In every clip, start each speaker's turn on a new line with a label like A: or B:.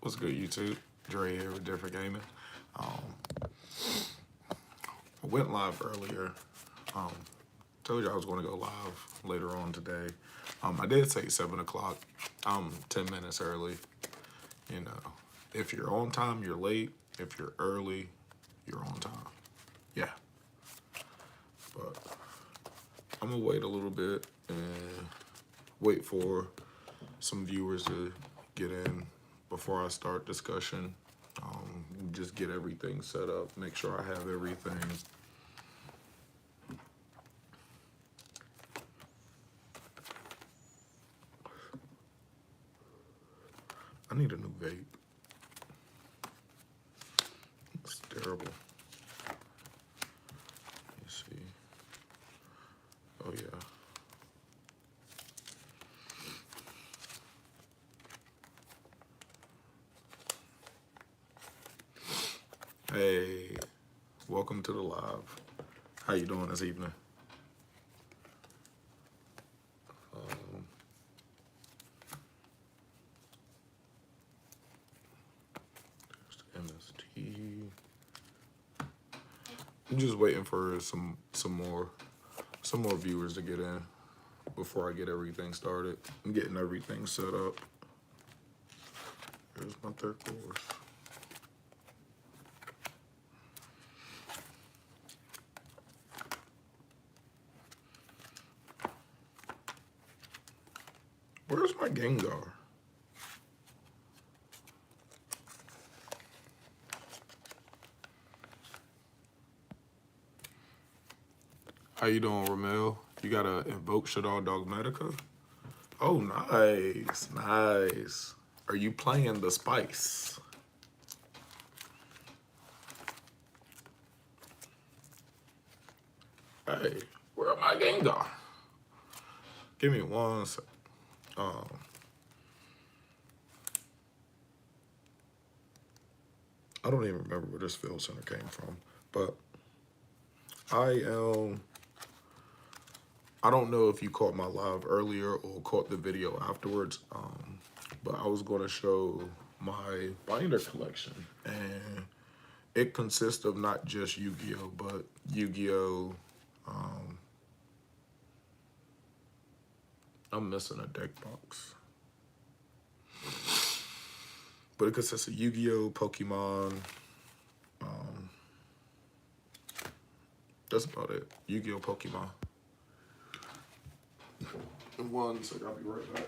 A: What's good, YouTube? Dre here with Different Gaming. I went live earlier. Um, Told you I was going to go live later on today. I did say 7 o'clock. I'm 10 minutes early. You know, if you're on time, you're late. If you're early, you're on time. Yeah. But I'm going to wait a little bit and wait for some viewers to get in before I start discussion. Just get everything set up, make sure I have everything. I need a new vape. It's terrible. Let me see. Oh yeah. Hey, welcome to the live. How you doing this evening? MST. I'm just waiting for some more viewers to get in before I get everything started. I'm getting everything set up. Here's my third course. Where's my Gengar? How you doing, Ramel? You gotta invoke Shaddoll Dogmatica? Oh, nice, nice. Are you playing the spice? Hey, where am I Gengar? Give me one sec. I don't even remember where this field center came from, but I don't know if you caught my live earlier or caught the video afterwards, but I was going to show my binder collection, and it consists of not just Yu-Gi-Oh, but Yu-Gi-Oh. I'm missing a deck box, but it consists of Yu-Gi-Oh, Pokemon. That's about it. Yu-Gi-Oh, Pokemon. One sec, I'll be right back.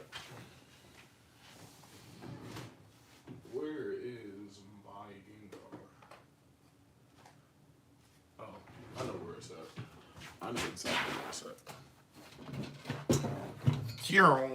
A: Where is my Gengar? Oh, I know where it's at. I know exactly where it's at. Here.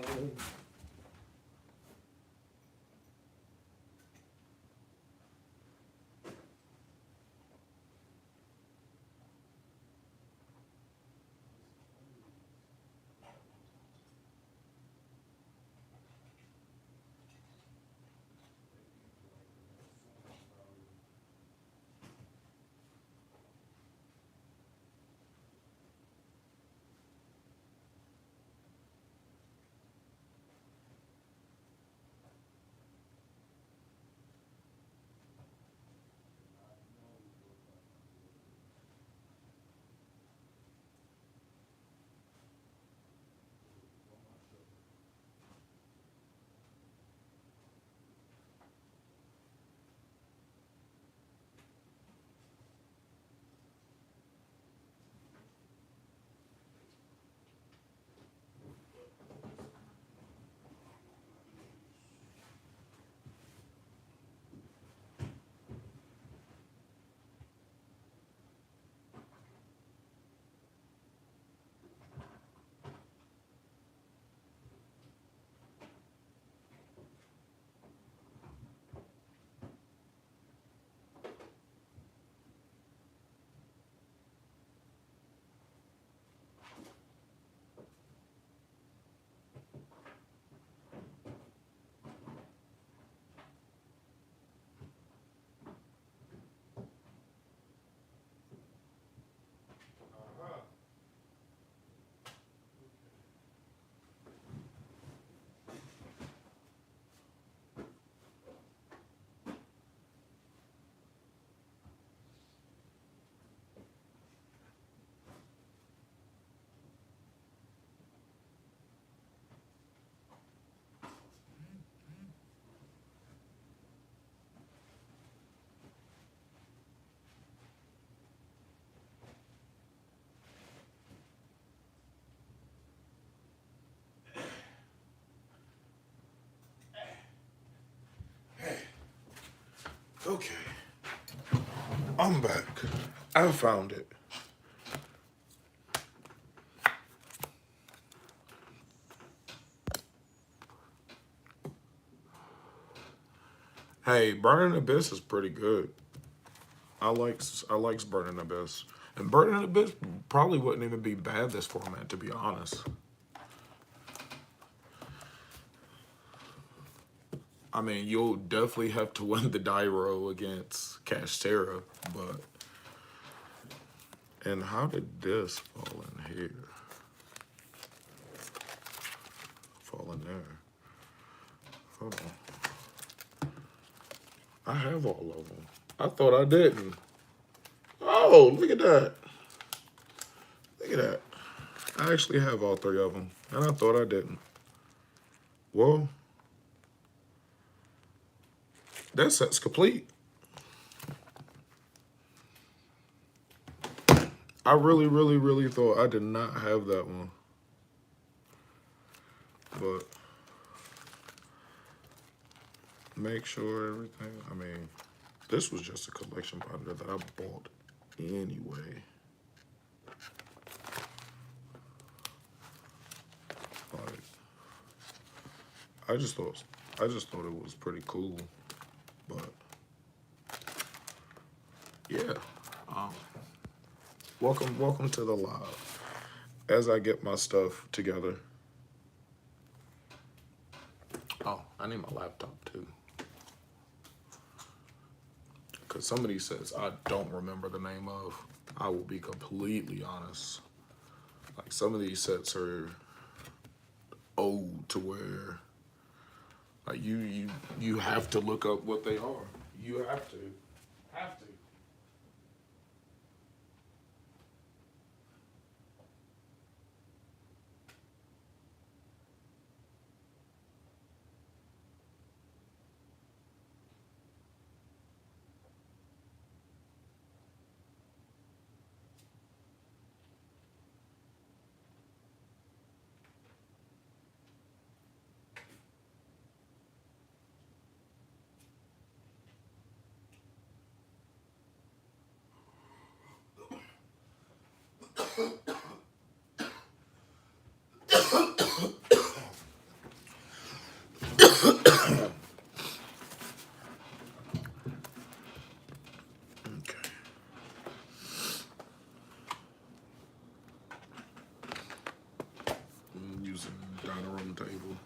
A: I'm back. I found it. Hey, Burning Abyss is pretty good. I likes Burning Abyss. And Burning Abyss probably wouldn't even be bad this format, to be honest. I mean, you'll definitely have to win the die roll against Castera, but... And how did this fall in here? Fall in there. Hold on. I have all of them. I thought I didn't. Oh, look at that. Look at that. I actually have all 3 of them, and I thought I didn't. Well, that set's complete. I really thought I did not have that one. But make sure everything, I mean, this was just a collection binder that I bought anyway. Like, I just thought it was pretty cool. But yeah. Welcome to the live. As I get my stuff together. Oh, I need my laptop too. Because some of these sets I don't remember the name of. I will be completely honest. Like, some of these sets are old to where, like, you have to look up what they are. You have to. Have to. Okay. I'm using dining room table.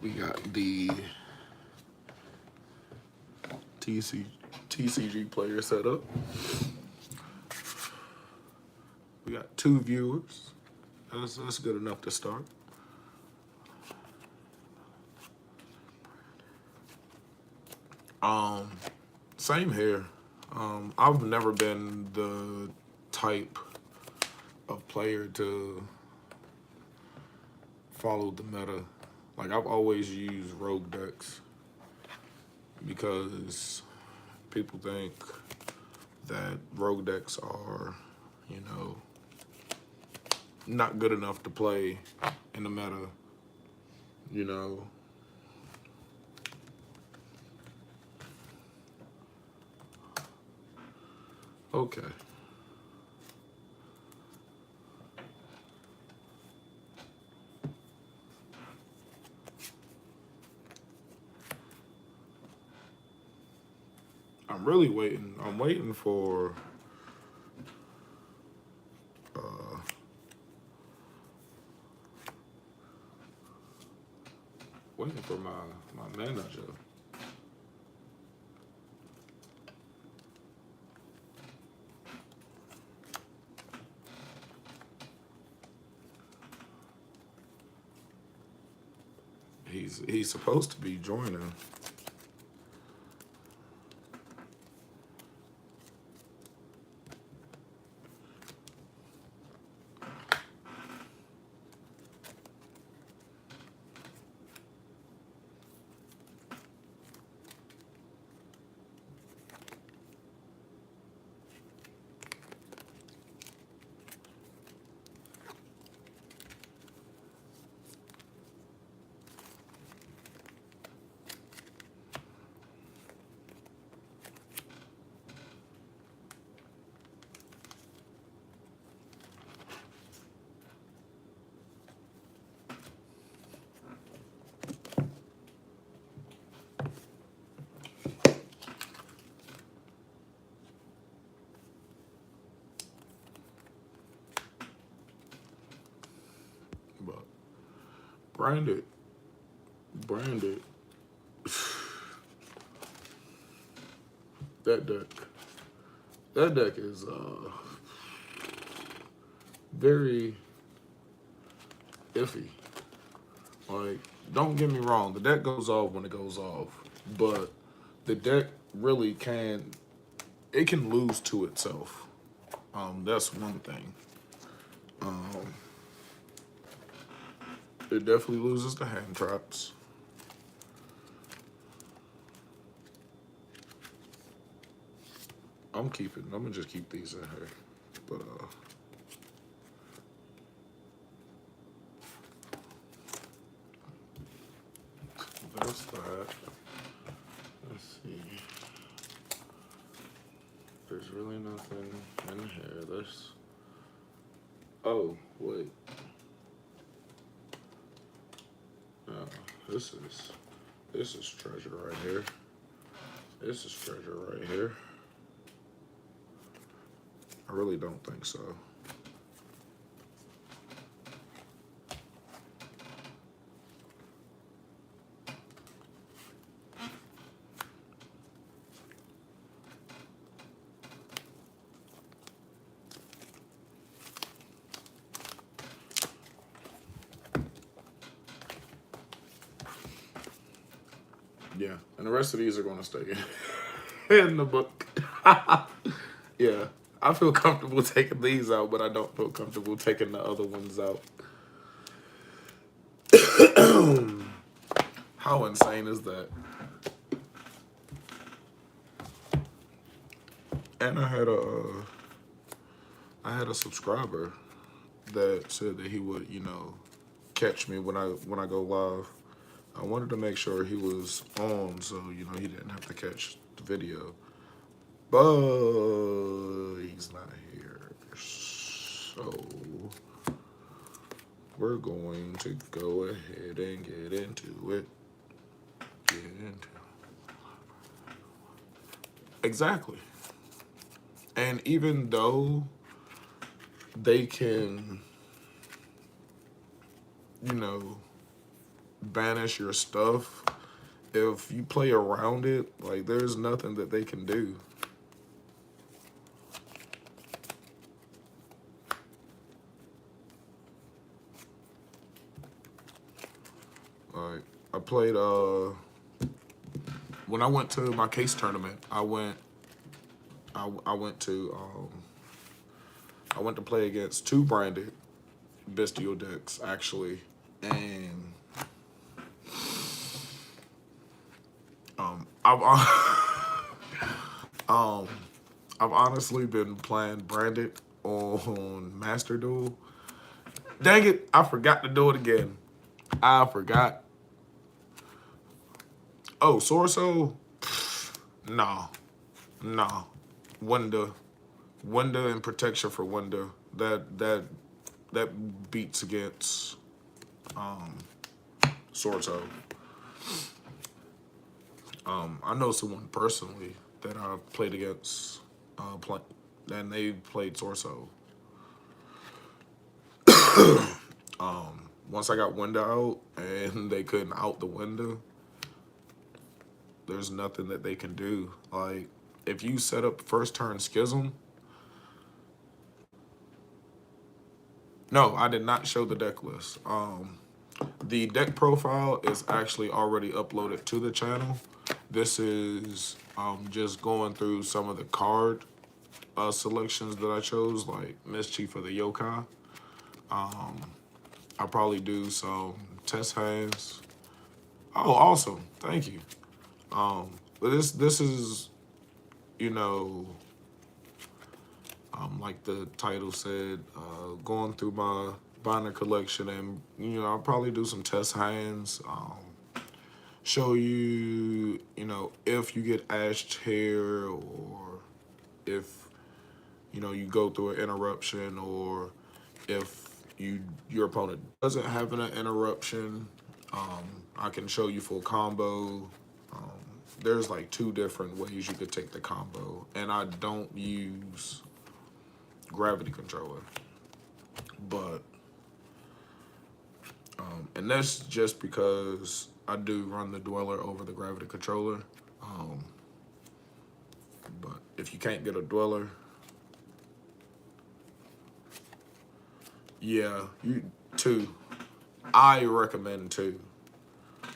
A: We got the TCG player set up. We got 2 viewers. That's good enough to start. Same here. I've never been the type of player to follow the meta. Like, I've always used rogue decks because people think that rogue decks are, you know, not good enough to play in the meta, you know. Okay. I'm really waiting. I'm waiting for my manager. He's supposed to be joining. Branded. Branded. That deck. That deck is very iffy. Like, don't get me wrong, the deck goes off when it goes off, but the deck really it can lose to itself. That's one thing. It definitely loses the hand traps. I'm gonna just keep these in here. But there's that. Let's see. There's really nothing in here. Oh, wait. No, this is treasure right here. This is treasure right here. I really don't think so. Yeah, and the rest of these are going to stay in the book. Yeah, I feel comfortable taking these out, but I don't feel comfortable taking the other ones out. How insane is that? And I had a subscriber that said that he would, catch me when I go live. I wanted to make sure he was on, so he didn't have to catch the video. But he's not here, so we're going to go ahead and get into it. Exactly. And even though they can, banish your stuff, if you play around it, like, there's nothing that they can do. Like, I played, when I went to my case tournament, I went to play against two branded bestial decks, actually, and I've honestly been playing branded on Master Duel. Dang it, I forgot to do it again. I forgot. Oh, Sorso? No. Wonder and protection for Wonder. That beats against Sorso. I know someone personally that I've played against, and they played Sorso. Once I got Wonder out and they couldn't out the Wonder, there's nothing that they can do. Like, if you set up first turn Schism, no, I did not show the deck list. The deck profile is actually already uploaded to the channel. This is just going through some of the card selections that I chose, like Mischief of the Yokai. I'll probably do some test hands. Oh, awesome. Thank you. But this is, like the title said, going through my binder collection, and I'll probably do some test hands, show you, if you get ashed hair, or if you go through an interruption, or if your opponent doesn't have an interruption. I can show you full combo. There's like 2 different ways you could take the combo, and I don't use gravity controller, but And that's just because I do run the Dweller over the Gravity Controller. Um, but if you can't get a Dweller, yeah, you two. I recommend two.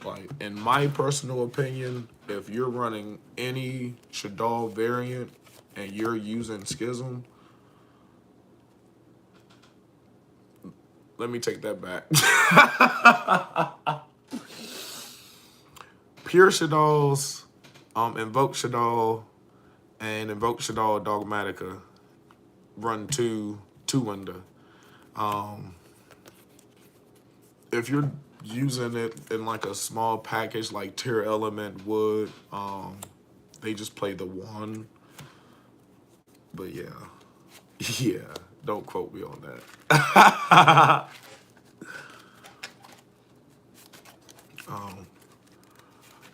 A: Like, in my personal opinion, if you're running any Shaddoll variant and you're using Schism, let me take that back. Pure Shaddolls, Invoke Shaddoll, and Invoke Shaddoll Dogmatica run two window. If you're using it in like a small package like Tier Element would, they just play the one. But yeah, yeah, don't quote me on that.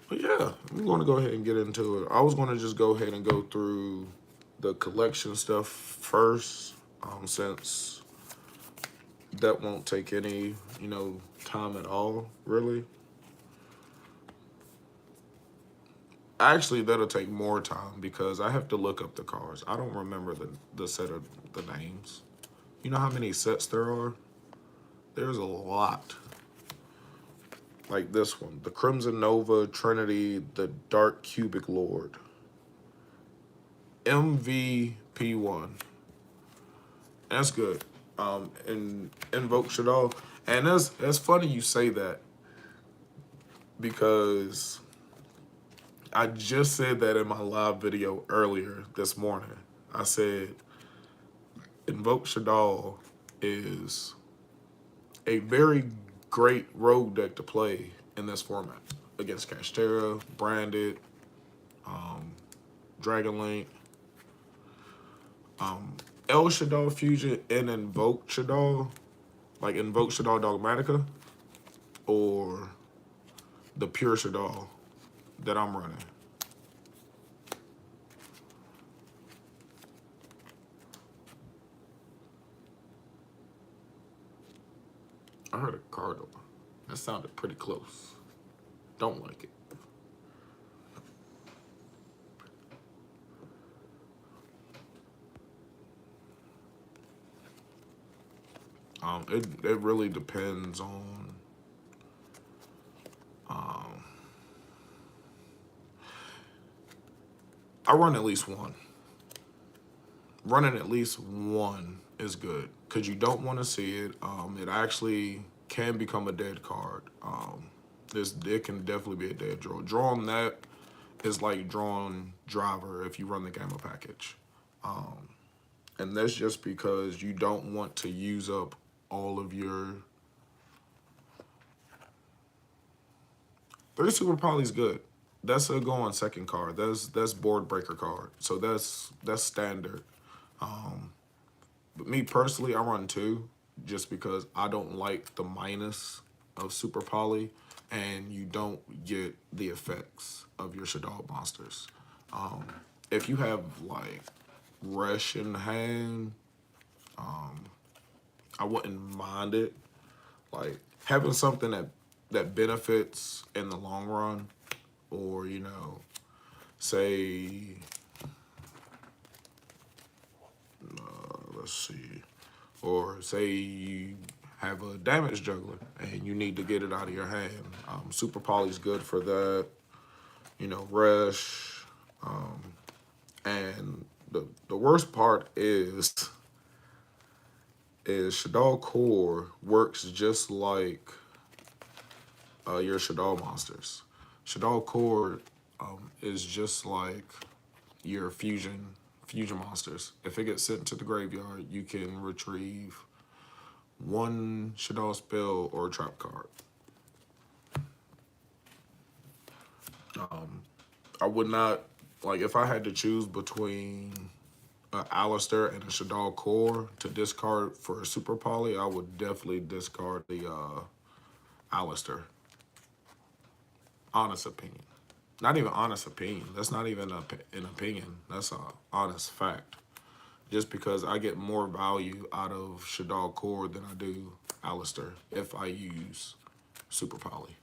A: But yeah, I'm going to go ahead and get into it. I was going to just go ahead and go through the collection stuff first, since that won't take any, time at all, really. Actually, that'll take more time because I have to look up the cards. I don't remember the set of the names. You know how many sets there are? There's a lot. Like this one, the Crimson Nova Trinity, the Dark Cubic Lord. MVP1. That's good. And Invoke Shaddoll. And that's funny you say that because I just said that in my live video earlier this morning. I said Invoke Shaddoll is a very great rogue deck to play in this format against Cashtera, Branded, Dragonlink, El Shaddoll Fusion, and Invoke Shaddoll, like Invoke Shaddoll Dogmatica, or the Pure Shaddoll that I'm running. I heard a Cardinal. That sounded pretty close. Don't like it. It really depends on I run at least one. Running at least one is good because you don't want to see it. It actually can become a dead card. It can definitely be a dead draw. Drawing that is like drawing Driver if you run the Gamma package. And that's just because you don't want to use up all of your... 3 Super Poly's good. That's a go on second card. That's board breaker card. So that's standard. But me personally, I run 2 just because I don't like the minus of Super Poly, and you don't get the effects of your Shaddoll monsters. If you have like Rush in hand, I wouldn't mind it. Like having something that benefits in the long run, or say, let's see, or say you have a damage juggler and you need to get it out of your hand. Super Poly's good for that. Rush. And the worst part is Shaddoll Core works just like your Shaddoll monsters. Shaddoll Core is just like your fusion monsters. If it gets sent to the graveyard, you can retrieve 1 Shaddoll spell or trap card. I would not, like, if I had to choose between Alistair and a Shaddoll Core to discard for a Super Poly, I would definitely discard the Alistair. Honest opinion. Not even honest opinion. That's not even an opinion. That's an honest fact. Just because I get more value out of Shaddoll Core than I do Alistair if I use Super Poly.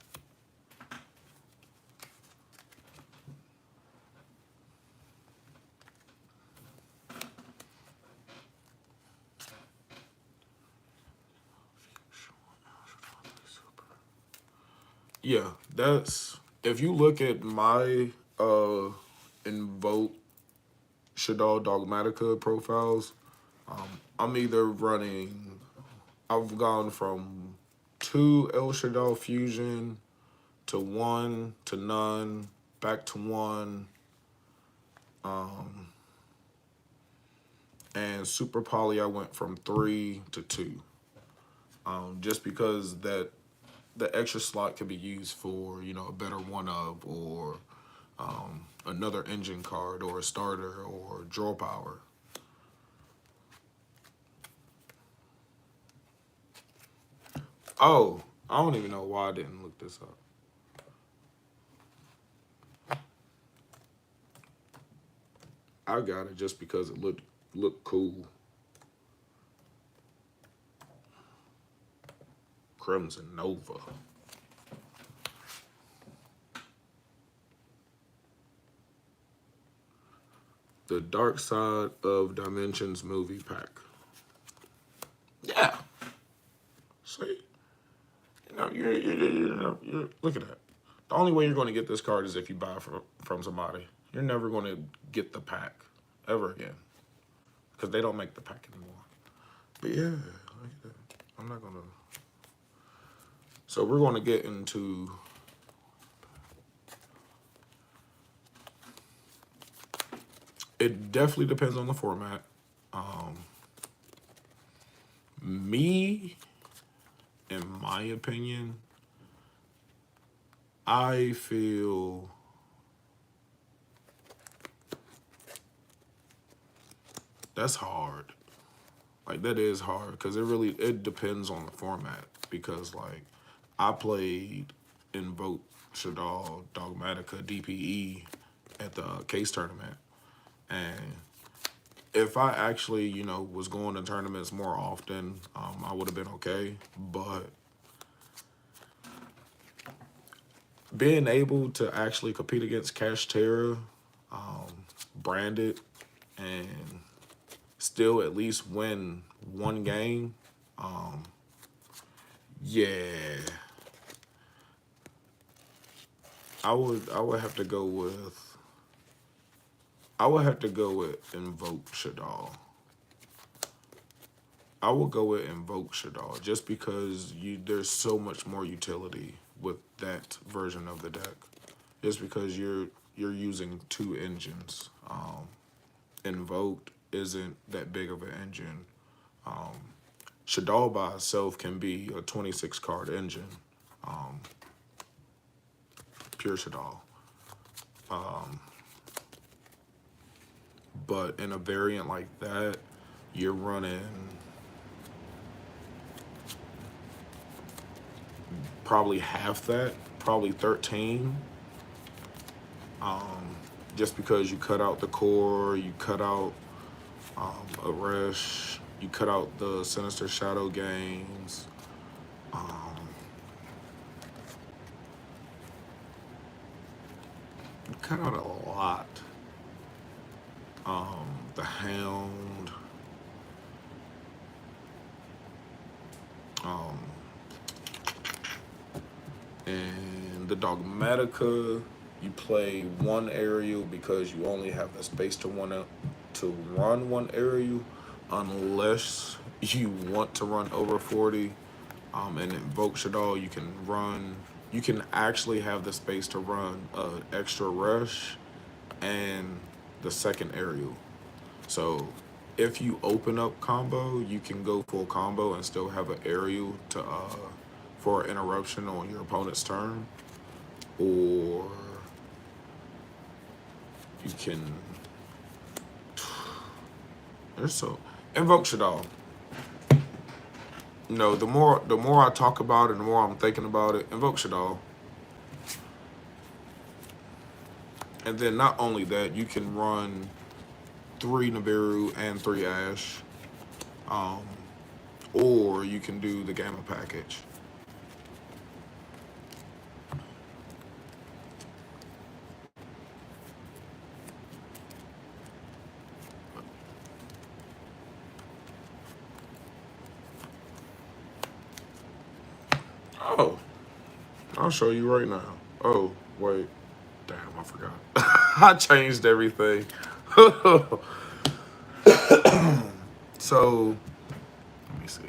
A: Yeah, that's if you look at my Invoke Shaddoll Dogmatica profiles, I'm either running I've gone from 2 El Shaddoll Fusion to 1 to none, back to 1, and Super Poly I went from 3 to 2. Just because that the extra slot could be used for, a better one of or another engine card or a starter or draw power. Oh, I don't even know why I didn't look this up. I got it just because it looked cool. Crimson Nova. The Dark Side of Dimensions movie pack. Yeah. See? You're look at that. The only way you're going to get this card is if you buy from somebody. You're never going to get the pack ever again because they don't make the pack anymore. But yeah, look at that. I'm not going to. So we're going to get into. It definitely depends on the format. Me, in my opinion, I feel that's hard. Like that is hard because it depends on the format. Because like I played Invoke Shaddoll Dogmatica DPE at the case tournament, and if I actually was going to tournaments more often, I would have been okay. But being able to actually compete against Cash Terra, branded, and still at least win one game, yeah, I would have to go with Invoke Shaddoll. I will go with Invoke Shaddoll just because there's so much more utility with that version of the deck. Just because you're using 2 engines. Invoked isn't that big of an engine. Shaddoll by itself can be a 26 card engine. Pure Shaddoll. But in a variant like that, you're running probably half that, probably 13. Just because you cut out the core, you cut out a Resh, you cut out the Sinister Shadow games. You cut out a lot. The Hound. And the Dogmatica, you play one aerial because you only have the space to run one aerial, unless you want to run over 40. And Invoke Shaddoll, you can actually have the space to run an extra rush and the second aerial. So if you open up combo, you can go full combo and still have an aerial to for interruption on your opponent's turn, or you can. There's so Invoke Shaddoll. No, the more I talk about it, the more I'm thinking about it. Invoke Shaddoll. And then not only that, you can run 3 Nibiru and 3 Ash. Or you can do the Gamma package. Oh, I'll show you right now. Oh, wait. Damn, I forgot. I changed everything. So, let me see.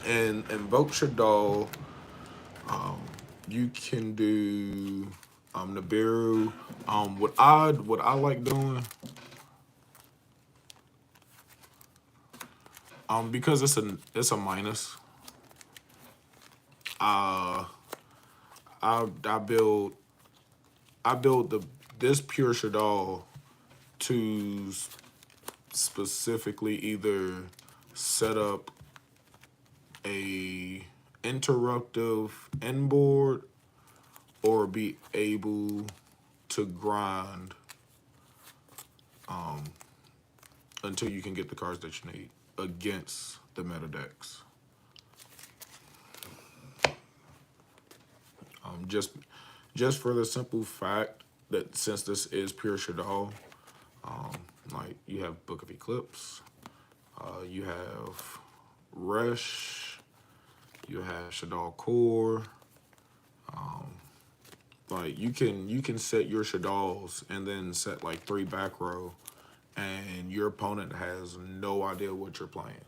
A: And invoke Shaddoll. You can do Nibiru. What I like doing, because it's a minus. Uh, I build the this pure Shaddoll to specifically either set up a interruptive end board or be able to grind until you can get the cards that you need against the meta decks. Just for the simple fact that since this is pure Shaddoll, like you have Book of Eclipse, you have Resh, you have Shaddoll Core. Like you can set your Shaddolls and then set like 3 back row, and your opponent has no idea what you're playing.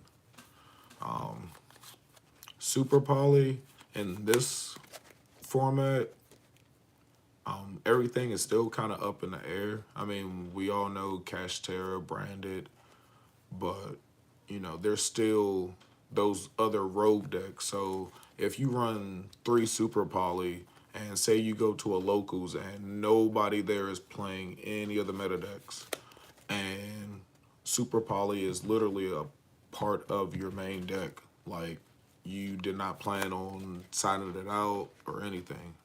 A: Super Poly in this format, everything is still kind of up in the air. I mean, we all know Cash Terra branded, but there's still those other rogue decks. So if you run 3 Super Poly and say you go to a locals and nobody there is playing any of the meta decks, and Super Poly is literally a part of your main deck, like you did not plan on signing it out or anything.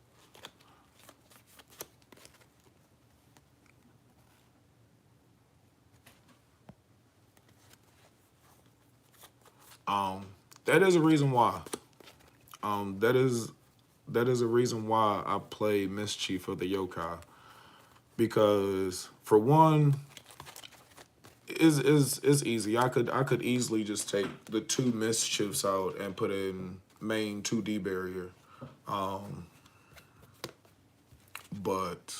A: That is a reason why. Um, that is that is a reason why I play Mischief of the Yokai, because for one, is easy. I could easily just take the 2 Mischiefs out and put in main 2D barrier, but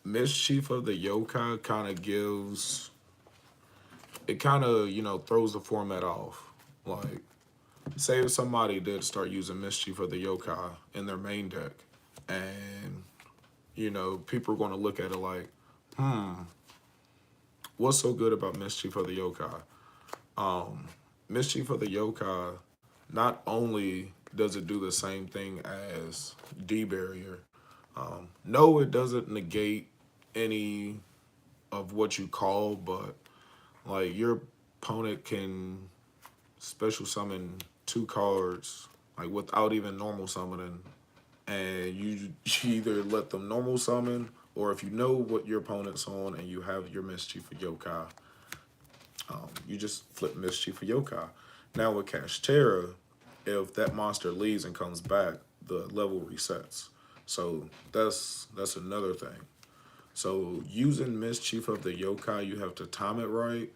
A: Mischief of the Yokai kind of gives it kind of throws the format off. Like, say if somebody did start using Mischief of the Yokai in their main deck, and people are going to look at it like, what's so good about Mischief of the Yokai? Mischief of the Yokai, not only does it do the same thing as D Barrier, no, it doesn't negate any of what you call, but like your opponent can special summon 2 cards like without even normal summoning, and you either let them normal summon, or if you know what your opponent's on and you have your Mischief of Yokai, you just flip Mischief of Yokai. Now with Cash Terra, if that monster leaves and comes back, the level resets. So that's another thing. So using Mischief of the Yokai, you have to time it right,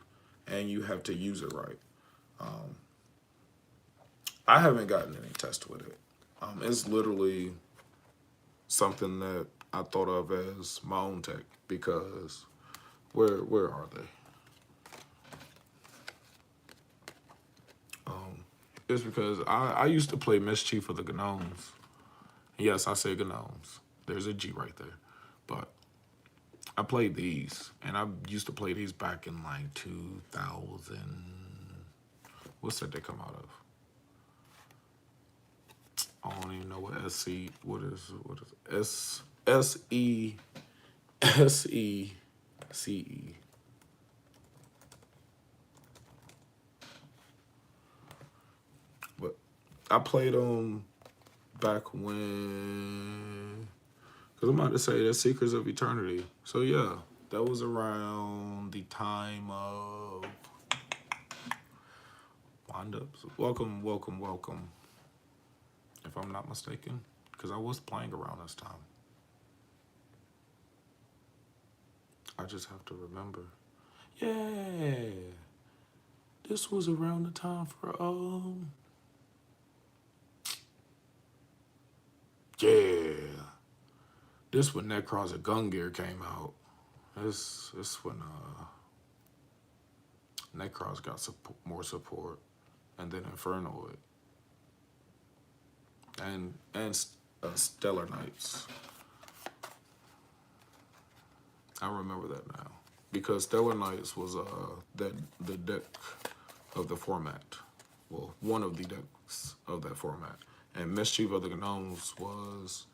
A: and you have to use it right. I haven't gotten any test with it. It's literally something that I thought of as my own tech, because where are they? It's because I used to play Mischief of the Gnomes. Yes, I say Gnomes. There's a G right there. But I played these, and I used to play these back in like 2000. What's that they come out of? I don't even know what SC. What is SECE. But I played them back when, because I'm about to say that's Secrets of Eternity. So yeah, that was around the time of windups. Welcome, welcome, welcome. If I'm not mistaken, because I was playing around this time. I just have to remember. Yeah, this was around the time for This when Necros and Gun Gear came out. This when Necros got more support, and then Infernoid and Stellar Knights. I remember that now because Stellar Knights was the deck of the format. Well, one of the decks of that format, and Mischief of the Gnomes was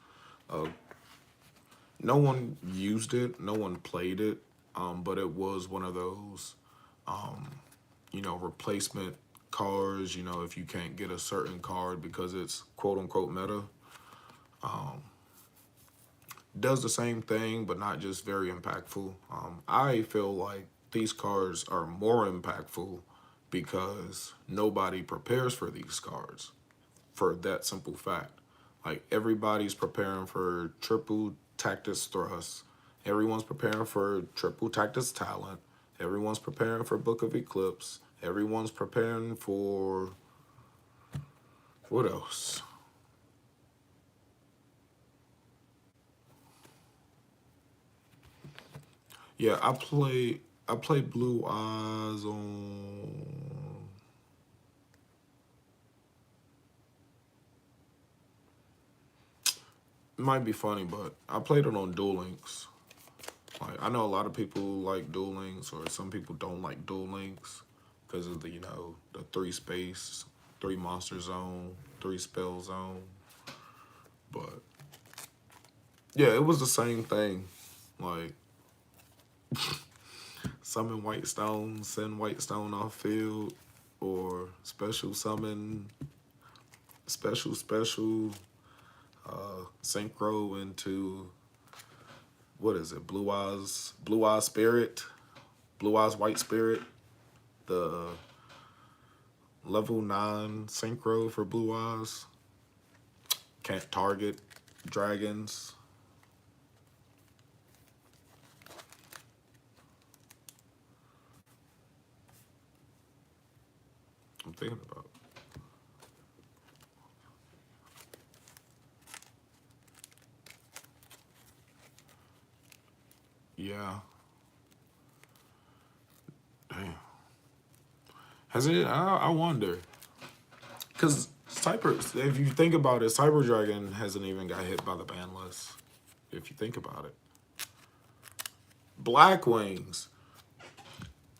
A: no one used it, no one played it, but it was one of those, replacement cards. If you can't get a certain card because it's quote unquote meta, does the same thing, but not just very impactful. I feel like these cards are more impactful because nobody prepares for these cards for that simple fact. Like everybody's preparing for triple Tactus Thrust. Everyone's preparing for triple Tactus Talent. Everyone's preparing for Book of Eclipse. Everyone's preparing for what else? Yeah, I play Blue Eyes on. It might be funny, but I played it on Duel Links. Like I know a lot of people like Duel Links, or some people don't like Duel Links because of the three space, three monster zone, three spell zone. But yeah, it was the same thing. Like summon White Stone, send White Stone off field, or special summon, special synchro into what is it? Blue Eyes Spirit, Blue Eyes White Spirit, the level 9 synchro for Blue Eyes. Can't target dragons. I'm thinking about. Yeah. Damn. Has it? I wonder. Because if you think about it, Cyber Dragon hasn't even got hit by the ban list. If you think about it. Black Wings.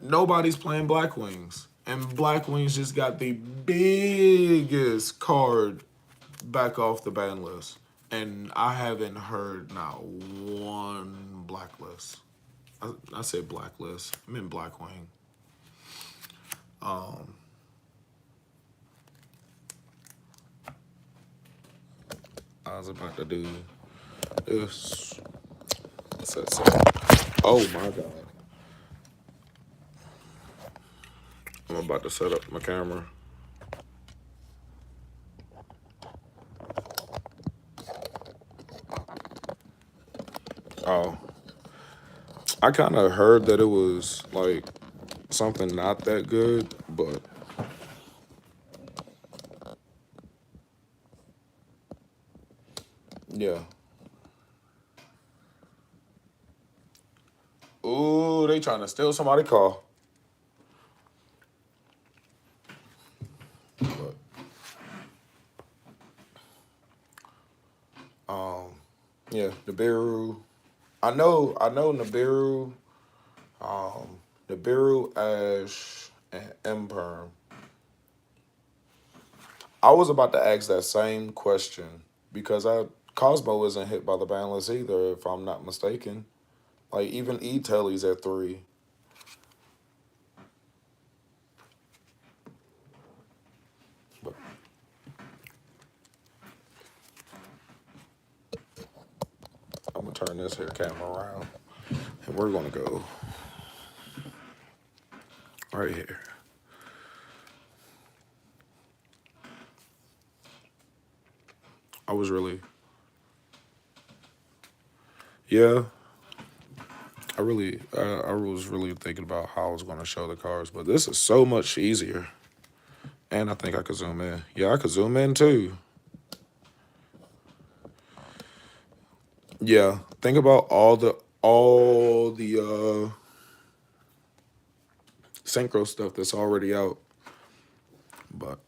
A: Nobody's playing Black Wings. And Black Wings just got the biggest card back off the ban list. And I haven't heard not one blacklist. I said blacklist. I mean Blackwing. I was about to do this. What's that say? Oh my god. I'm about to set up my camera. Oh. I kind of heard that it was like something not that good, but yeah. Ooh, they trying to steal somebody's car. But yeah, Nibiru. I know Nibiru, Nibiru, Ash, and Imperm. I was about to ask that same question because Cosmo isn't hit by the ban list either, if I'm not mistaken. Like even E Telly's at 3. But I'm gonna turn this here camera around, and we're gonna go right here. I was really, yeah, I was really thinking about how I was gonna show the cards, but this is so much easier. And I think I could zoom in. Yeah, I could zoom in too. Yeah, think about all the synchro stuff that's already out. But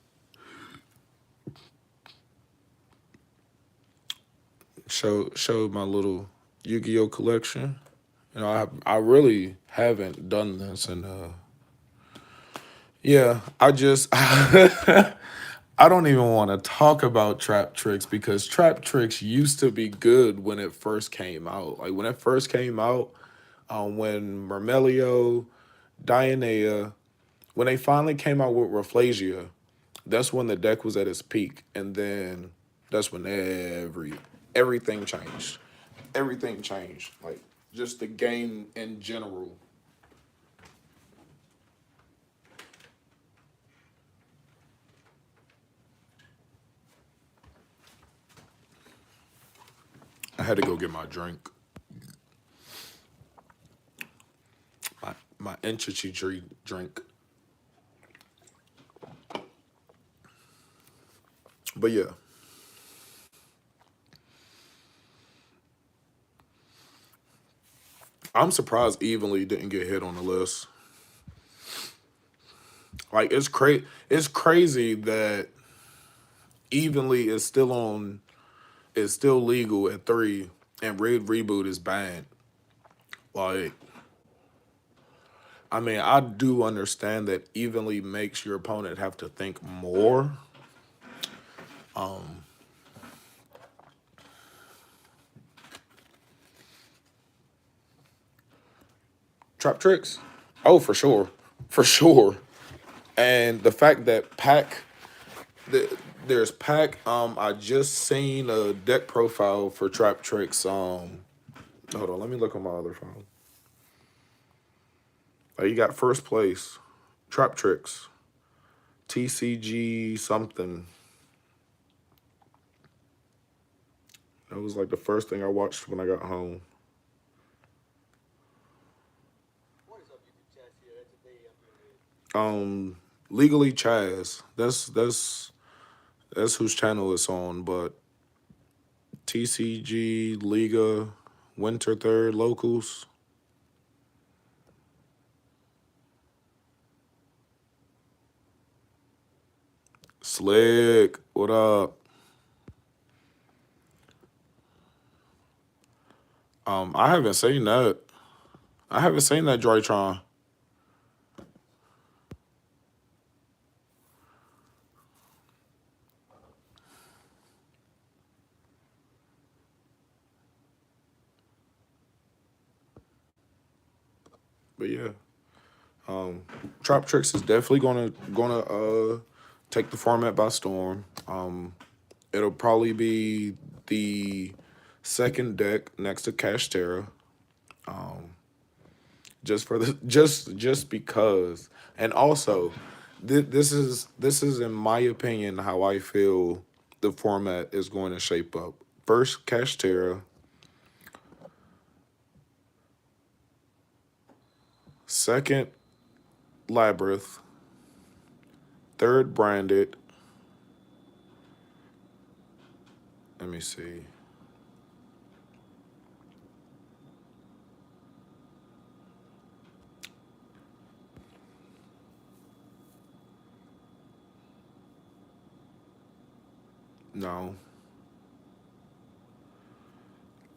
A: showed my little Yu-Gi-Oh collection. You know, I really haven't done this, and yeah, I just I don't even want to talk about trap tricks because trap tricks used to be good when it first came out. Like when it first came out, when Mermelio, Dianea, when they finally came out with Rafflesia, that's when the deck was at its peak, and then that's when everything changed. Everything changed. Like just the game in general. I had to go get my drink. My entity drink. But yeah, I'm surprised Evenly didn't get hit on the list. Like it's crazy that Evenly is still legal at 3 and Red Reboot is banned. Like I mean, I do understand that Evenly makes your opponent have to think more. Trap tricks? Oh, for sure. For sure. And the fact that there's Pack. I just seen a deck profile for Trap Tricks. Hold on, let me look on my other phone. You got first place, Trap Tricks, TCG something. That was like the first thing I watched when I got home. Um, Legally Chaz. That's whose channel it's on. But TCG Liga Winter Third Locals. Slick, what up? I haven't seen that. I haven't seen that Joytron. But yeah, um, Trap Tricks is definitely gonna take the format by storm. It'll probably be the second deck next to Cash Terra. Just for the just because, and also, this is in my opinion how I feel the format is going to shape up. First, Cash Terra. Second, Labyrinth. Third, Branded. Let me see. No.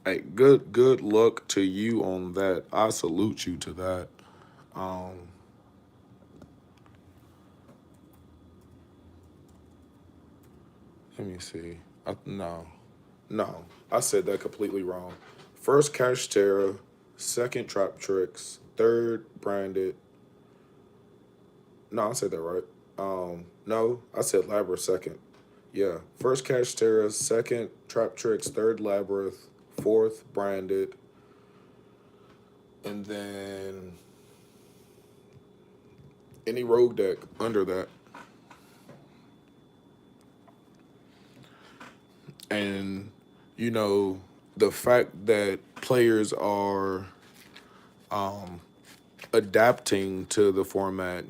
A: Hey, good luck to you on that. I salute you to that. Um, Let me see. No, no, I said that completely wrong. First, Cash Terra. Second, Trap Tricks. Third, Branded. No, I said that right. No, I said Labyrinth second. Yeah. First, Cash Terra. Second, Trap Tricks. Third, Labyrinth. Fourth, Branded. And then any rogue deck under that. And, you know, the fact that players are adapting to the format,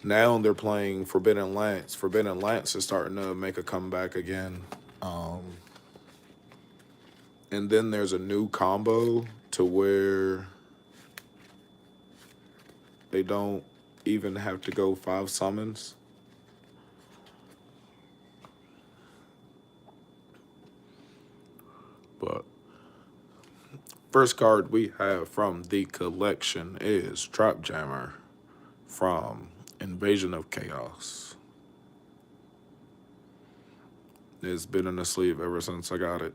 A: now they're playing Forbidden Lance. Forbidden Lance is starting to make a comeback again. Um, And then there's a new combo to where they don't even have to go 5 summons. But first card we have from the collection is Trap Jammer from Invasion of Chaos. It's been in the sleeve ever since I got it.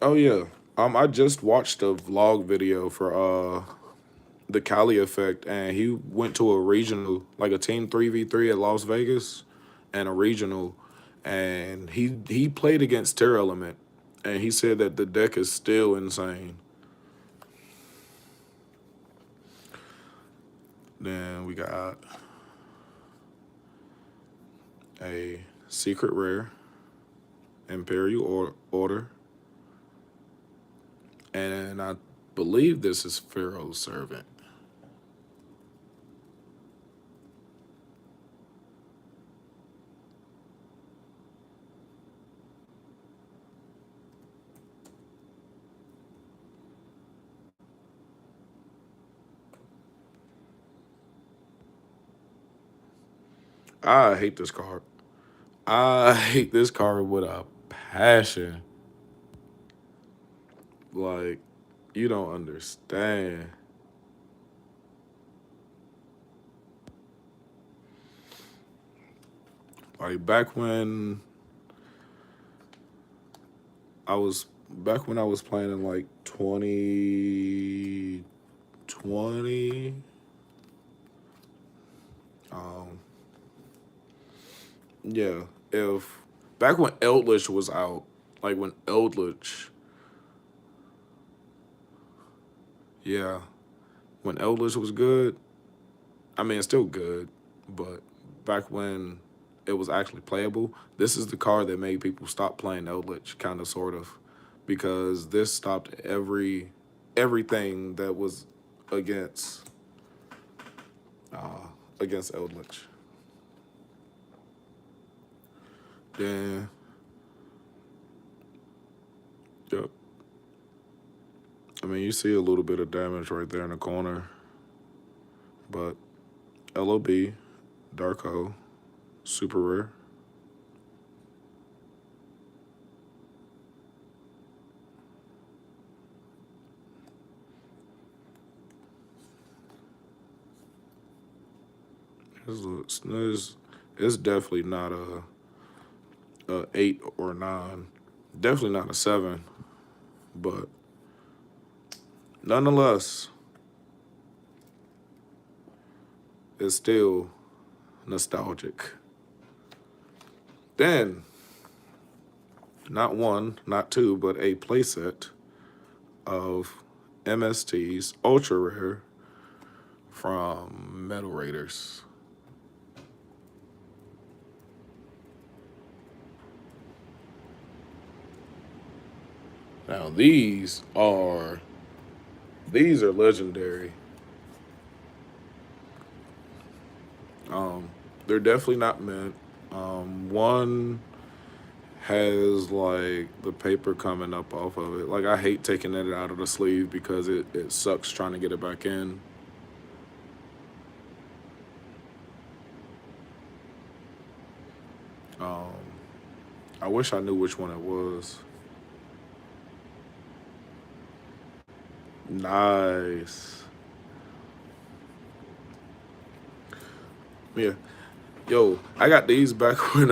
A: Oh yeah. I just watched a vlog video for the Cali effect, and he went to a regional, like a team 3v3 at Las Vegas, and a regional, and he played against Terror Element, and he said that the deck is still insane. Then we got a secret rare, Imperial Order, and I believe this is Pharaoh's Servant. I hate this card. I hate this card with a passion. Like, you don't understand. Like back when I was playing in like 2020, um, yeah, if back when Eldritch was out, like when Eldritch, yeah, when Eldritch was good, I mean, it's still good, but back when it was actually playable, this is the card that made people stop playing Eldritch, kind of, sort of, because this stopped everything that was against uh, against Eldritch. Then, yep. I mean, you see a little bit of damage right there in the corner, but LOB, Darko, super rare. It's definitely not a 8 or 9. Definitely not a 7, but nonetheless, it's still nostalgic. Then, not one, not two, but a playset of MST's Ultra Rare from Metal Raiders. Now these are legendary. Um, they're definitely not mint. One has like the paper coming up off of it. Like I hate taking it out of the sleeve because it sucks trying to get it back in. Um, I wish I knew which one it was. Nice. Yeah. Yo, I got these back when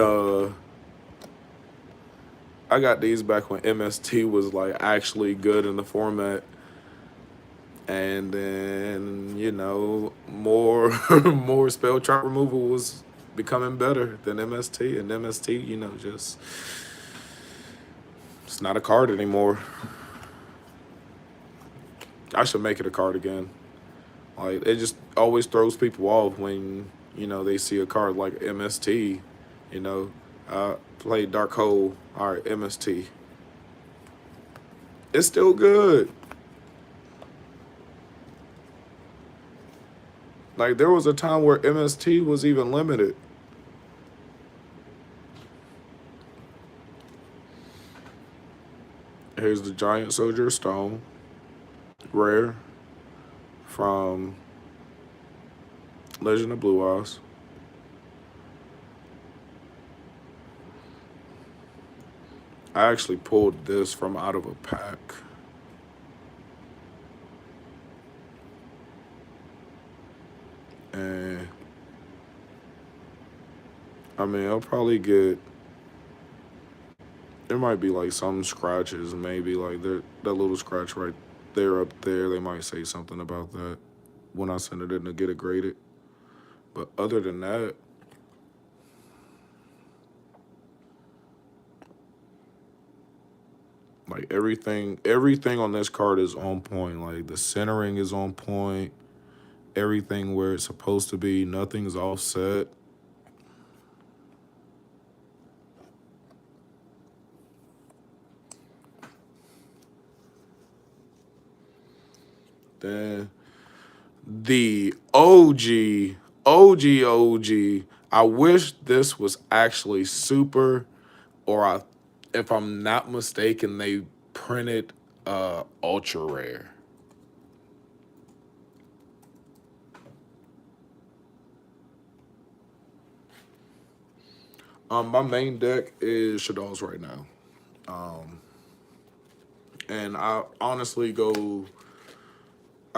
A: MST was like actually good in the format, and then more more spell trap removal was becoming better than MST, and MST just it's not a card anymore. I should make it a card again. Like it just always throws people off when they see a card like MST, you know, play Dark Hole, all right, MST. It's still good. Like there was a time where MST was even limited. Here's the Giant Soldier Stone, rare from Legend of Blue Eyes. I actually pulled this from out of a pack. And I mean, I'll probably get. There might be like some scratches, maybe like that little scratch right there up there. They might say something about that when I send it in to get it graded. But other than that, like everything on this card is on point. Like the centering is on point. Everything where it's supposed to be. Nothing's offset. Then the OG. I wish this was actually super, or if I'm not mistaken, they printed ultra rare. My main deck is Shaddoll's right now, and I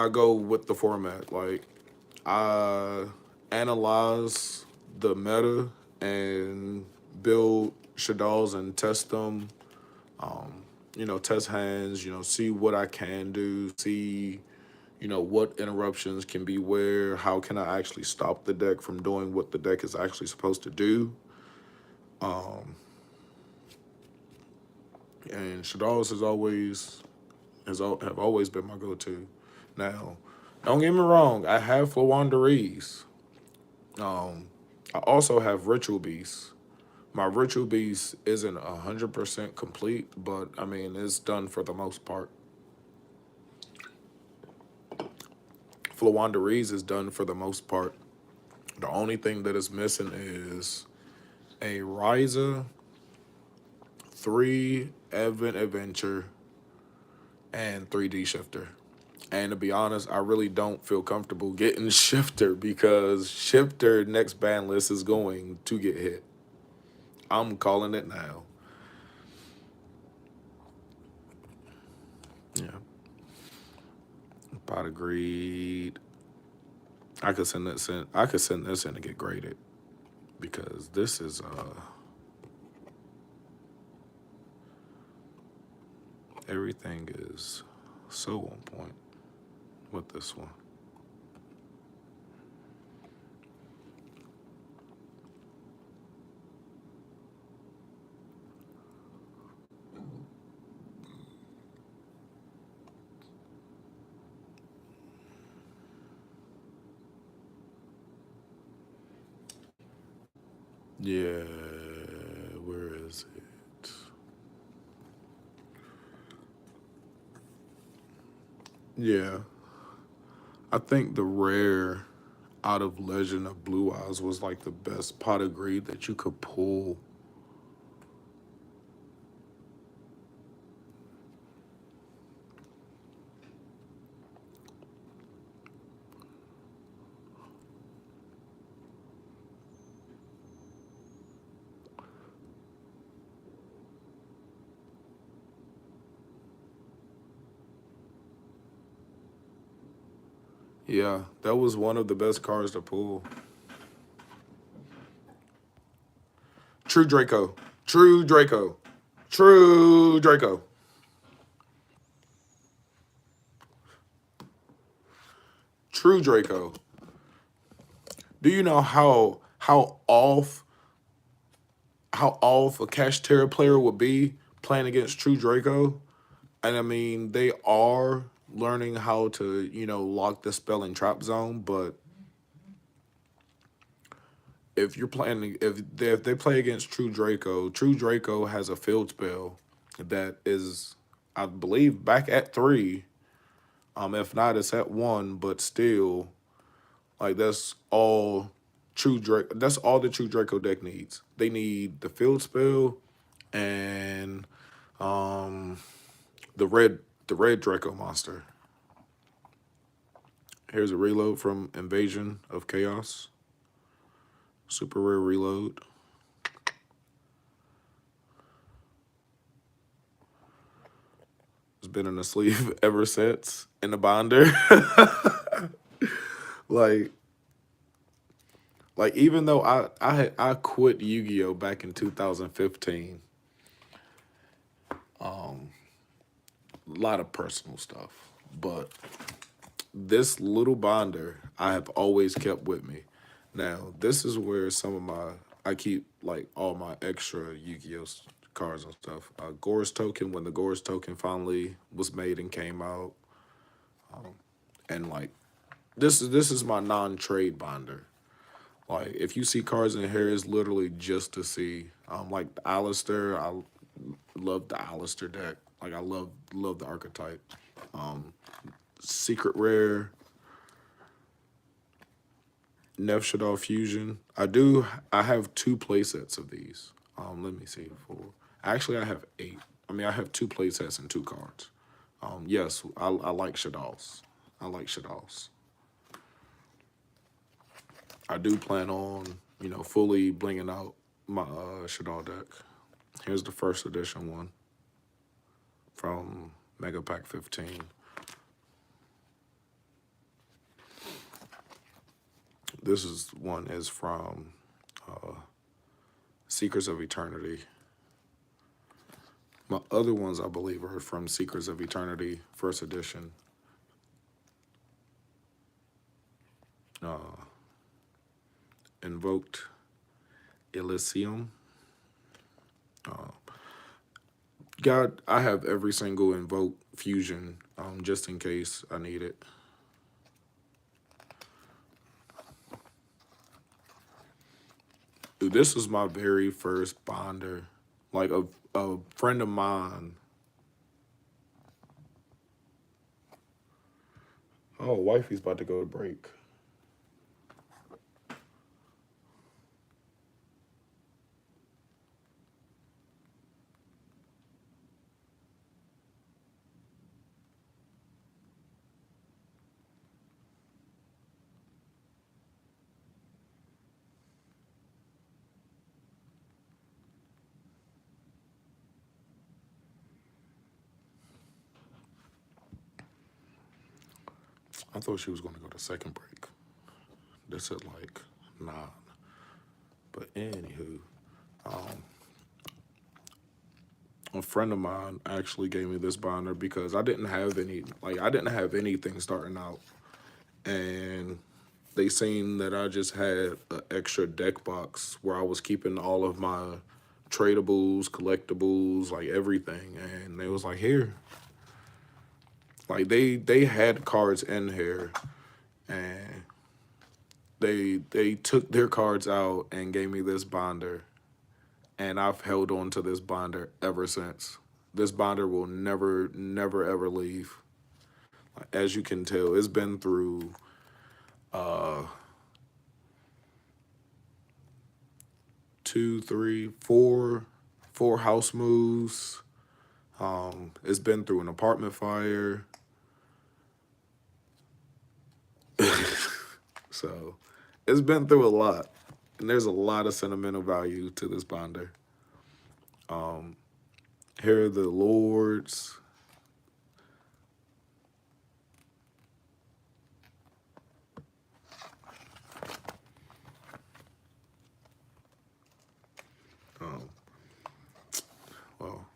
A: go with the format. Like I analyze the meta and build Shaddoll's and test them. Test hands. See what I can do. See what interruptions can be where. How can I actually stop the deck from doing what the deck is actually supposed to do? And Shaddoll's have always been my go-to. Now, don't get me wrong, I have Flawanderees. I also have Ritual Beast. My Ritual Beast isn't 100% complete, but I mean it's done for the most part. Flawanderees is done for the most part. The only thing that is missing is a Ryza, 3 Event Adventure, and 3D Shifter. And to be honest, I really don't feel comfortable getting Shifter because Shifter next ban list is going to get hit. I'm calling it now. Yeah. Pot of Greed. I could send this in to get graded because this is everything is so on point with this one. Yeah, where is it? Yeah, I think the rare out of Legend of Blue Eyes was like the best pot of greed that you could pull. Yeah, that was one of the best cards to pull. True Draco. True Draco. True Draco. True Draco. Do you know how off a Cash Terror player would be playing against True Draco? And I mean, they are learning how to, lock the spell and trap zone, but if you're playing, if they play against True Draco has a field spell that is, I believe, back at 3. If not, it's at 1, but still, like that's all That's all the True Draco deck needs. They need the field spell and um the red Draco monster. Here's a reload from Invasion of Chaos. Super rare reload. It's been in the sleeve ever since in the binder. like even though I quit Yu-Gi-Oh back in 2015. A lot of personal stuff, but this little binder I have always kept with me. Now, this is where I keep like all my extra Yu-Gi-Oh cards and stuff. Gore's token, when the Gore's token finally was made and came out, and like this is my non-trade binder. Like if you see cards in here, it's literally just to see. Like the Alistair, I love the Alistair deck. Like I love the archetype. Secret rare, Shaddoll Fusion. I have 2 playsets of these. Let me see. 4. Actually, I have 8. I mean, I have 2 playsets and 2 cards. Yes, I like Shaddolls. I like Shaddolls. I do plan on, fully blinging out my Shaddoll deck. Here's the first edition one from Mega Pack 15. One is from Seekers of Eternity. My other ones, I believe, are from Seekers of Eternity, first edition. Invoked Elysium. God, I have every single Invoke Fusion, just in case I need it. Dude, this was my very first binder. Like a friend of mine. Oh, wifey's about to go to break. I thought she was going to go to second break. This at like 9. But anywho, a friend of mine actually gave me this binder because I didn't have anything starting out. And they seen that I just had an extra deck box where I was keeping all of my tradables, collectibles, like everything. And they was like, here. Like they had cards in here and they took their cards out and gave me this binder. And I've held on to this binder ever since. This binder will never, never, ever leave. As you can tell, it's been through 2, 3, 4 house moves. It's been through an apartment fire. So it's been through a lot. And there's a lot of sentimental value to this binder. Here are the lords. Well,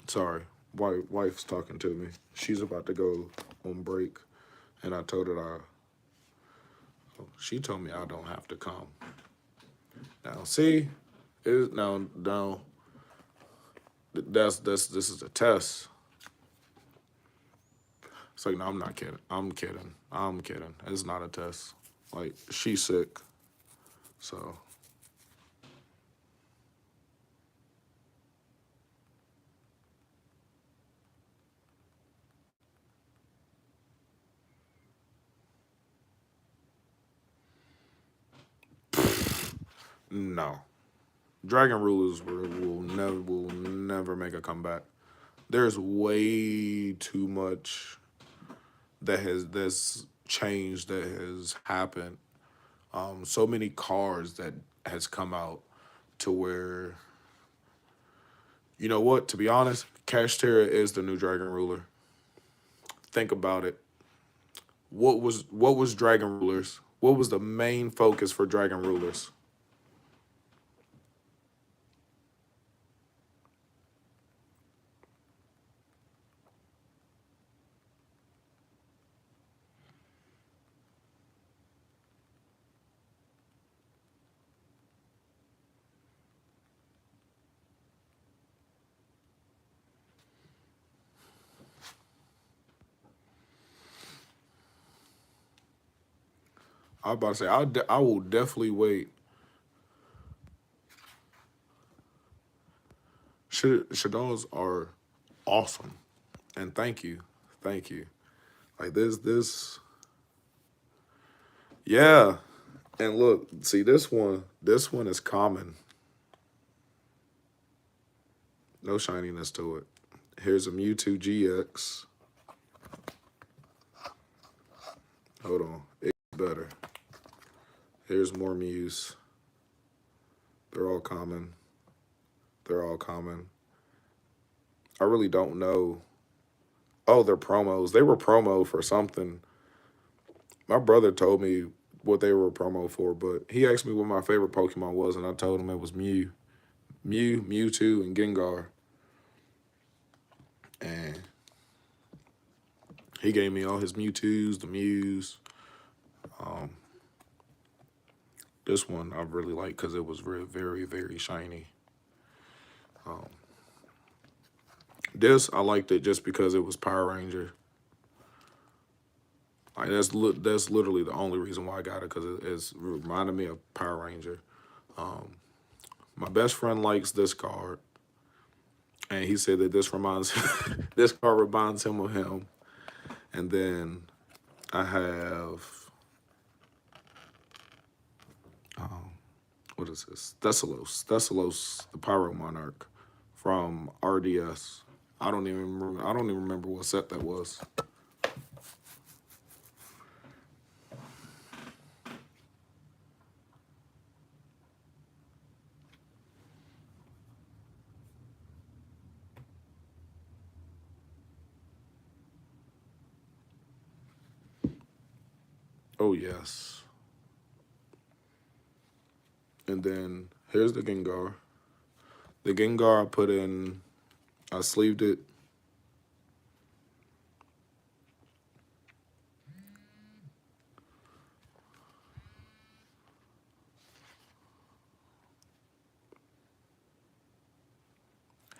A: sorry, wife's talking to me. She's about to go on break, and I told her She told me I don't have to come. Now, see, it, now, that's this is a test. It's like, no, I'm not kidding. I'm kidding. I'm kidding. It's not a test. Like, she's sick. So, no. Dragon Rulers will never make a comeback. There's way too much that's changed that has happened. So many cars that has come out to where you know what? To be honest, Cash Terra is the new Dragon Ruler. Think about it. What was Dragon Rulers? What was the main focus for Dragon Rulers? I was about to say I will definitely wait. Shaddolls are awesome, and thank you. Like yeah. And look, see this one is common. No shininess to it. Here's a Mewtwo GX. Hold on, it's better. Here's more Mews. They're all common. They're all common. I really don't know. Oh, they're promos. They were promo for something. My brother told me what they were promo for, but he asked me what my favorite Pokemon was, and I told him it was Mewtwo, and Gengar. And he gave me all his Mewtwo's, the Mews. Um, this one I really like because it was very, very shiny. Um, this I liked it just because it was Power Ranger. Like that's literally the only reason why I got it because it's reminded me of Power Ranger. Um, my best friend likes this card, and he said that this reminds this card reminds him of him. And then I have um, what is this? Thessalos, the Pyro Monarch from RDS. I don't even remember what set that was. Oh yes. And then here's the Gengar. The Gengar I put in. I sleeved it.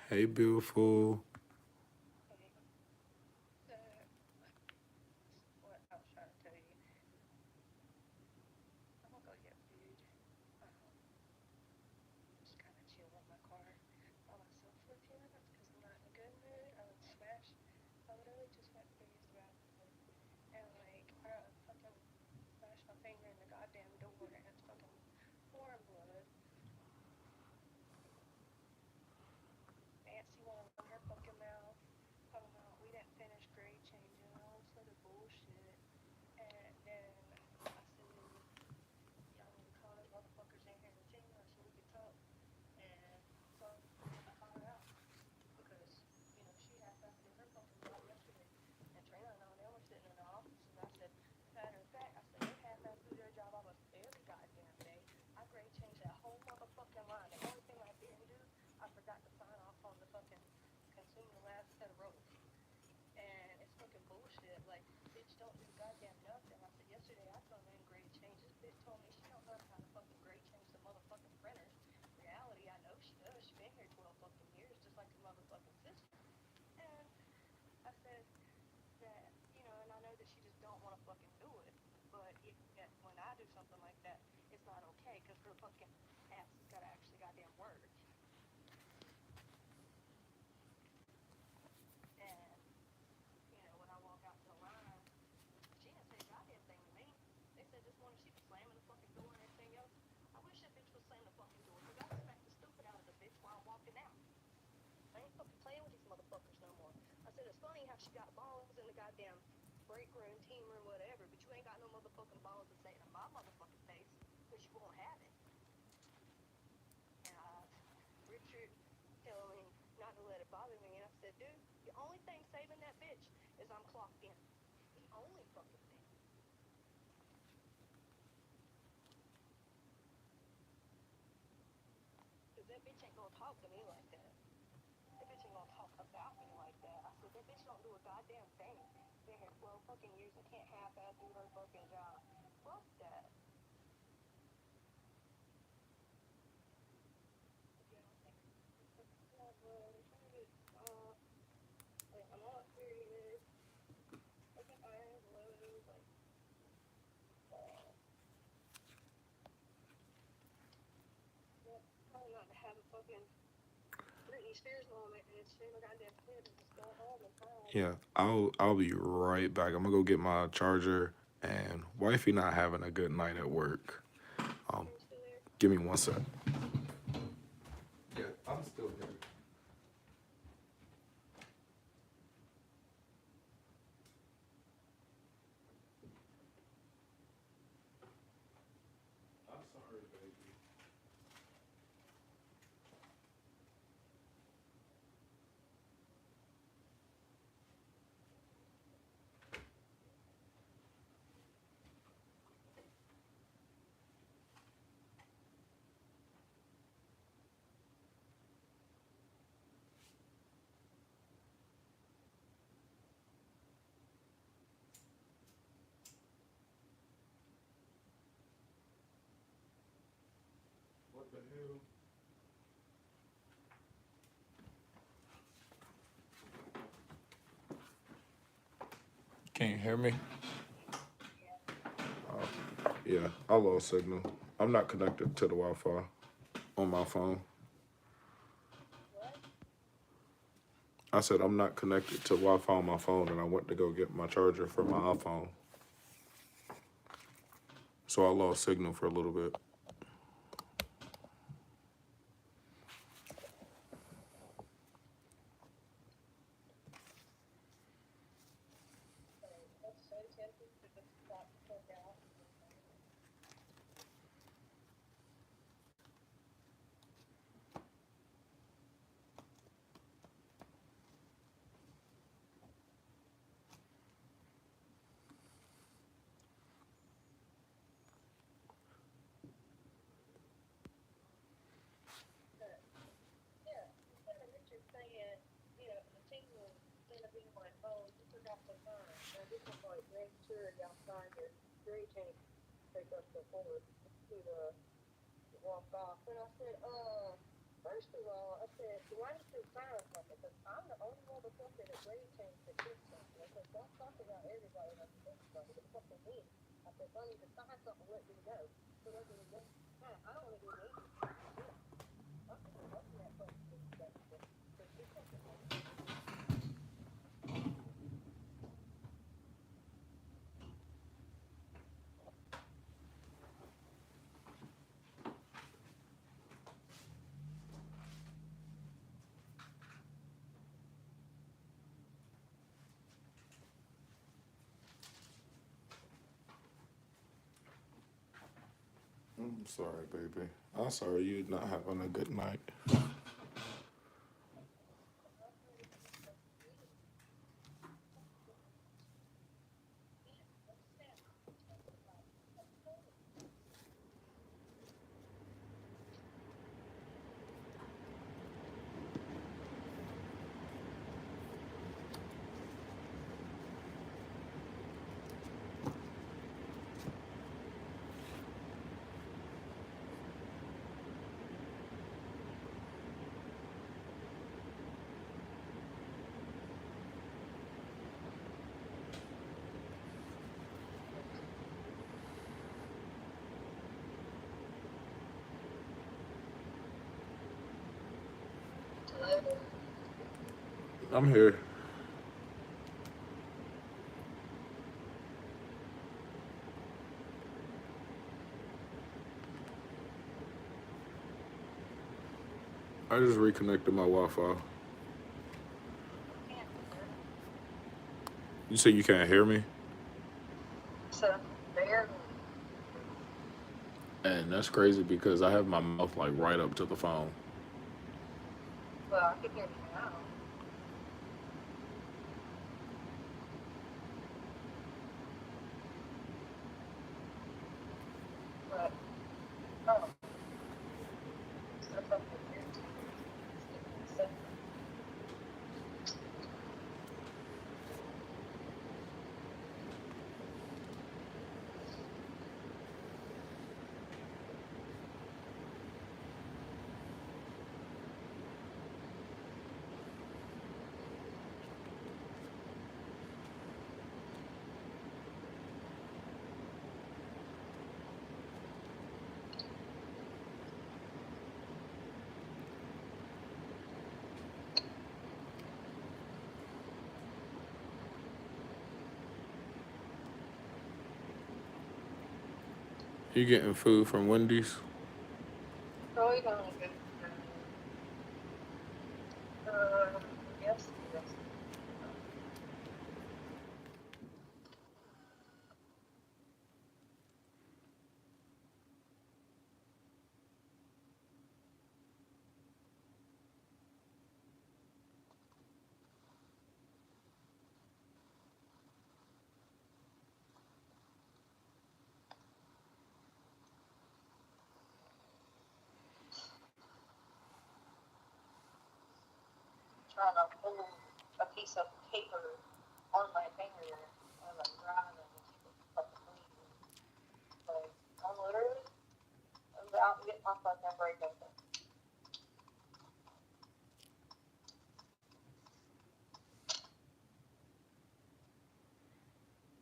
A: Hey, beautiful. Yeah, I'll be right back. I'm gonna go get my charger, and wifey not having a good night at work. Um, Give me one sec. Yeah, I'm still here. I'm sorry, baby. What the hell? Can you hear me? Yeah, I lost signal. I'm not connected to the Wi-Fi on my phone. I said I'm not connected to Wi-Fi on my phone, and I went to go get my charger for my iPhone. So I lost signal for a little bit. I'm sorry, baby. I'm sorry you're not having a good night. I'm here. I just reconnected my Wi-Fi.
B: Can't hear.
A: You say you can't hear me?
B: So barely.
A: And that's crazy because I have my mouth like right up to the phone.
B: Well, I can hear you now. But oh, so something irritating. So
A: You getting food from Wendy's?
B: probably gonna go for yes, yes. Trying to hold a piece of paper on my finger as I'm driving to keep it from bleeding. Like I'm literally about to get my fucking break open.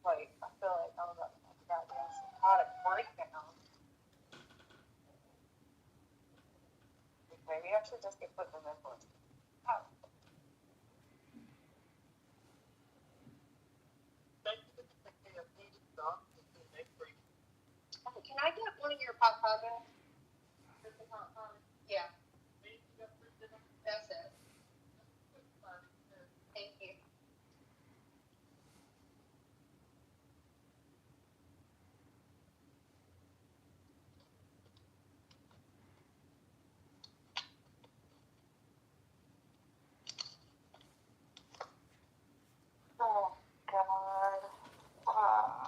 B: Like I feel like I'm about to have a goddamn psychotic breakdown. Maybe I should just get put in the mental. Oh. Can I get one of your pot pies? Yeah, that's it. Thank you. Oh God. Ah.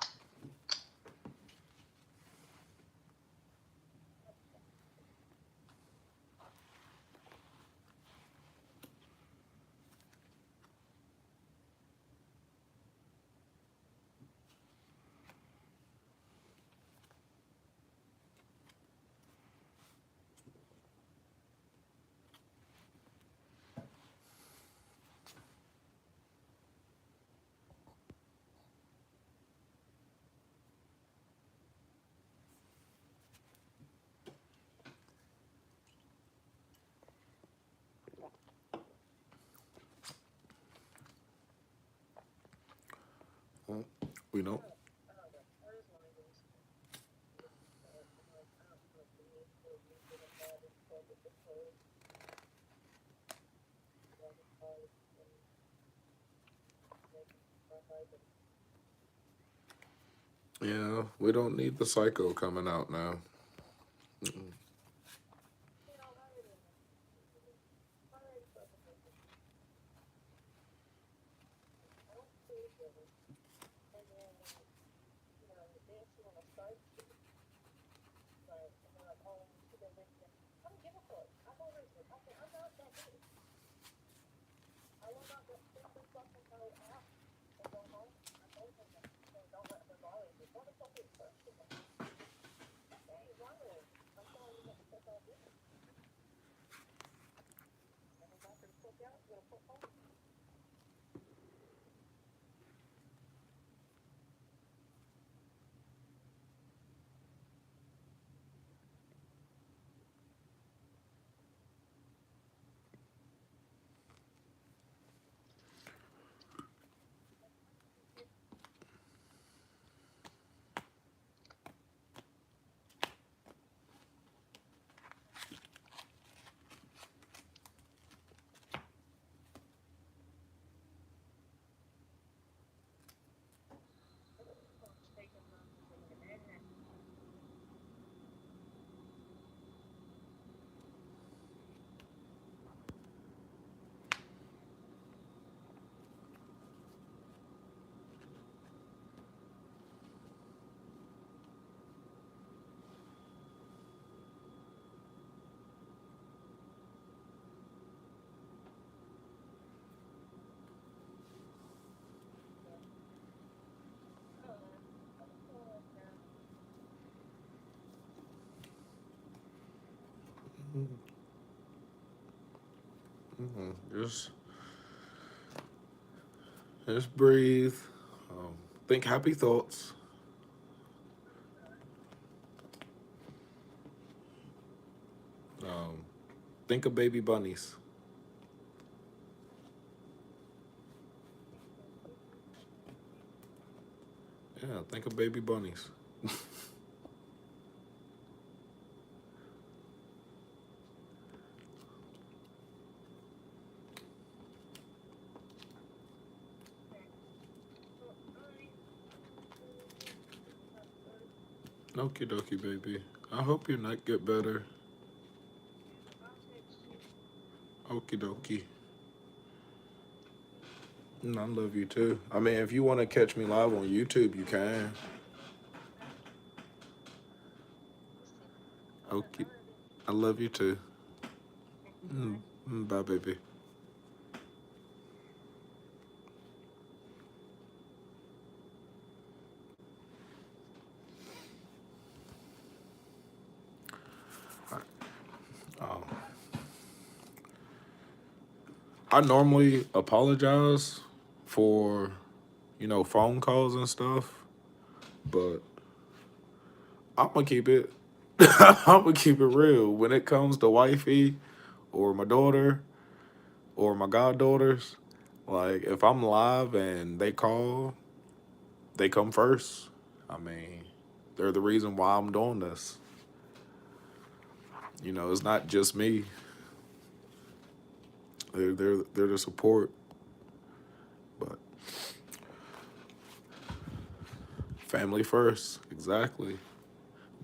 A: Well, we don't. Yeah, we don't need the psycho coming out now. Mm-mm. Just just breathe. Think happy thoughts. Um, think of baby bunnies. Yeah, think of baby bunnies. Okie dokie, baby. I hope your night get better. Okie dokie. I love you too. I mean, if you want to catch me live on YouTube, you can. Okay. I love you too. Bye, baby. Um, I normally apologize for, phone calls and stuff, but I'm gonna keep it. I'm gonna keep it real. When it comes to wifey or my daughter or my goddaughters, like if I'm live and they call, they come first. I mean, they're the reason why I'm doing this. It's not just me. They're the support, but family first. Exactly.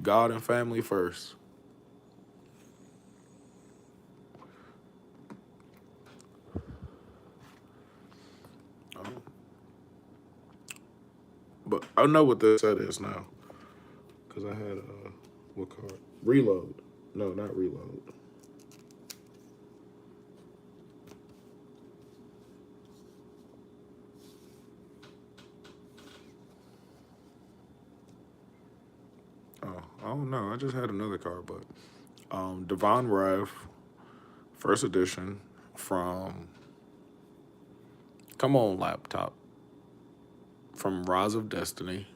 A: God and family first. Um, but I know what this set is now because I had what card? Reload. No, not reload. Oh, I don't know. I just had another card, but Devon Rev, first edition from Come On Laptop from Rise of Destiny.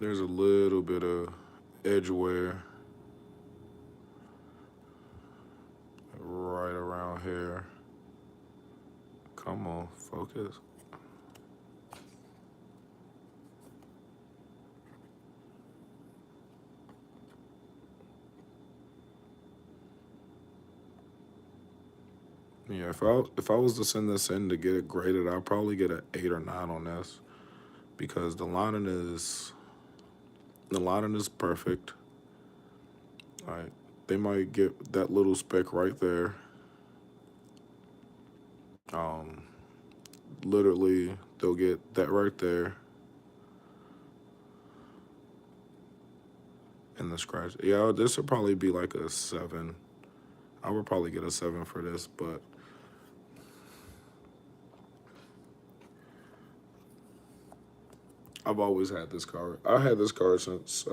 A: There's a little bit of edge wear right around here. Come on, focus. Yeah, if I was to send this in to get it graded, I'd probably get an 8 or 9 on this because the lining is perfect. All right, they might get that little speck right there. Um, Literally, they'll get that right there in the scratch. Yeah, this would probably be like a 7. I would probably get a 7 for this, but I've always had this card. I had this card since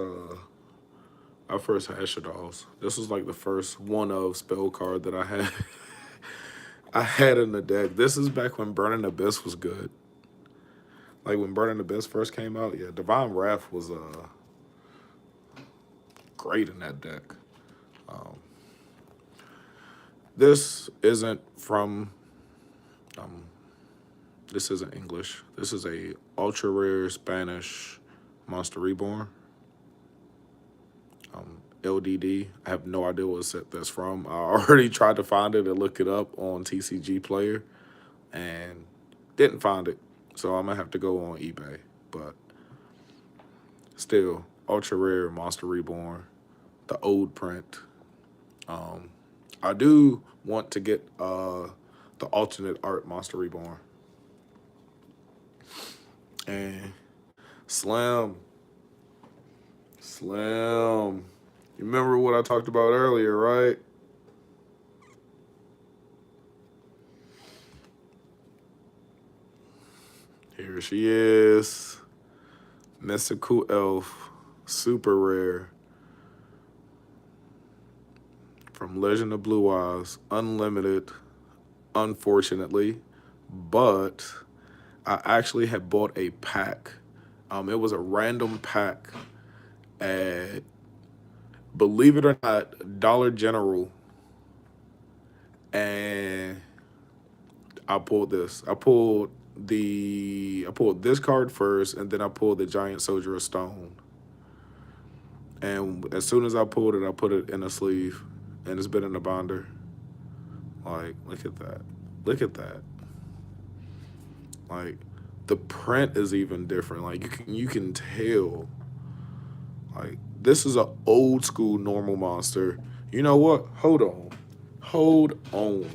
A: I first had Shaddolls. This was like the first one of spell card that I had. I had in the deck. This is back when Burning Abyss was good. Like when Burning Abyss first came out, yeah, Divine Wrath was great in that deck. Um, this isn't from um, this isn't English. This is a ultra rare Spanish Monster Reborn. LDD. I have no idea what set that's from. I already tried to find it and look it up on TCG Player and didn't find it. So I'm gonna have to go on eBay. But still, ultra rare Monster Reborn, the old print. Um, I do want to get the alternate art Monster Reborn. And Slim, Slim. You remember what I talked about earlier, right? Here Here she is. Mystical Elf. Super rare. From Legend of Blue Eyes. Unlimited. Unfortunately. But I actually had bought a pack. It was a random pack at, believe it or not, Dollar General. And I pulled this. I pulled this card first, and then I pulled the Giant Soldier of Stone. And as soon as I pulled it, I put it in a sleeve, and it's been in a binder. Like, look at that. Look at that. Like, the print is even different. Like, you can tell. Like, this is an old school normal monster. You know what? Hold on. Hold on.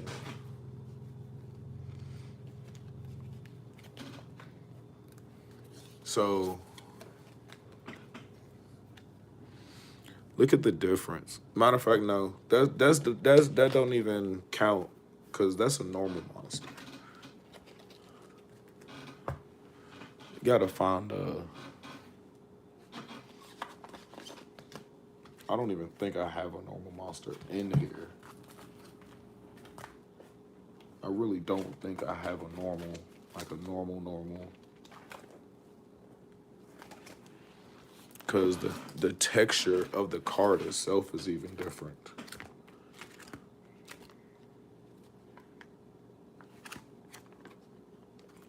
A: So, look at the difference. Matter of fact, no, that don't even count, cause that's a normal monster. You gotta find I don't even think I have a normal monster in here. I really don't think I have a normal, like a normal. Cause the texture of the card itself is even different.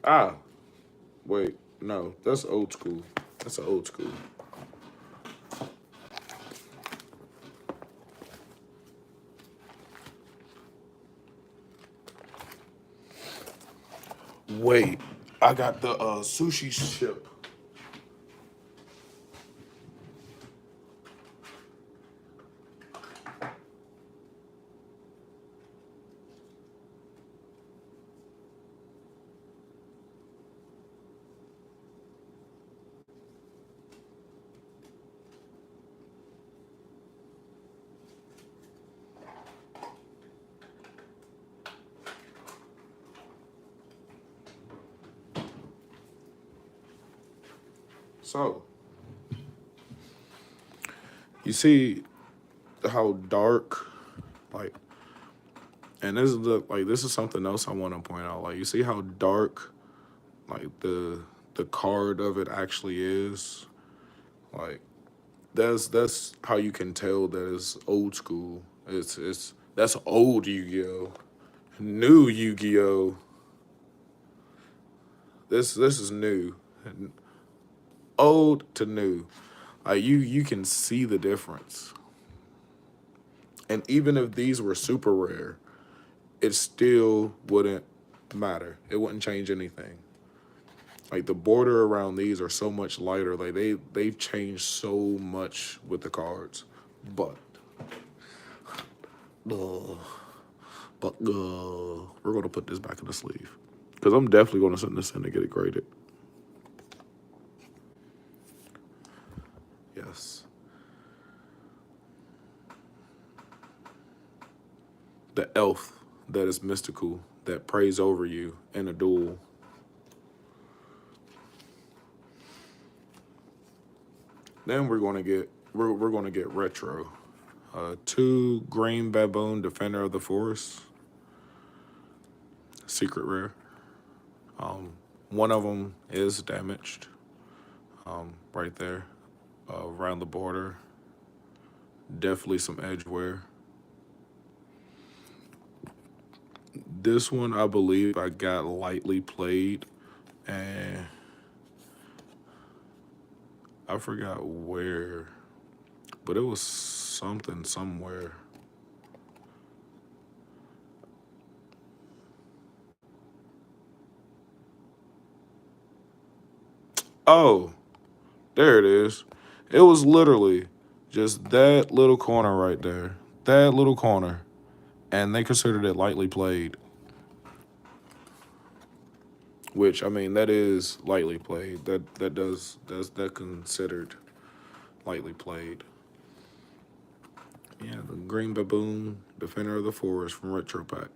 A: Ah, wait, no, that's old school. That's an old school. Wait, I got the sushi ship. So, you see how dark, like, and this is something else I want to point out. Like, you see how dark, like the card of it actually is. Like, that's how you can tell that it's old school. It's that's old Yu-Gi-Oh. New Yu-Gi-Oh. This is new. Old to new. Like, you can see the difference. And even if these were super rare, it still wouldn't matter. It wouldn't change anything. Like, the border around these are so much lighter. Like, they've changed so much with the cards. But uh, we're gonna put this back in the sleeve. Cause I'm definitely gonna send this in to get it graded. Yes. The elf that is mystical, that prays over you in a duel. Then we're gonna get retro. 2 green baboon defender of the forest, secret rare. One of them is damaged, right there, around the border. Definitely some edge wear. This one, I believe, I got lightly played, and I forgot where, but it was something somewhere. Oh, there it is. It was literally just that little corner right there. That little corner. And they considered it lightly played. Which, I mean, that is lightly played. That considered lightly played. Yeah, the Green Baboon, Defender of the Forest from Retro Pack.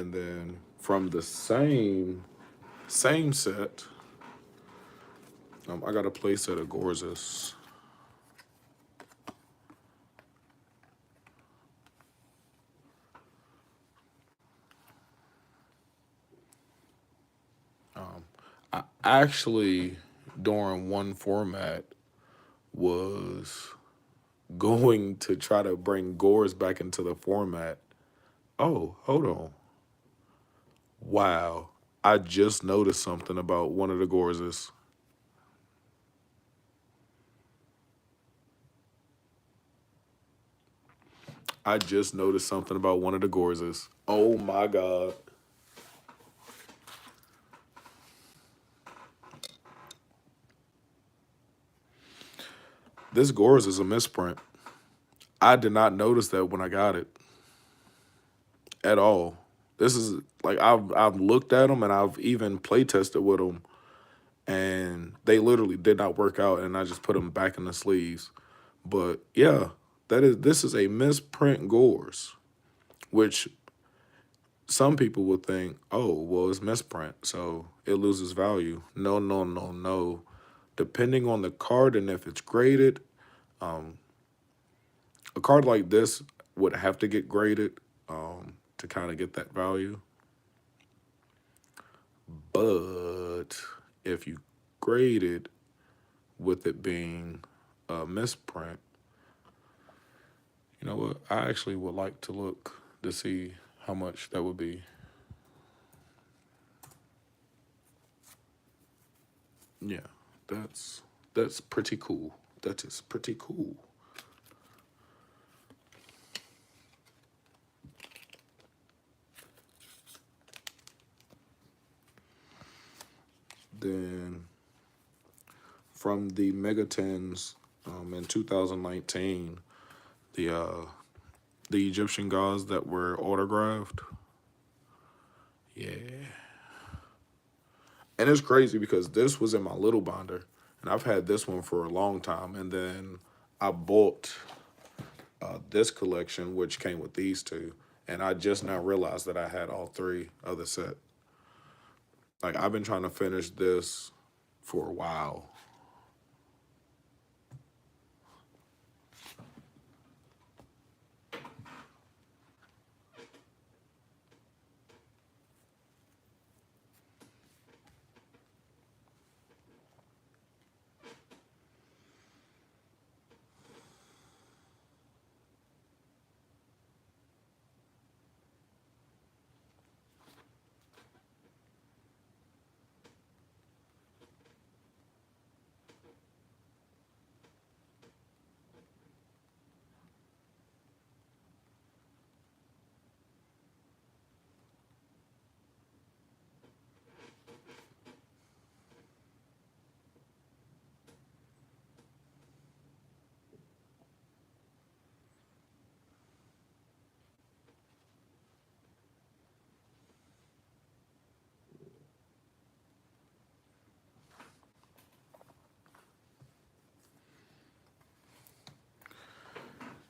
A: And then from the same set, I got a play set of Gorzes. I actually, during one format, was going to try to bring Gores back into the format. Oh, hold on. Wow. I just noticed something about one of the Gorses. I just noticed something about one of the Gorses. Oh my God. This Gores is a misprint. I did not notice that when I got it at all. This is like I've looked at them and I've even play tested with them, and they literally did not work out, and I just put them back in the sleeves. But yeah, this is a misprint Gores, which some people would think, oh, well, it's misprint, so it loses value. No, no, no, no. Depending on the card and if it's graded, a card like this would have to get graded to kind of get that value. But if you grade it with it being a misprint, you know what? I actually would like to look to see how much that would be. Yeah, that's pretty cool. That is pretty cool. Then from the Mega Tens in 2019, the uh, the Egyptian gods that were autographed. Yeah, and it's crazy because this was in my little binder, and I've had this one for a long time. And then I bought this collection, which came with these two, and I just now realized that I had all three of the set. Like I've been trying to finish this for a while.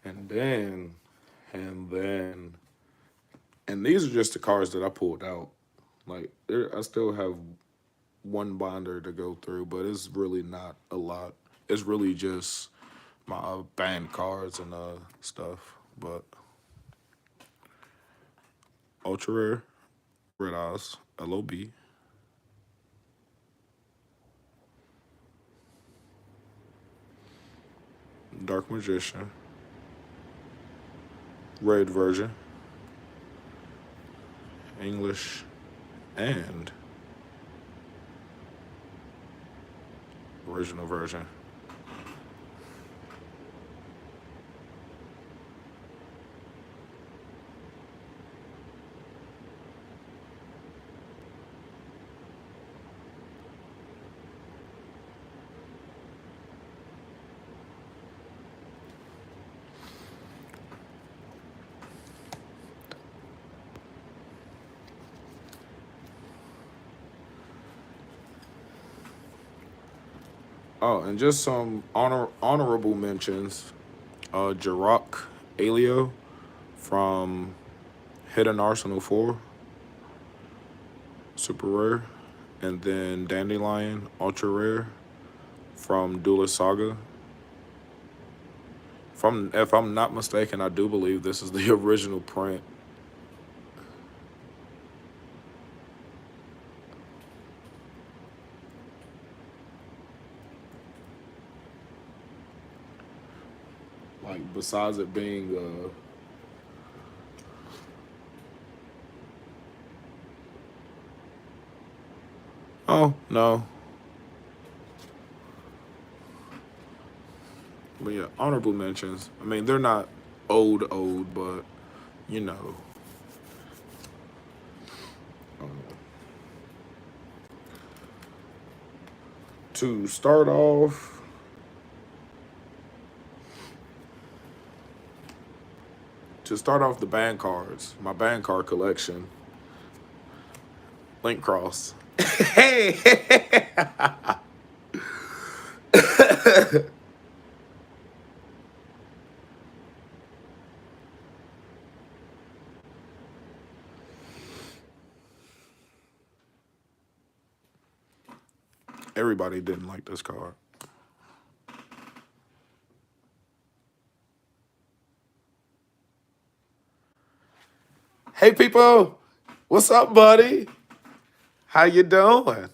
A: And then, and then, and these are just the cards that I pulled out. Like I still have one binder to go through, but it's really not a lot. It's really just my band cards and stuff. But ultra rare, red eyes, LOB, dark magician, red version, English, and original version. Oh, and just some honorable mentions. Jirok Alio from Hidden Arsenal 4. super rare, and then Dandelion ultra rare from Duelist Saga. If I'm not mistaken, I do believe this is the original print. Like besides it being oh no. But yeah, honorable mentions. I mean, they're not old, but you know, um, to start off, the band cards, my band card collection, Link Cross. Hey, everybody didn't like this card. Hey, people, what's up, buddy? How you doing?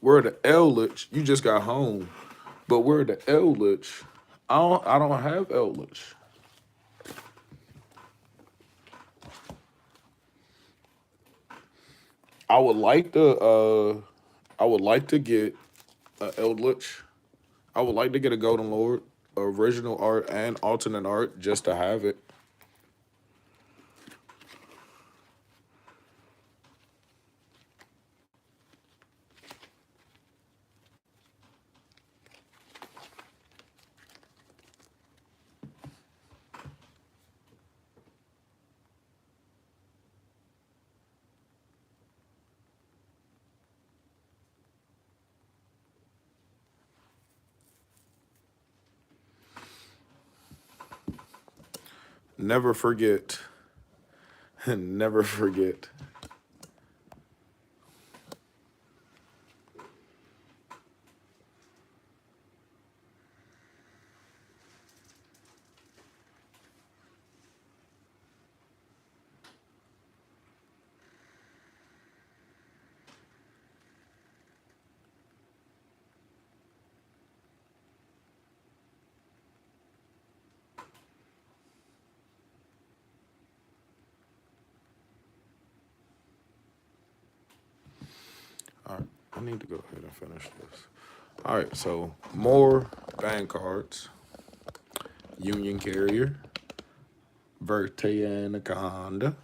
A: We're the Eldritch. You just got home, but we're the Eldritch. I don't have Eldritch. I would like to. I would like to get a Eldritch. I would like to get a Golden Lord, original art and alternate art, just to have it. Never forget. Never forget. All right, I need to go ahead and finish this. All right, so more band cards. Union Carrier, Verte Anaconda,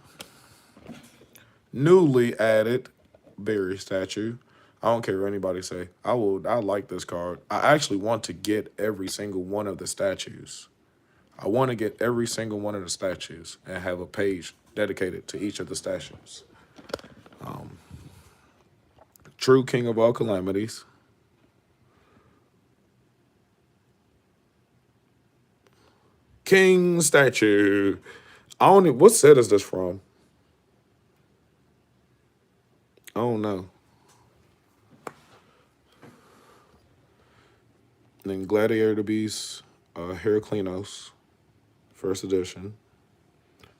A: newly added Berry statue. I don't care what anybody say. I like this card. I actually want to get every single one of the statues. I want to get every single one of the statues and have a page dedicated to each of the statues. True King of all calamities. King statue. I don't know what set is this from? I don't know. Then Gladiator Beast, Heraclinos, first edition.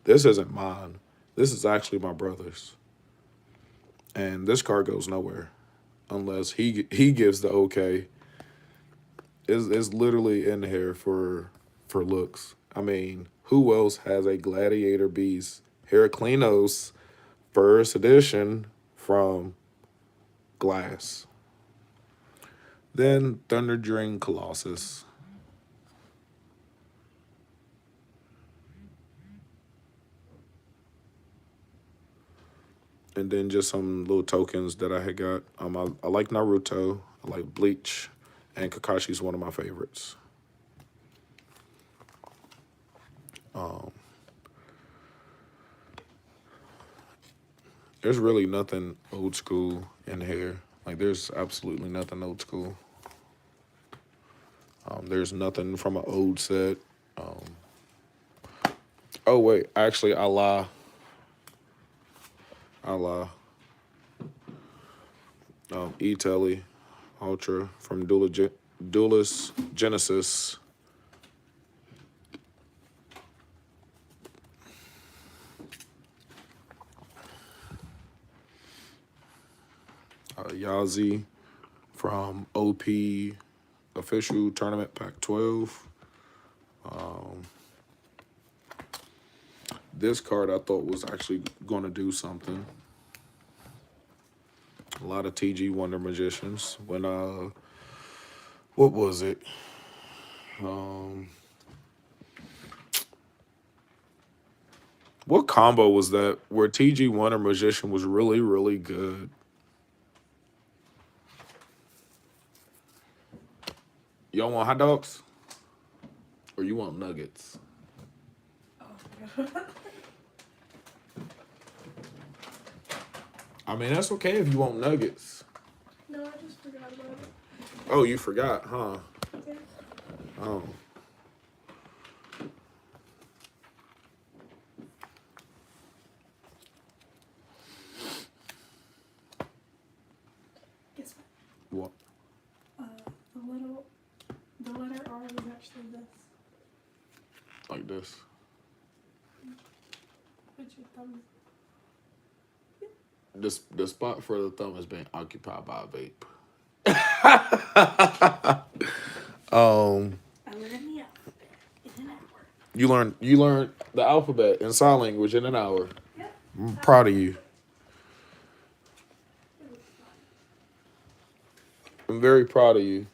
A: This isn't mine. This is actually my brother's. And this card goes nowhere unless he gives the okay. It's literally in here for looks. I mean, who else has a Gladiator Beast Heraclinos first edition from Glass? Then Thunder Drain Colossus. And then just some little tokens that I had got. I like Naruto. I like Bleach, and Kakashi's one of my favorites. Um, there's really nothing old school in here. Like there's absolutely nothing old school. There's nothing from an old set. Um, oh wait, actually I lie. I lie. E-Telly Ultra from Duelist Genesis. Yazi from OP Official Tournament Pack 12. This card I thought was actually going to do something. A lot of TG Wonder Magicians. When what was it? What combo was that where TG Wonder Magician was really, really good? Y'all want hot dogs? Or you want nuggets?
C: Oh,
A: I mean, that's okay if you want nuggets.
C: no, I just forgot about it.
A: Oh, you forgot, huh?
C: Yeah.
A: Oh.
C: Guess
A: What?
C: what? The letter R is actually this.
A: Like this.
C: What's your thumb?
A: The spot for the thumb is being occupied by a vape.
C: I learned the alphabet in an hour.
A: You learned the alphabet and sign language in an hour.
C: Yep.
A: I'm proud of you.
C: It was
A: I'm very proud of you.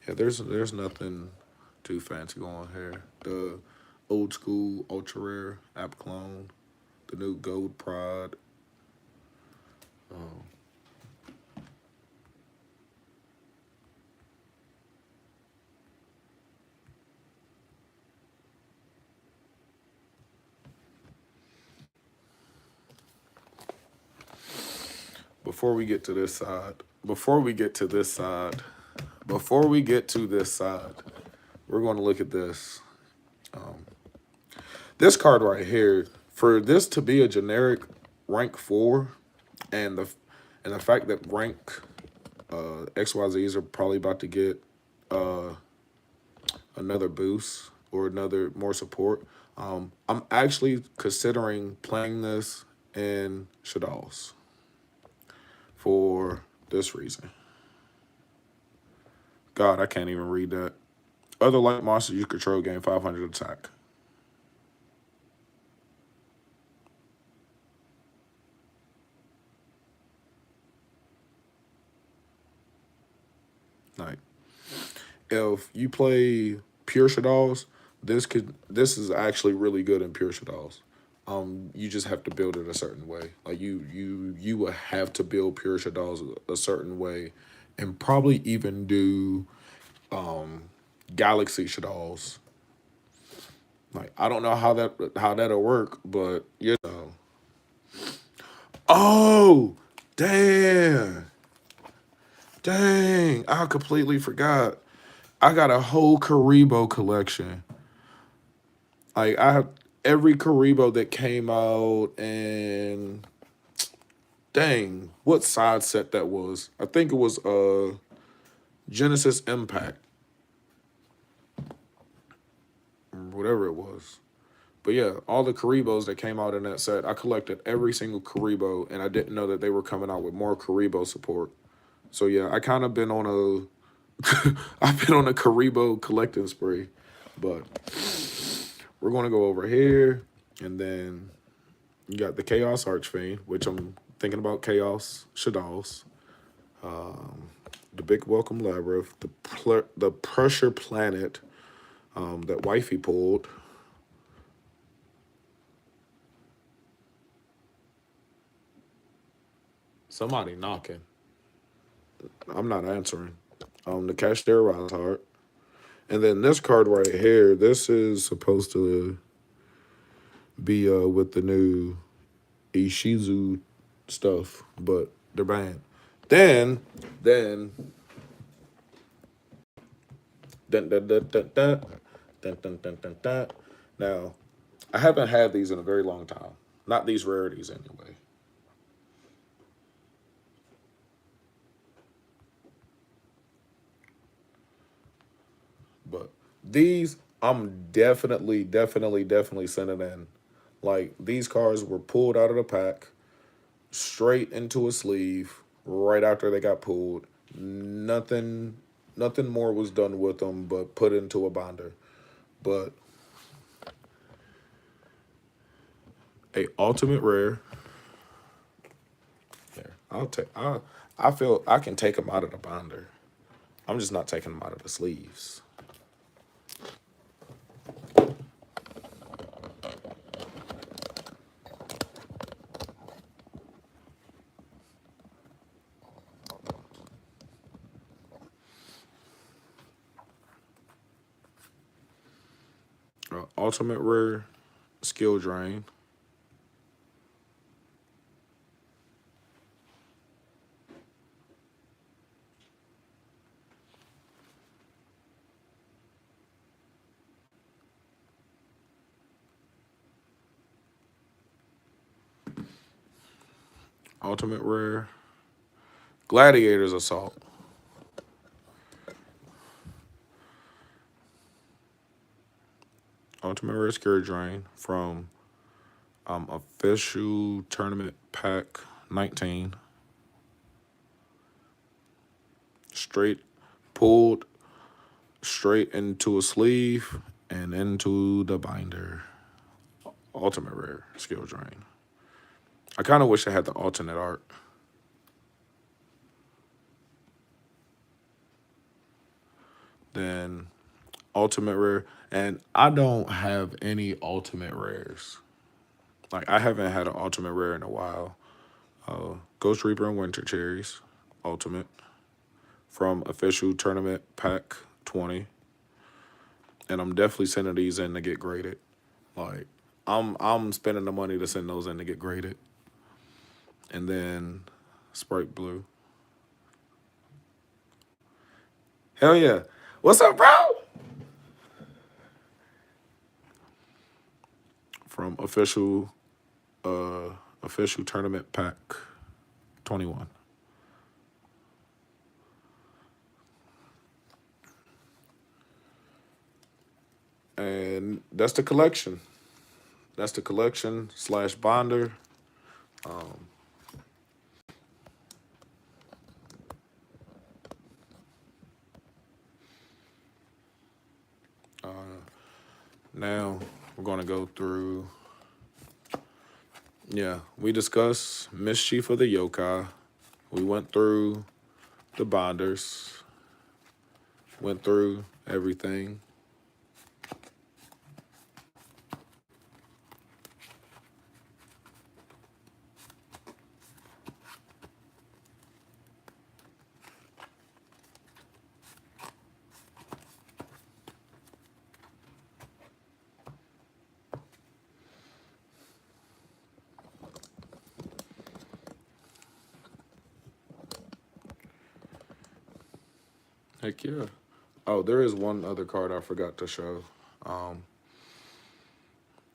A: Yeah, there's nothing too fancy going here. The old school ultra rare app clone, the new gold prod. Before we get to this side, before we get to this side, before we get to this side, we're going to look at this. This card right here, for this to be a generic rank 4, and the fact that rank XYZs are probably about to get another boost or another more support. I'm actually considering playing this in Shaddolls for this reason. God, I can't even read that. Other light monsters you control gain 500 attack. Like, if you play pure Shaddolls, this is actually really good in pure Shaddolls. You just have to build it a certain way. Like you will have to build pure Shaddolls a certain way, and probably even do Galaxy Shaddolls. Like I don't know how that'll work, but you know. Oh, damn. Dang, I completely forgot. I got a whole Karibo collection. Like I have every Karibo that came out, and dang, what side set that was? I think it was Genesis Impact. Whatever it was. But yeah, all the Karibos that came out in that set, I collected every single Karibo, and I didn't know that they were coming out with more Karibo support. So yeah, I kind of been on a, I've been on a Karibo collecting spree. But we're gonna go over here, and then you got the Chaos Archfiend, which I'm thinking about Chaos Shaddolls, the Big Welcome Labyrinth, the Pressure Planet that Wifey pulled. Somebody knocking. I'm not answering. The Cash Their Rise Heart. And then this card right here, this is supposed to be with the new Ishizu stuff, but they're banned. Then, then, dun, dun, dun, dun, dun, dun, dun, dun, dun, dun. Now, I haven't had these in a very long time. Not these rarities anyway. But these, I'm definitely sending in. Like, these cards were pulled out of the pack, straight into a sleeve, right after they got pulled. Nothing, nothing more was done with them but put into a binder. But a ultimate rare. There, I'll take. I feel I can take them out of the binder. I'm just not taking them out of the sleeves. Ultimate rare, skill drain. Ultimate rare, gladiator's assault. Ultimate rare, skill drain from official tournament pack 19. Straight pulled straight into a sleeve and into the binder. Ultimate rare, skill drain. I kind of wish I had the alternate art. Then ultimate rare, and I don't have any ultimate rares. Like, I haven't had an ultimate rare in a while. Ghost Reaper and Winter Cherries, ultimate from official tournament pack 20, and I'm definitely sending these in to get graded. Like, I'm spending the money to send those in to get graded. And then Sprite Blue. Hell yeah. What's up, bro? From official tournament pack 21. And that's the collection. That's the collection slash binder. Um, uh, Now we're going to go through. Yeah, we discussed Mischief of the Yokai. We went through the binders. Went through everything. Heck yeah. Oh, there is one other card I forgot to show.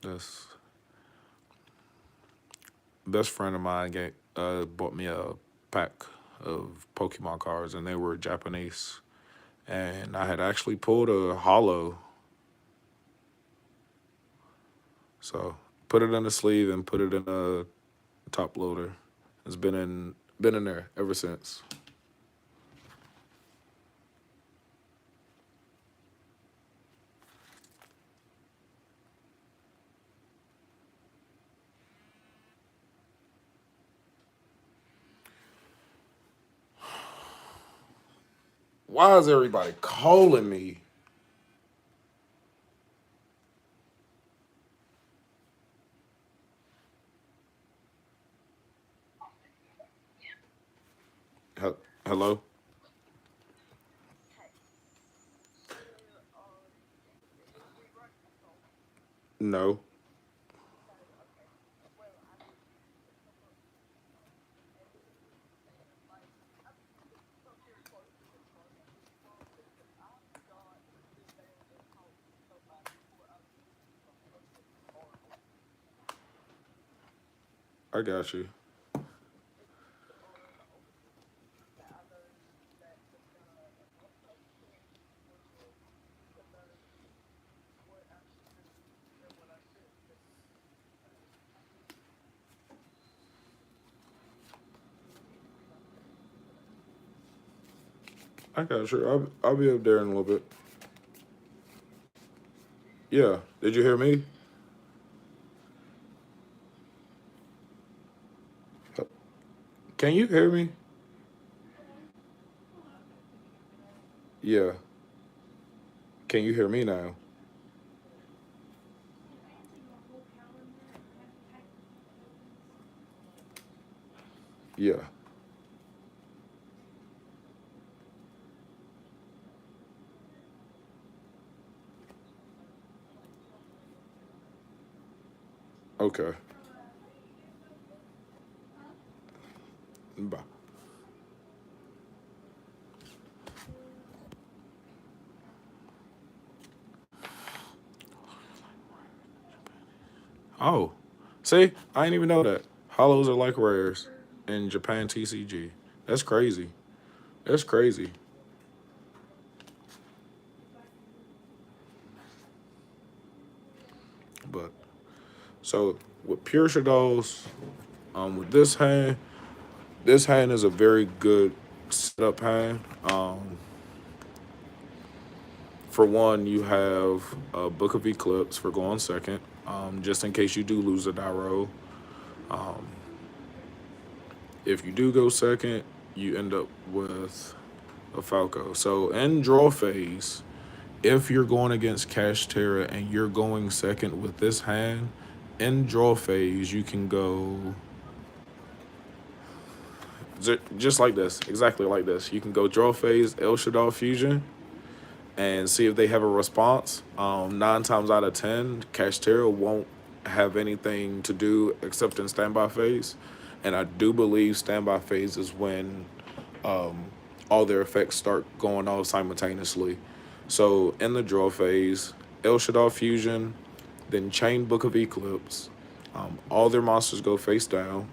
A: This best friend of mine bought me a pack of Pokemon cards, and they were Japanese. And I had actually pulled a holo So put it in the sleeve and put it in a top loader. It's been in there ever since. Why is everybody calling me? Hello? No. I got you. I got you. I'll be up there in a little bit. Yeah. Did you hear me? Can you hear me? Yeah. Can you hear me now? Yeah. Okay. Bye. Oh. See, I didn't even know that. Hollows are like rares in Japan TCG. That's crazy. That's crazy. But so with pure Shaddolls, with this hand is a very good setup hand. For one, you have a Book of Eclipse for going second, just in case you do lose a die roll. If you do go second, you end up with a Falco. So in draw phase, if you're going against Cash Terra and you're going second with this hand, in draw phase you can go just like this, exactly like this. You can go draw phase El Shaddai Fusion and see if they have a response. 9 times out of 10, Cashtera won't have anything to do except in standby phase. And I do believe standby phase is when all their effects start going off simultaneously. So in the draw phase, El Shaddai Fusion, then Chain Book of Eclipse. All their monsters go face down.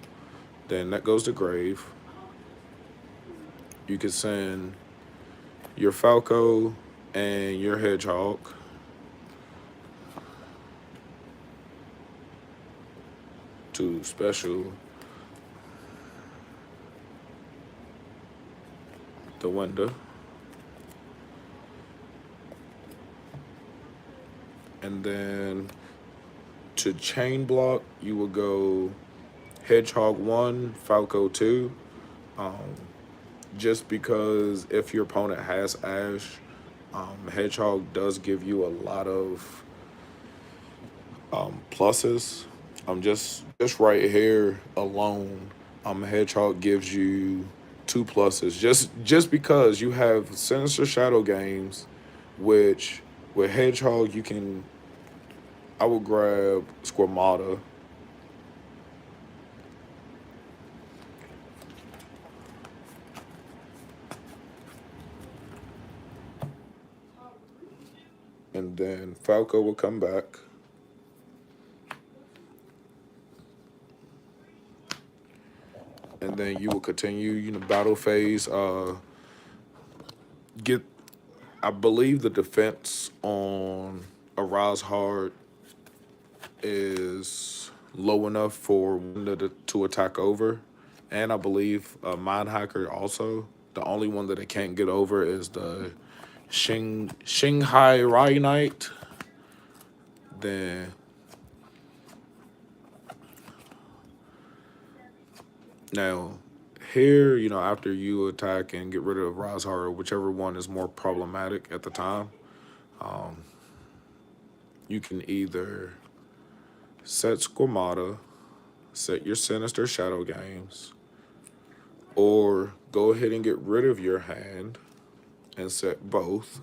A: Then that goes to grave. You could send your Falco and your Hedgehog to special the window. And then to chain block, you will go Hedgehog 1, Falco 2. Just because if your opponent has Ash, Hedgehog does give you a lot of pluses. Just right here alone, Hedgehog gives you 2 pluses. Just because you have Sinister Shadow games, which with Hedgehog you can. I would grab Squamata. And then Falco will come back. And then you will continue, battle phase. Get, I believe the defense on Arise Hard is low enough for one to attack over, and I believe Mind Hacker also. The only one that it can't get over is the Shanghai Rai Knight. Then now here, after you attack and get rid of Razhar, whichever one is more problematic at the time, you can either set Squamata, set your Sinister Shadow Games, or go ahead and get rid of your hand and set both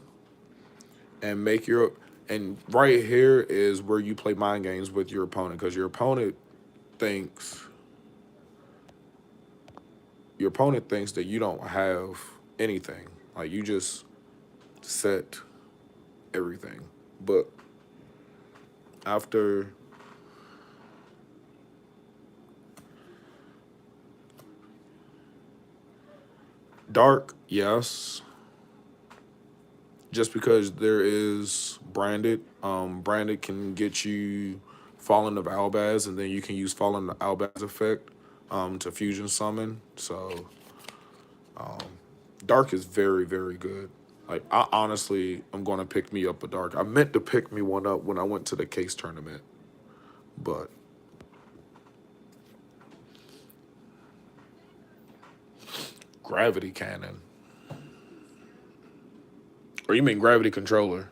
A: and make your. And right here is where you play mind games with your opponent, because thinks your opponent thinks that you don't have anything. Like, you just set everything. But after Dark, yes. Just because there is Branded. Branded can get you Fallen of Albaz, and then you can use Fallen of Albaz effect to fusion summon. So Dark is very, very good. Like, I honestly am going to pick me up a Dark. I meant to pick me one up when I went to the case tournament, but Gravity Cannon. Or you mean Gravity Controller?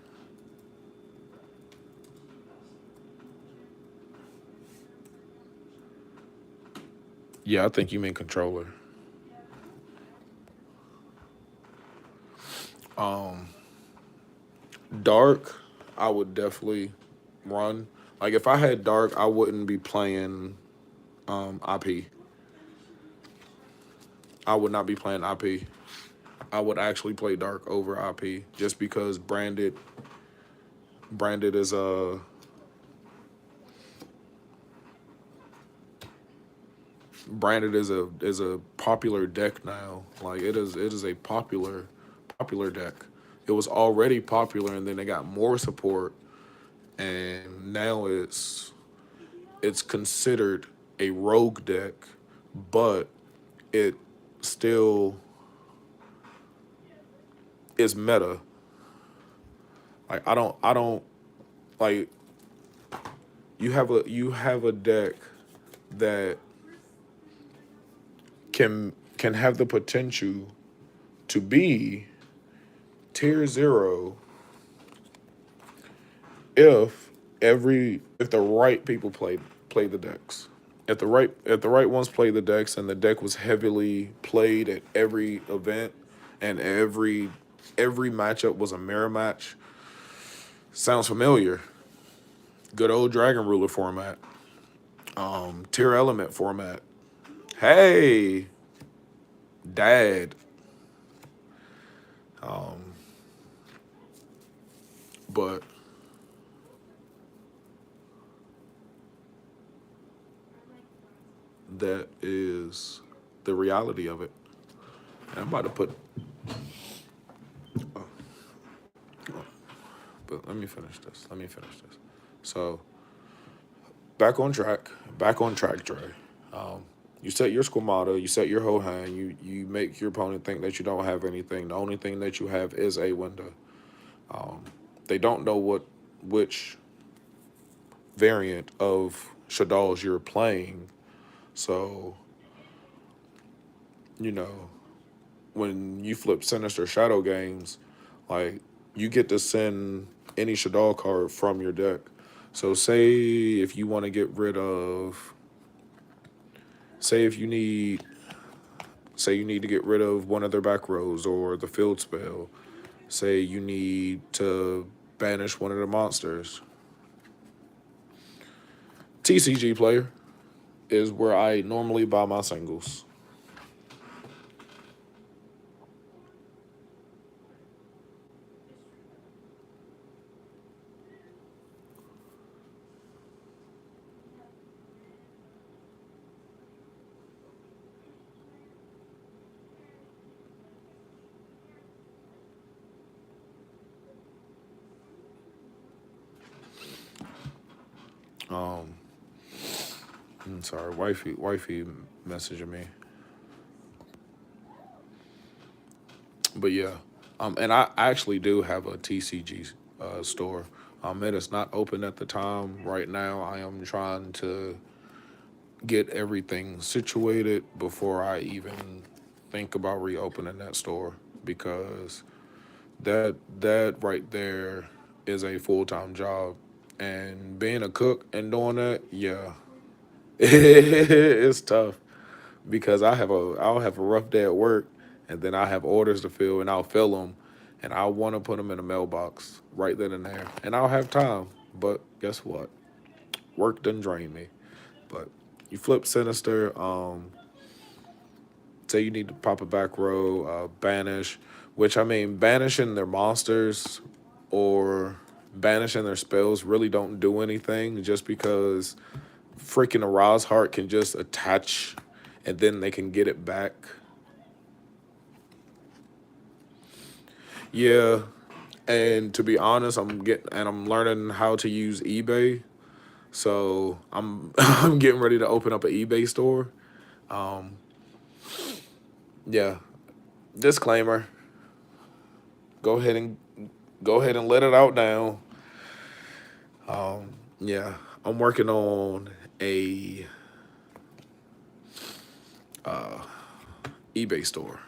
A: Yeah, I think you mean controller. Dark, I would definitely run. Like, if I had Dark, I wouldn't be playing IP. I would not be playing IP. I would actually play Dark over IP, just because Branded is a popular deck now. Like, it is a popular deck. It was already popular, and then they got more support, and now it's considered a rogue deck, but it still is meta. Like, I don't like, you have a deck that can have the potential to be tier 0 if the right people play the decks. If the right ones play the decks, and the deck was heavily played at every event, and every matchup was a mirror match. Sounds familiar. Good old Dragon Ruler format. Tier Element format. Hey, Dad. But that is the reality of it. And I'm about to put. But let me finish this. So, back on track. Dre. You set your Squamata, you set your whole hand, you make your opponent think that you don't have anything. The only thing that you have is a window. They don't know which variant of Shaddolls you're playing. So, when you flip Sinister Shadow Games, like, you get to send any Shaddoll card from your deck. So if you want to get rid of, if you need, you need to get rid of one of their back rows or the field spell. Say you need to banish one of the monsters. TCG Player is where I normally buy my singles. Um, I'm sorry, wifey messaging me. But yeah, and I actually do have a TCG store. It is not open at the time. Right now, I am trying to get everything situated before I even think about reopening that store because that right there is a full time job, and being a cook and doing that, yeah, it's tough because I'll have a rough day at work, and then I have orders to fill, and I'll fill them, and I want to put them in a mailbox right then and there, and I'll have time. But guess what? Work done drain me. But you flip Sinister. Say you need to pop a back row, banish, which I mean, banishing their monsters or banishing their spells really don't do anything just because freaking Araz Heart can just attach and then they can get it back. Yeah, and to be honest, I'm learning how to use eBay. So I'm I'm getting ready to open up an eBay store. Um, yeah, disclaimer. Go ahead and go ahead and let it out now. Yeah, I'm working on a eBay store.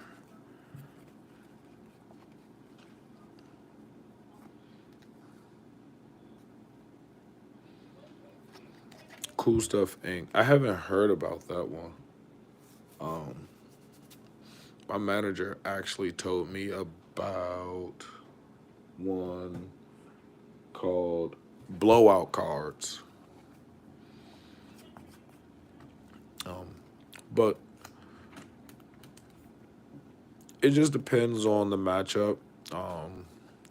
A: Cool Stuff Inc. I haven't heard about that one. My manager actually told me about one called Blowout Cards. Um, but it just depends on the matchup. Um,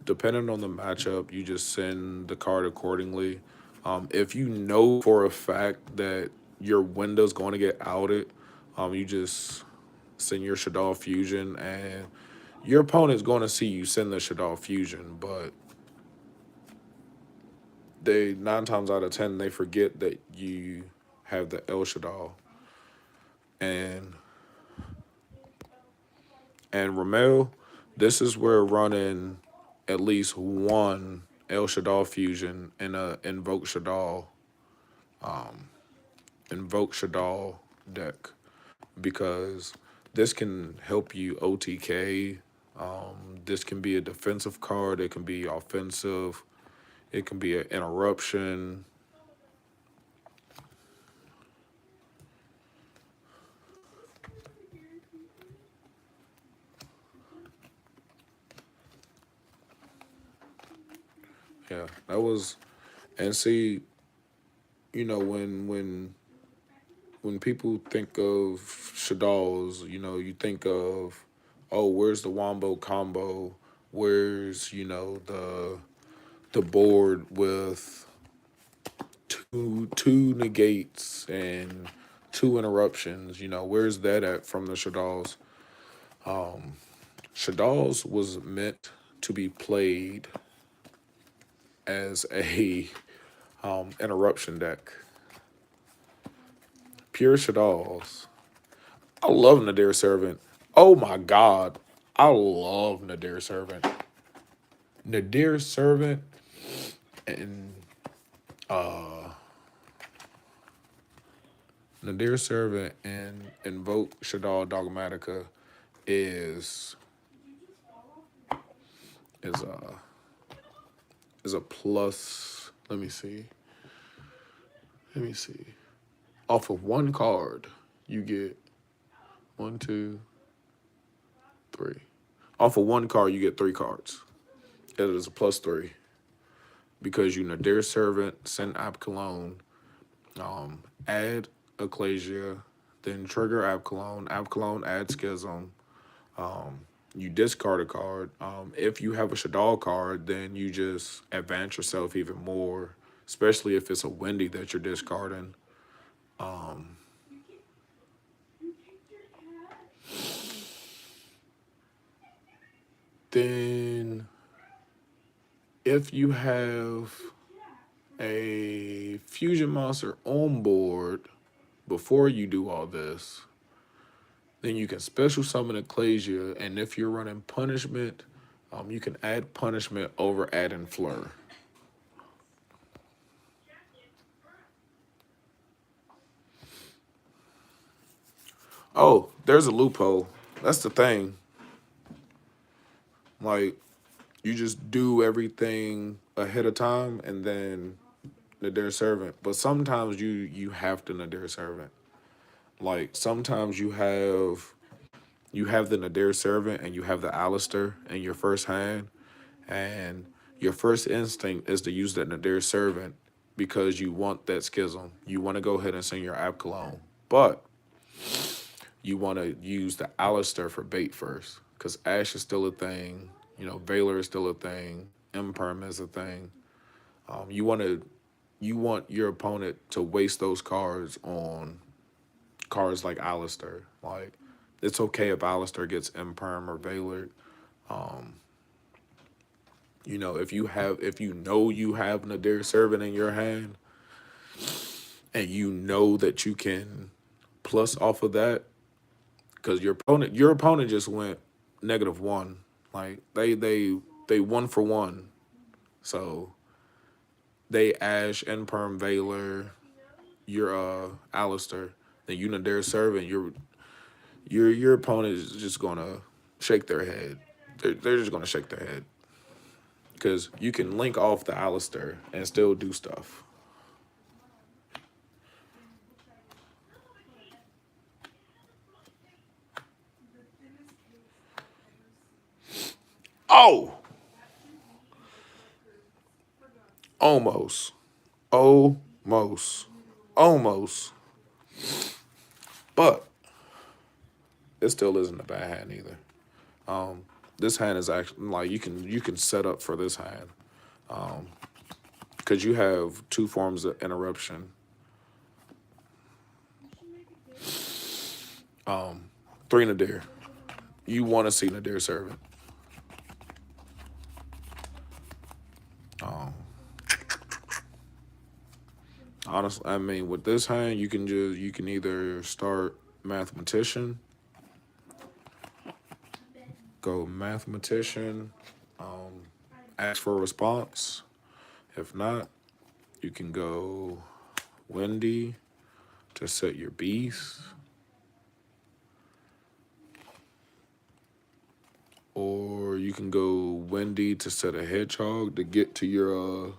A: Depending on the matchup, you just send the card accordingly. If you know for a fact that your window's going to get outed, you just send your Shaddoll Fusion, and your opponent's going to see you send the Shaddoll Fusion, but they 9 times out of 10 they forget that you have the El Shaddoll, and Ramel. This is where running at least one El Shaddoll Fusion and a Invoke Shaddoll deck because this can help you OTK. This can be a defensive card. It can be offensive. It can be an interruption. Yeah, that was. And see, when people think of Shaddolls, you think of, oh, where's the Wombo combo? Where's the board with two negates and two interruptions? Where's that at from the Shaddolls? Shaddolls was meant to be played as a interruption deck. Pure Shaddolls. I love Nadir Servant. Oh my God. I love Nadir Servant. Nadir Servant and Nadir Servant and Invoke Shaddoll Dogmatica is is a is a plus. Let me see. Let me see. Off of one card, you get one, two, three. Off of one card, you get three cards. It is a +3 because you Nadir Servant, send Abcalone, add Ecclesia, then trigger Abcalone. Abcalone add Schism. You discard a card. If you have a Shaddoll card, then you just advance yourself even more, especially if it's a Wendy that you're discarding. Then if you have a fusion monster on board before you do all this, then you can special summon Ecclesia, and if you're running punishment, you can add punishment over adding Fleur. Oh, there's a loophole. That's the thing. Like, you just do everything ahead of time and then Nadir Servant. But sometimes you have to Nadir Servant. Like sometimes you have the Nadir Servant and you have the Alistair in your first hand, and your first instinct is to use that Nadir Servant because you want that schism. You want to go ahead and send your Abkalon. But you want to use the Alistair for bait first. Because Ash is still a thing. You know, Valor is still a thing. Imperm is a thing. You want your opponent to waste those cards on cards like Alistair. Like, it's okay if Alistair gets Imperm or Valor. You know, if you know you have Nadir Servant in your hand, and you know that you can plus off of that, because your opponent just went -1. Like they 1-for-1. So they Ash, Imperm, Valor, your Alistair, then you Nadir Servant, your opponent is just gonna shake their head. They're just gonna shake their head. Because you can link off the Alistair and still do stuff. Oh! Almost. Almost. Almost. But it still isn't a bad hand either. This hand is actually like you can set up for this hand. Because you have 2 forms of interruption. 3 Nadir. You want to see Nadir Servant. Honestly, I mean, with this hand, you can either start Mathematician, go Mathematician, ask for a response. If not, you can go Wendy to set your beast, or you can go Wendy to set a hedgehog to get to your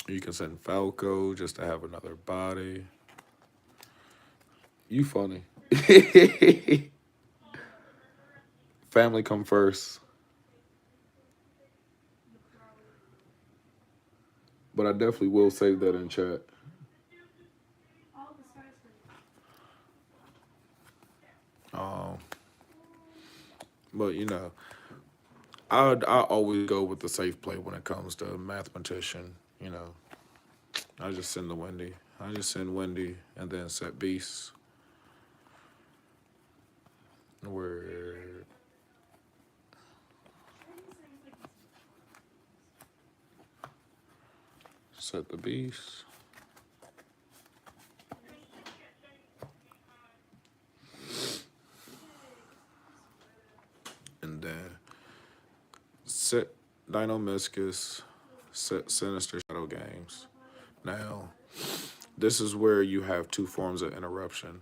A: you can send Falco just to have another body. You funny. Family come first. But I definitely will save that in chat. But you know, I always go with the safe play when it comes to Mathematician. You know, I just send the Wendy. I just send Wendy and then set Beast. Where set the Beast. And then set Dino Miscus, set Sinister Shadow Games. Now, this is where you have 2 forms of interruption.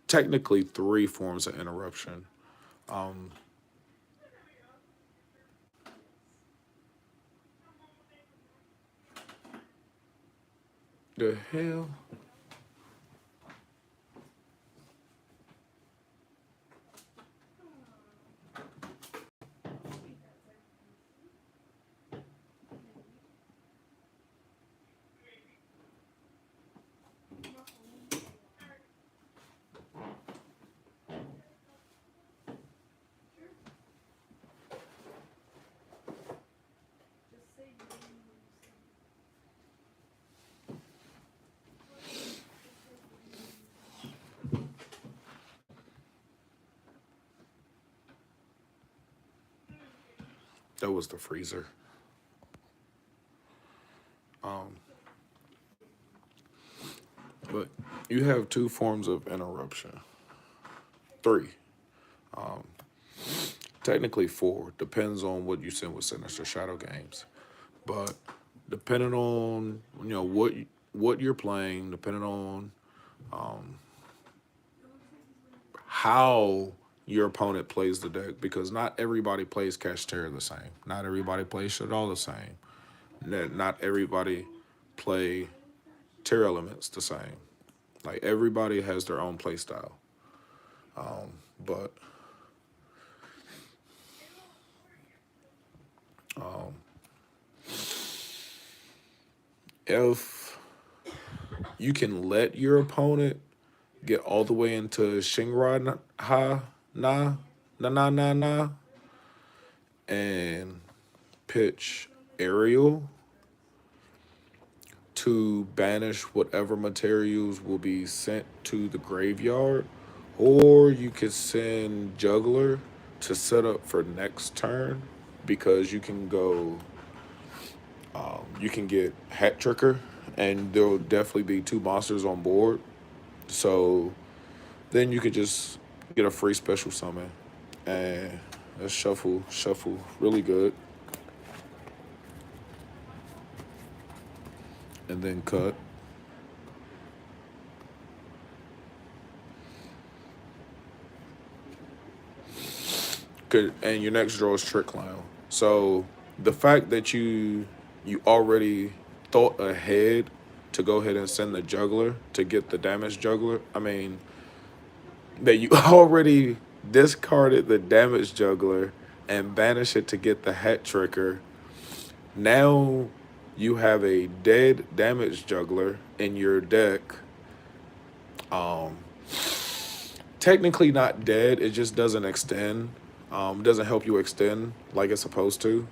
A: Technically 3 forms of interruption. The hell? That was the freezer. Um, but you have two forms of interruption. Three. Um, Technically four. Depends on what you send with Sinister Shadow games. But depending on what you're playing, depending on um, how your opponent plays the deck, because not everybody plays Cashtera the same. Not everybody plays Shaddoll the same. Not everybody play Terra Elements the same. Like everybody has their own play style. But um, if you can let your opponent get all the way into Shinra Ha Na Na Na Na Na and pitch Aerial to banish whatever materials will be sent to the graveyard, or you could send Juggler to set up for next turn because you can get Hat Tricker, and there will definitely be two monsters on board. So then you could just get a free special summon and shuffle really good, and then cut. And your next draw is Trick Clown. So the fact that you already thought ahead to go ahead and send the juggler to get the damage juggler. I mean, that you already discarded the damage juggler and banish it to get the hat tricker. Now you have a dead damage juggler in your deck. Um, Technically not dead. It just doesn't extend. Doesn't help you extend like it's supposed to.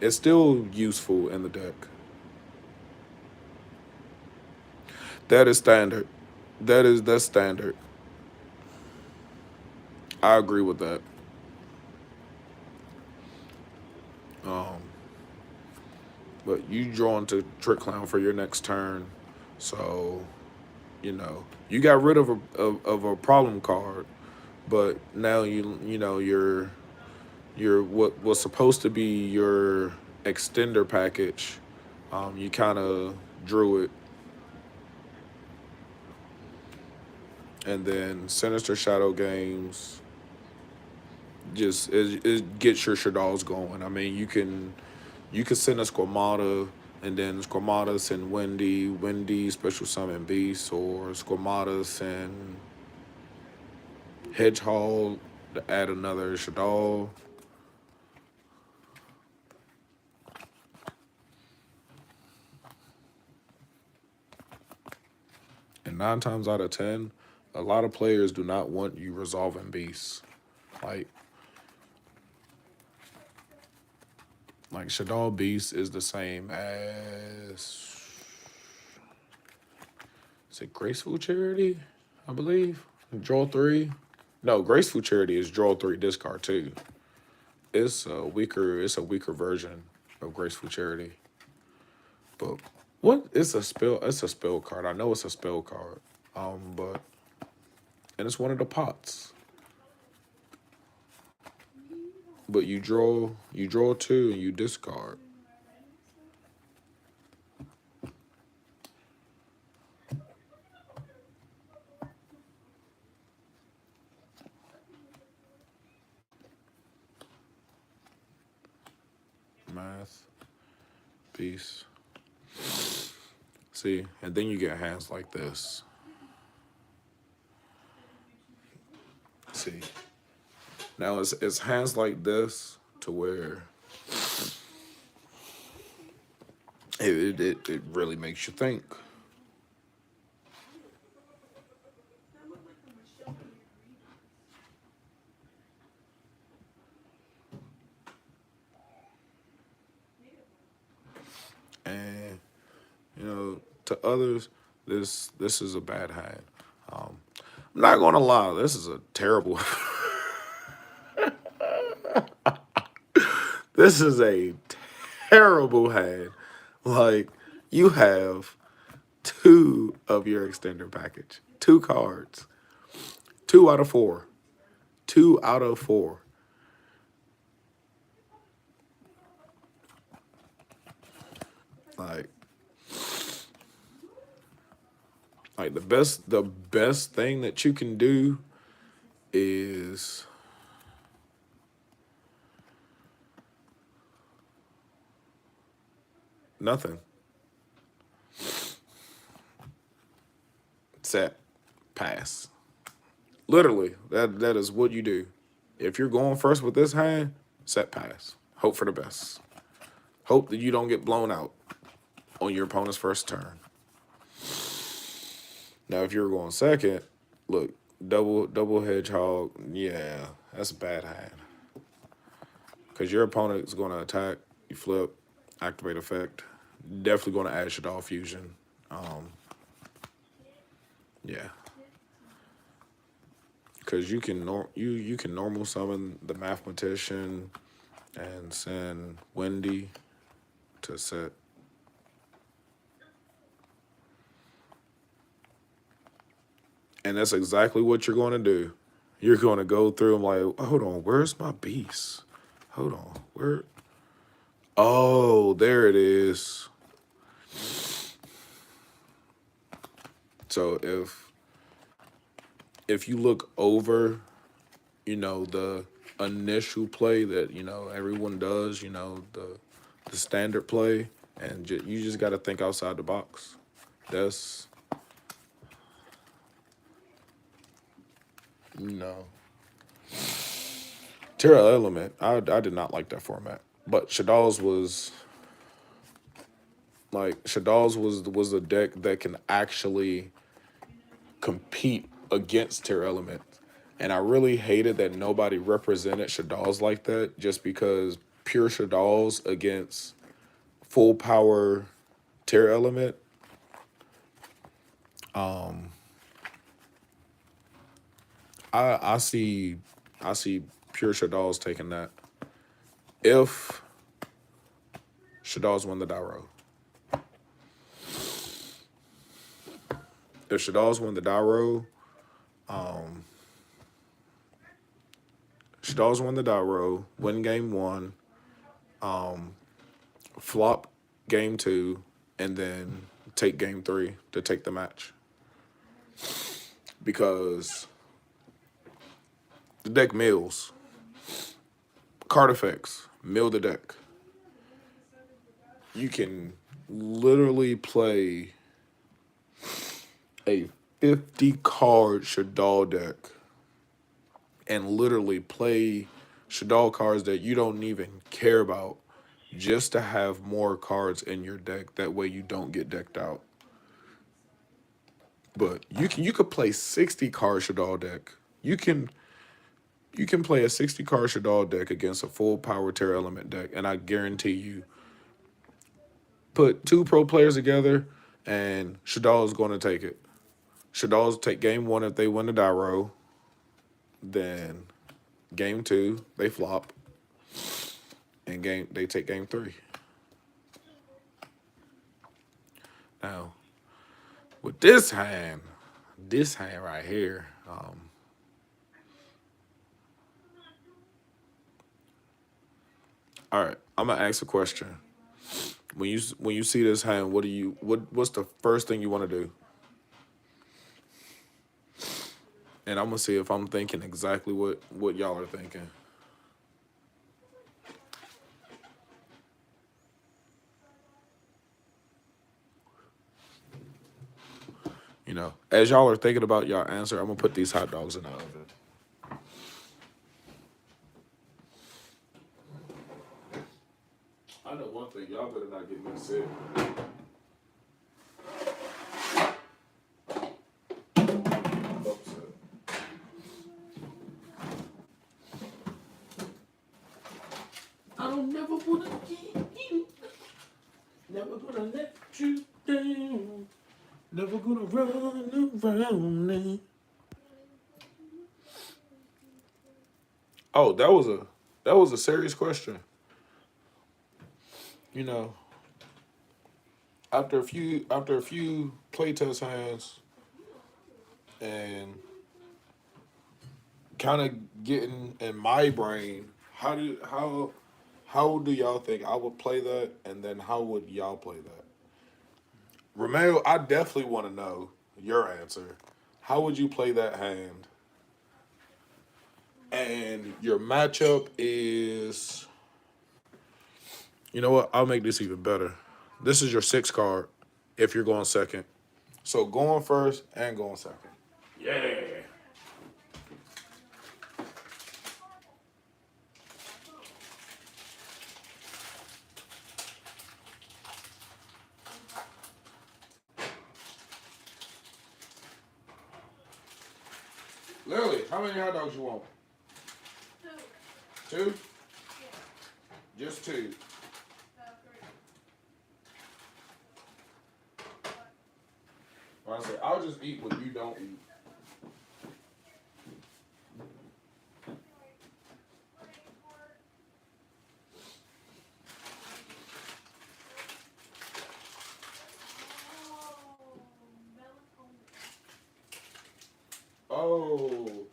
A: It's still useful in the deck. That is standard. That's standard. I agree with that. Um, but you draw into Trick Clown for your next turn, so you got rid of a problem card, but now your what was supposed to be your extender package. You kind of drew it, and then Sinister Shadow games just it gets your Shaddolls going. I mean, you can send a Squamata, and then Squamata send Wendy special summon Beast, or Squamata send Hedgehog to add another Shaddoll. And 9 times out of 10, a lot of players do not want you resolving beasts. Like like Shaddoll Beast is the same as, is it Graceful Charity? I believe. Draw 3. No, Graceful Charity is draw 3, discard 2. It's a weaker version of Graceful Charity. But what it's a spell it's a spell card. I know it's a spell card. But and it's one of the pots. But you draw 2 and you discard. Math. Peace. See, and then you get hands like this. See. Now it's hands like this to where it really makes you think. And to others, this is a bad hand. I'm not gonna lie, this is a terrible. This is a terrible hand. Like, you have two of your extender package, two cards, 2 out of 4, 2 out of 4. Like, like the best thing that you can do is nothing. Set, pass. Literally, that is what you do. If you're going first with this hand, set, pass. Hope for the best. Hope that you don't get blown out on your opponent's first turn. Now, if you're going second, look, double hedgehog. Yeah, that's a bad hand because your opponent is going to attack. You flip, activate effect. Definitely going to add Shaddoll fusion. Yeah, because you can normal summon the mathematician and send Wendy to set. And that's exactly what you're going to do. You're going to go through them like, hold on, where's my beast? Hold on, where? Oh, there it is. So if you look over, the initial play that everyone does, the standard play, and you just got to think outside the box. That's no. Terra Element. I did not like that format, but Shaddoll's was a deck that can actually compete against Terra Element. And I really hated that nobody represented Shaddoll's like that, just because pure Shaddoll's against full power Terra Element. I see pure Shaddoll's taking that. If Shaddoll's won the Dairo. If Shaddoll's won the Dairo, Shaddoll's won the Dairo, win game 1, flop game 2, and then take game 3 to take the match. Because the deck mills. Card effects, mill the deck. You can literally play a 50 card Shaddoll deck and literally play Shaddoll cards that you don't even care about just to have more cards in your deck. That way you don't get decked out. But you could play 60 card Shaddoll deck. You can play a 60 card Shaddoll deck against a full power Terra Element deck, and I guarantee you, put 2 pro players together, and Shaddoll is going to take it. Shaddoll's take game 1 if they win the Dairo. Then game 2 they flop, and they take game 3. Now, with this hand right here, all right, I'm gonna ask a question. When you see this hand, what's the first thing you want to do? And I'm gonna see if I'm thinking exactly what y'all are thinking. As y'all are thinking about y'all answer, I'm gonna put these hot dogs in the oven. I know one thing, y'all better not get me sick. I'm upset. I don't never wanna get you. Never gonna let you down. Never gonna run around me. Oh, that was a serious question. you know, after a few playtest hands and kind of getting in my brain, how do y'all think I would play that, and then how would y'all play that? Romeo, I definitely want to know your answer. How would you play that hand? And your matchup is, you know what? I'll make this even better. This is your six card if you're going second. So going first and going second. Yeah. Lily, how many hot dogs you want? Two? Just two. Well, I say I'll just eat what you don't eat. Oh.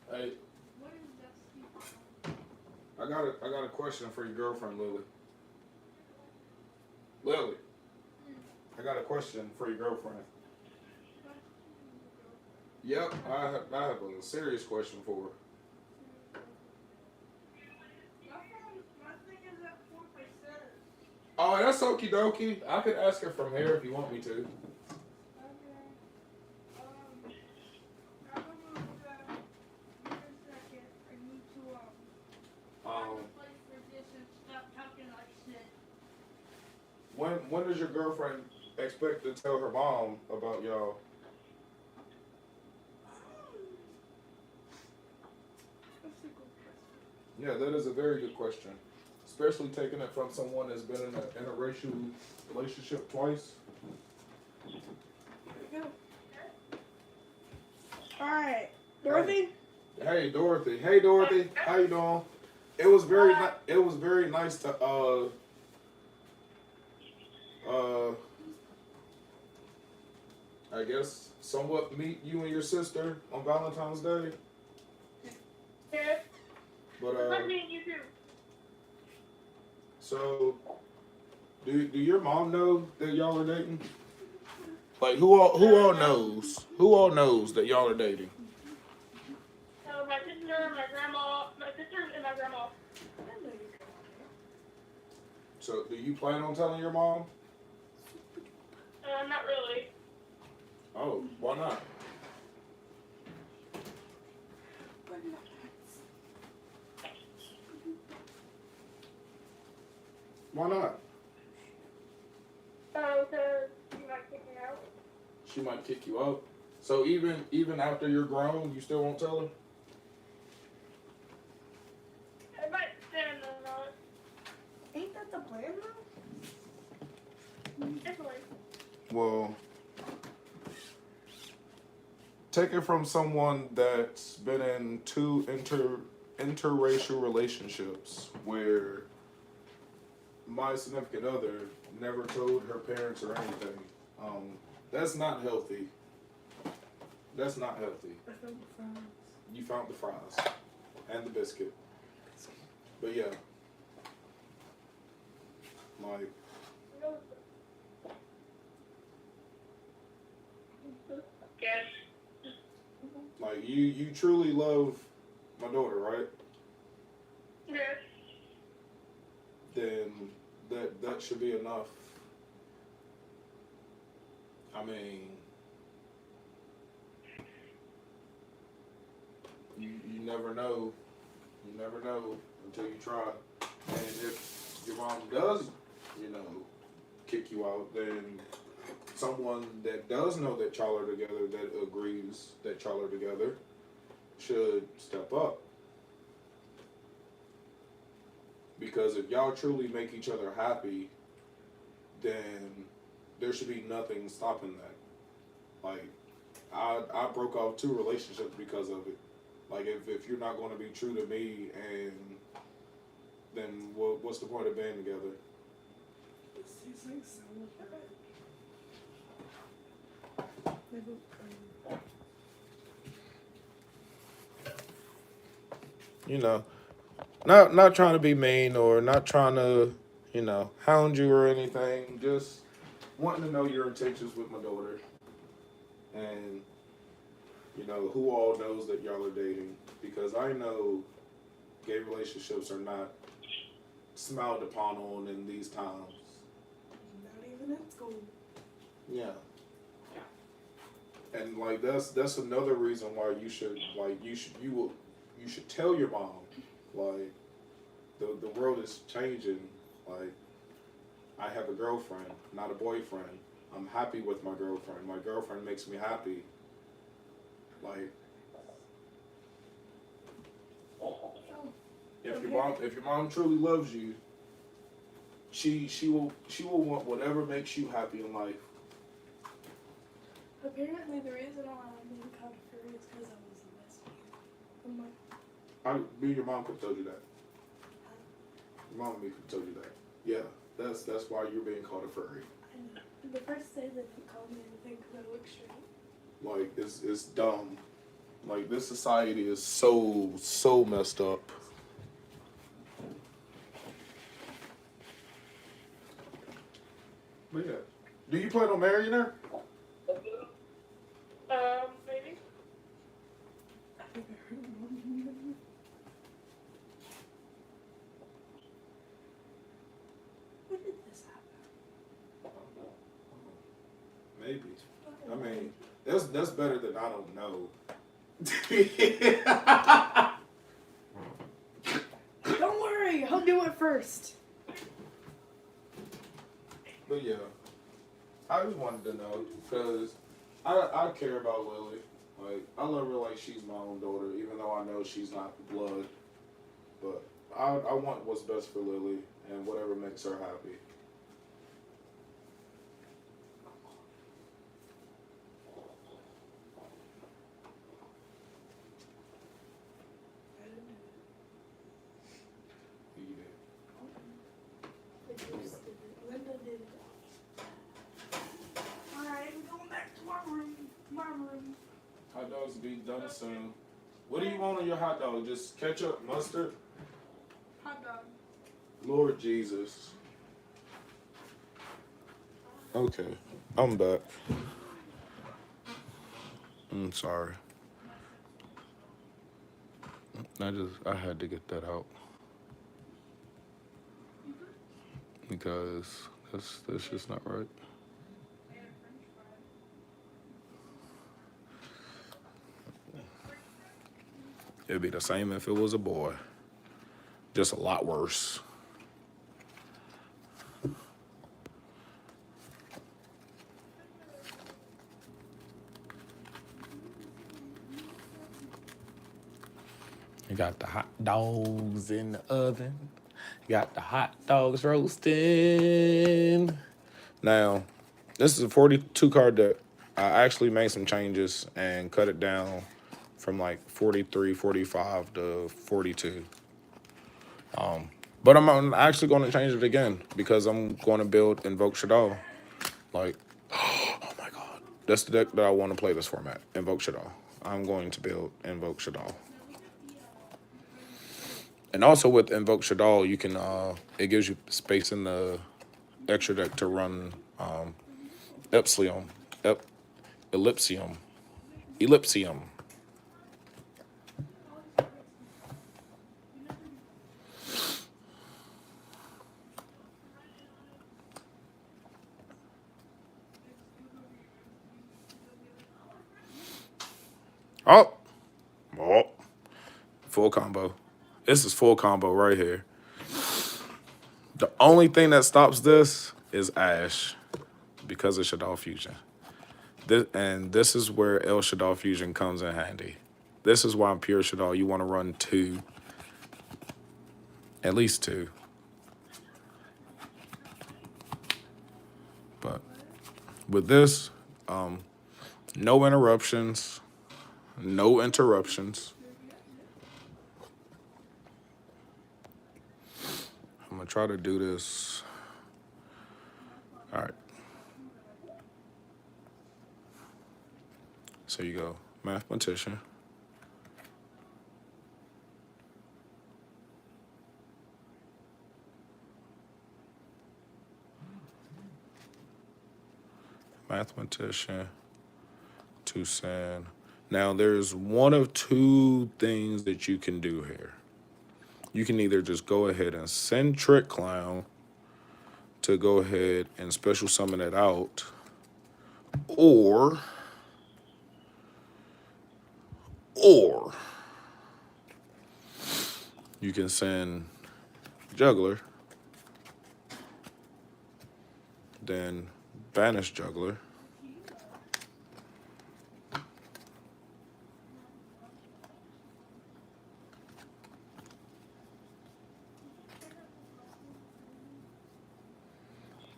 A: Hey, I got a question for your girlfriend, Lily. Lily, I got a question for your girlfriend. Yep, I have a serious question for her. Oh, that's okie dokie. I could ask her from here if you want me to. Um, when does your girlfriend expect to tell her mom about y'all? Yeah, that is a very good question. Especially taking it from someone that's been in an interracial relationship twice.
C: Alright. Dorothy?
A: Hey Dorothy. Hey Dorothy. How you doing? It was very nice to uh I guess somewhat meet you and your sister on Valentine's Day.
B: Yeah.
A: But
B: Let me and you too.
A: so do your mom know that y'all are dating? Like who all knows? Who all knows that y'all are dating?
B: So my sister, my sister and my grandma.
A: So do you plan on telling your mom?
B: Not really.
A: Oh, why not? Why not?
B: Oh, because you might kick me out.
A: She might kick you out. So even after you're grown, you still won't tell her?
B: I might stand or not.
C: Ain't that the plan though?
B: Definitely.
A: Well, take it from someone that's been in two interracial relationships where my significant other never told her parents or anything. That's not healthy. That's not healthy.
C: I found the fries.
A: You found the fries and the biscuit. But yeah, like
B: Yes.
A: like you truly love my daughter, right?
B: Yes.
A: Then that should be enough. I mean, you never know. You never know until you try. And if your mom does, kick you out, then someone that does know that y'all are together, that agrees that y'all are together, should step up. Because if y'all truly make each other happy, then there should be nothing stopping that. Like, I broke off 2 relationships because of it. Like, if you're not going to be true to me, and then what's the point of being together?
C: This tastes like so much better. They look good.
A: Not trying to be mean or not trying to, hound you or anything. Just wanting to know your intentions with my daughter. And, who all knows that y'all are dating. Because I know gay relationships are not smiled upon on in these times.
C: Not even in school.
A: Yeah. And like that's another reason why you should tell your mom, like, the world is changing. Like, I have a girlfriend, not a boyfriend. I'm happy with my girlfriend. My girlfriend makes me happy. Like, if your mom truly loves you, she will want whatever makes you happy in life.
C: Apparently the reason why I'm being called a furry is because I was a lesbian. I'm like,
A: Me and your mom could have told you that. Your mom and me could have told you that. Yeah, that's why you're being called a furry.
C: I know. The first day they didn't call me anything because I look straight.
A: Like, it's dumb. Like, this society is so messed up. But yeah, do you plan on marrying her?
B: Maybe.
C: I think I heard mom. When did this happen?
A: Maybe. I mean, that's better than I don't know.
C: Don't worry, I'll do it first.
A: But yeah, I just wanted to know because I care about Lily. Like, I love her like she's my own daughter, even though I know she's not blood. But I want what's best for Lily and whatever makes her happy.
C: I didn't do
A: You
C: it. They just did it. Linda did it. Alright, we're going back to my room.
A: Hot dogs will be done soon. What do you want on your hot dog? Just ketchup, mustard?
C: Hot dog.
A: Lord Jesus. Okay, I'm back. I'm sorry. I had to get that out. Because that's just not right. It'd be the same if it was a boy. Just a lot worse. You got the hot dogs in the oven. You got the hot dogs roasting. Now, this is a 42 card deck. I actually made some changes and cut it down from like 43, 45 to 42. But I'm actually going to change it again because I'm going to build Invoke Shaddoll. Like, oh my god. That's the deck that I want to play this format, Invoke Shaddoll. I'm going to build Invoke Shaddoll. And also with Invoke Shaddoll, you can, it gives you space in the extra deck to run Epsilon, Ellipsium. Ellipsium. Oh, oh, full combo. This is full combo right here. The only thing that stops this is Ash because of Shaddoll Fusion. This is where El Shaddoll Fusion comes in handy. This is why in pure Shaddoll you want to run two, at least two. But with this, no interruptions, no interruptions. I'm gonna try to do this. All right. So you go, mathematician. Mathematician to send. Now there's one of two things that you can do here. You can either just go ahead and send Trick Clown to go ahead and special summon it out, or you can send Juggler, then banish Juggler,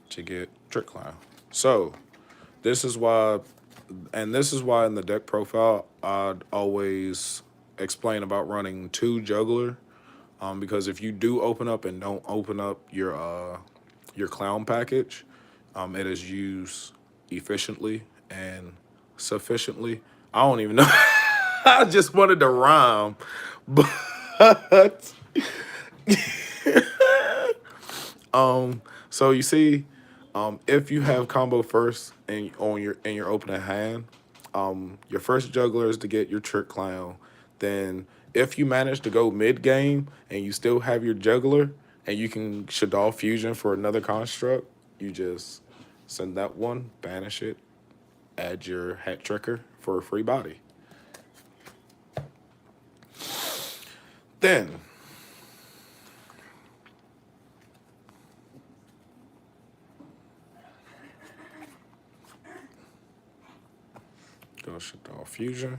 A: to get Trick Clown. So this is why, and this is why in the deck profile I'd always explain about running two Juggler, because if you do open up and don't open up your clown package, it is used efficiently and sufficiently. I don't even know. I just wanted to rhyme, but so you see, if you have combo first and on your opening hand, your first juggler is to get your Trick Clown. Then if you manage to go mid game and you still have your juggler and you can Shaddoll Fusion for another construct, you just send that one, banish it, add your Hat Tricker for a free body. Then go Shaddoll Fusion.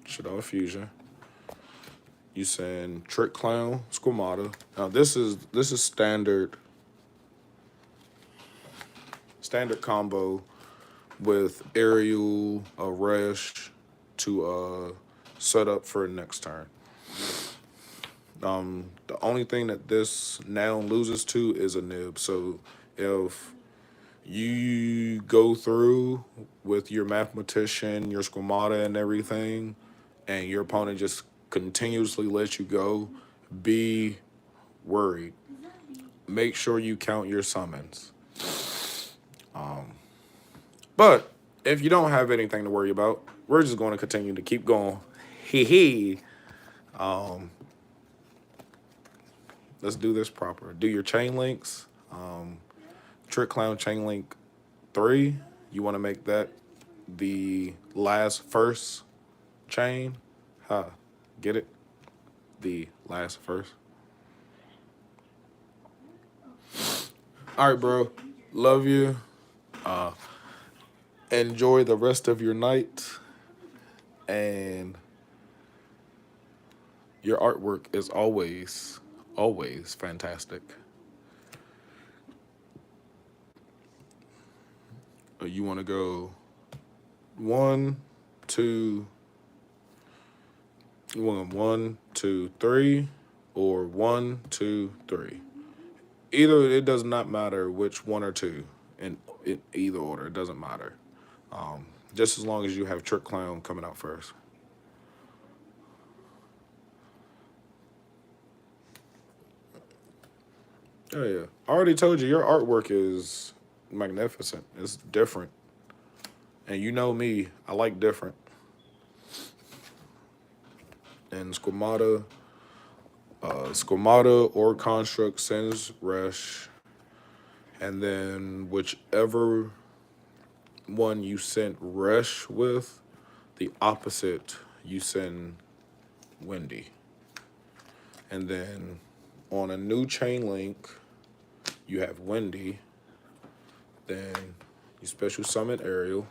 A: Shaddoll Fusion. You send Trick Clown, Squamata. Now this is standard combo with Aerial, Resh to set up for next turn. The only thing that this now loses to is a nib. So if you go through with your mathematician, your Squamata and everything, and your opponent just continuously lets you go, be worried. Make sure you count your summons. But if you don't have anything to worry about, we're just going to continue to keep going. Hee hee. Let's do this proper. Do your chain links. Trick Clown chain link 3. You want to make that the last first chain. Get it? The last first. All right, bro. Love you. Enjoy the rest of your night. And your artwork is always fantastic. You want to go 1, 2. You want 1, 2, 3, or 1, 2, 3. Either it does not matter which one or two in either order. It doesn't matter. Just as long as you have Trick Clown coming out first. Oh yeah, I already told you your artwork is magnificent. It's different, and you know me, I like different. And Squamata or Construct sends Resh, and then whichever one you sent Resh with, the opposite you send Wendy. And then on a new chain link, you have Wendy. Then you special summon Ariel.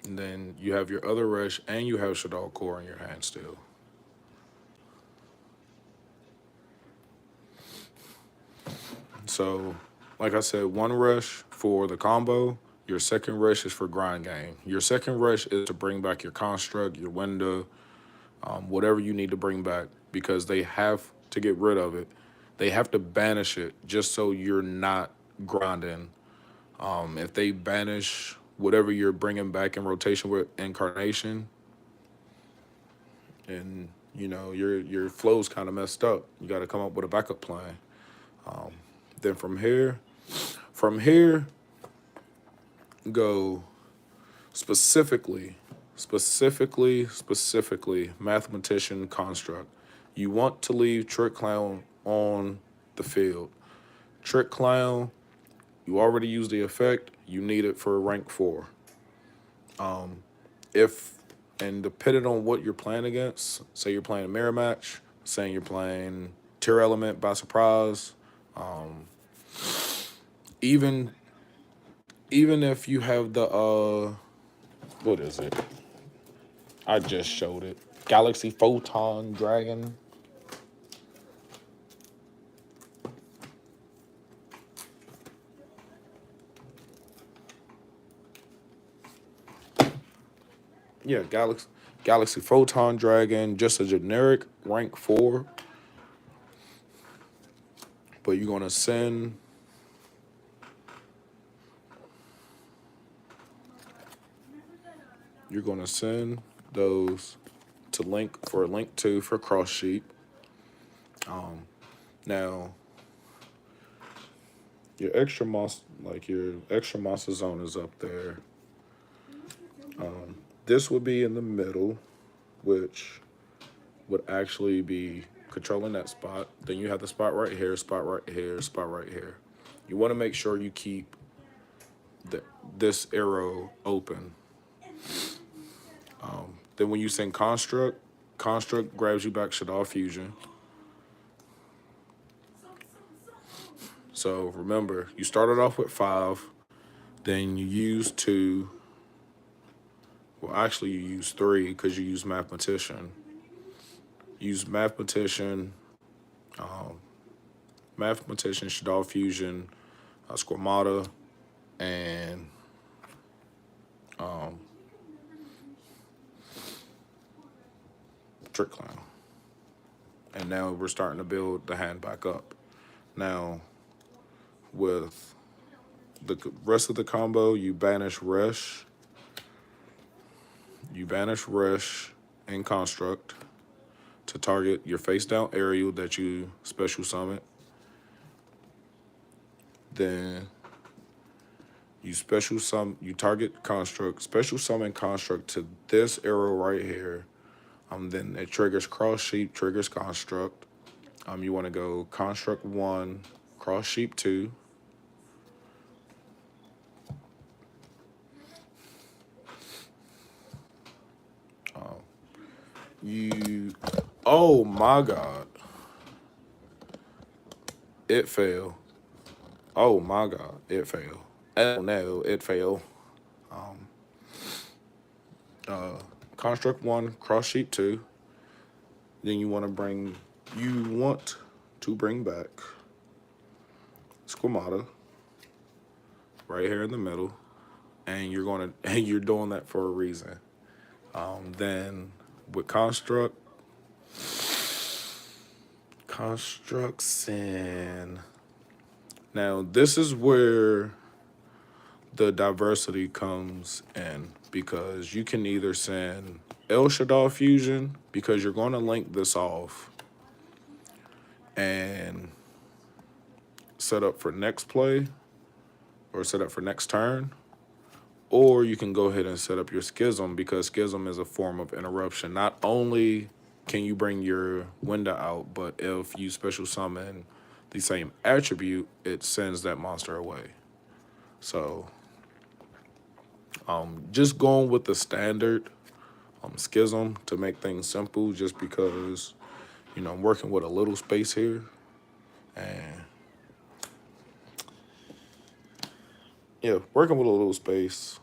A: And then you have your other Rush and you have Shaddoll Core in your hand still. So, like I said, one rush for the combo. Your second rush is for grind game. Your second rush is to bring back your construct, your window, whatever you need to bring back because they have to get rid of it. They have to banish it just so you're not grinding. If they banish whatever you're bringing back in rotation with incarnation, and your flow's kind of messed up, you got to come up with a backup plan. Then from here, go specifically mathematician construct. You want to leave Trick Clown on the field. Trick Clown, you already used the effect. You need it for rank 4. If and depending on what you're playing against, say you're playing a mirror match, saying you're playing Tier Element by surprise, even even if you have the what is it? I just showed it. Galaxy Photon Dragon. Yeah, Galaxy Photon Dragon, just a generic rank 4. But you're gonna send those to link 2 for cross sheep. Now your extra monster zone is up there. This would be in the middle, which would actually be controlling that spot. Then you have the spot right here, spot right here, spot right here. You want to make sure you keep this arrow open. Then when you send construct grabs you back Shaddoll Fusion. So remember, you started off with 5, then you use 2. Well, actually, you use 3 because you use mathematician. Use mathematician, Shaddoll Fusion, Squamata, and Trick Clown. And now we're starting to build the hand back up. Now, with the rest of the combo, you banish Resh. You banish Resh and Construct to target your face down Ariel that you special summon. Then you target Construct, special summon Construct to this arrow right here. Then it triggers Cross Sheep, triggers Construct. You want to go Construct 1, Cross Sheep 2. Oh my God. It failed. Oh my God, it failed. Oh no, it failed. Construct 1, cross sheet 2. Then you want to bring back squamata right here in the middle, and and you're doing that for a reason. Then with constructs, and now this is where the diversity comes in, because you can either send El Shaddoll Fusion, because you're going to link this off and set up for next play or set up for next turn, or you can go ahead and set up your schism, because schism is a form of interruption. Not only can you bring your window out, but if you special summon the same attribute, it sends that monster away. So just going with the standard schism to make things simple, just because, I'm working with a little space here. And yeah, working with a little space.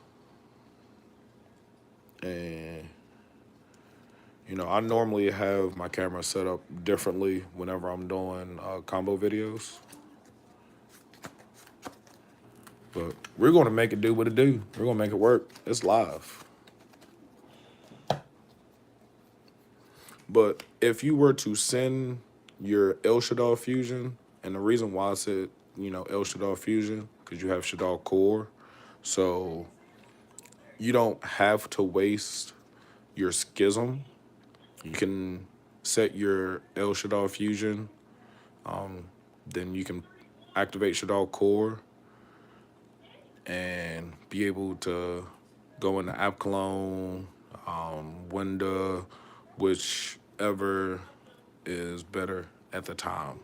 A: And, I normally have my camera set up differently whenever I'm doing combo videos. But we're going to make it do what it do. We're going to make it work. It's live. But if you were to send your El Shaddoll Fusion, and the reason why I said, El Shaddoll Fusion, because you have Shaddoll Core. So you don't have to waste your schism. You can set your El Shaddoll Fusion. Then you can activate Shaddoll Core and be able to go into App Clone, Window, whichever is better at the time.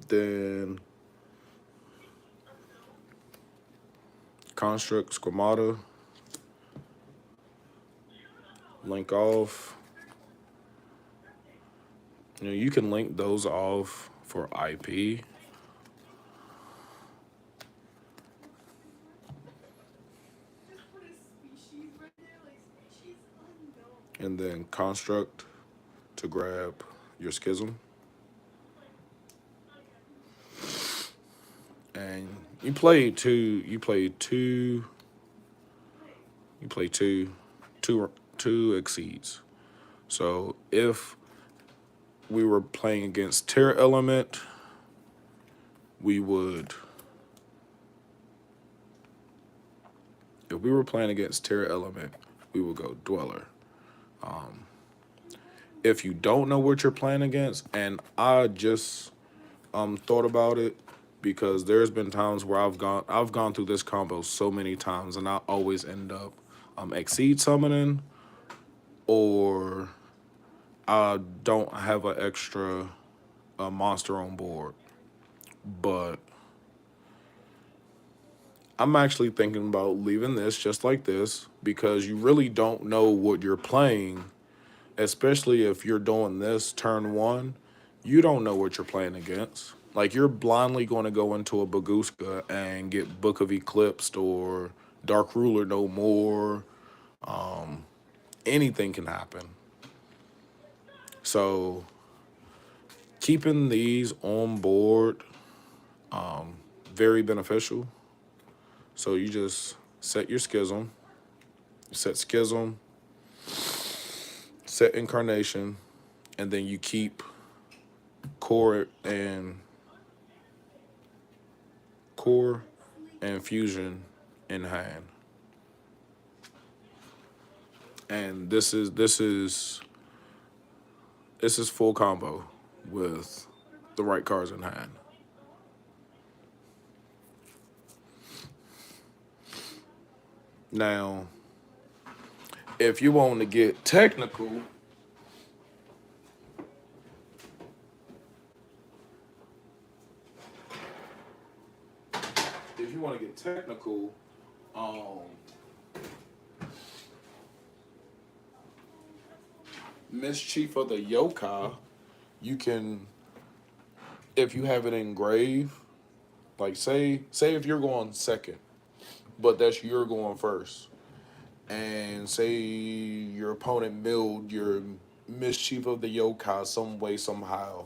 A: Then Construct Squamata, link off. You can link those off for IP. And then construct to grab your schism. And you play two exceeds. So if we were playing against Terra Element, we would go Dweller. If you don't know what you're playing against, and I just thought about it, because there's been times where I've gone through this combo so many times, and I always end up exceed summoning, or I don't have an extra monster on board. But I'm actually thinking about leaving this just like this, because you really don't know what you're playing, especially if you're doing this turn 1. You don't know what you're playing against. Like, you're blindly going to go into a Baguska and get Book of Eclipsed or Dark Ruler no more. Anything can happen. So keeping these on board, very beneficial. So you just set your schism, set incarnation, and then you keep core and fusion in hand. And this is full combo with the right cards in hand. Now, if you want to get technical, Mischief of the Yokai, you can if you have it engraved, like say if you're going second, but that's you're going first, and say your opponent milled your mischief of the yokai some way somehow,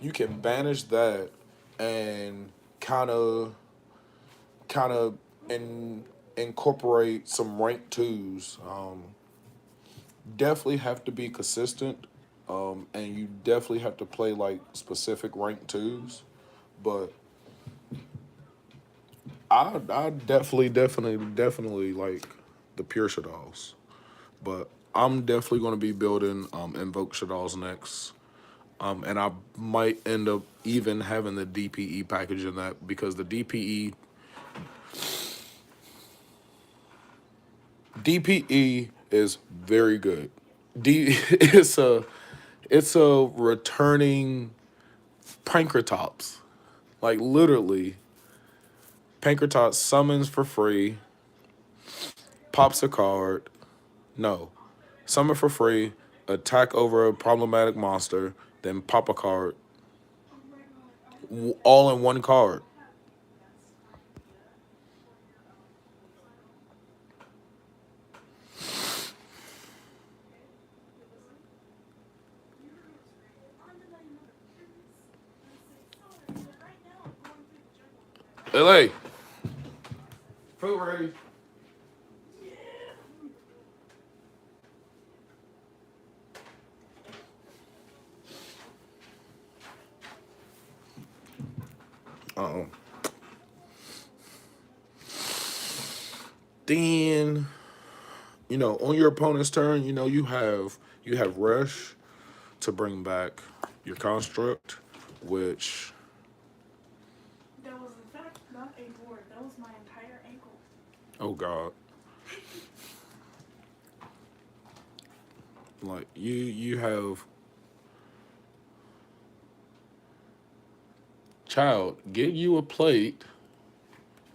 A: you can banish that and kind of in, incorporate some rank twos. Definitely have to be consistent, and you definitely have to play like specific rank twos. But I definitely like the pure Shaddolls. But I'm definitely going to be building Invoke Shaddolls next. And I might end up even having the DPE package in that because the DPE is very good. It's a returning Pankratops. Like literally, Pankratops summons for free, pops a card. No, summon for free, attack over a problematic monster, then pop a card, all in one card. LA, food ready. Uh-oh. Then on your opponent's turn, you have rush to bring back your construct, which
C: That was in fact not a board. That was my entire ankle.
A: oh god, like you have child get you a plate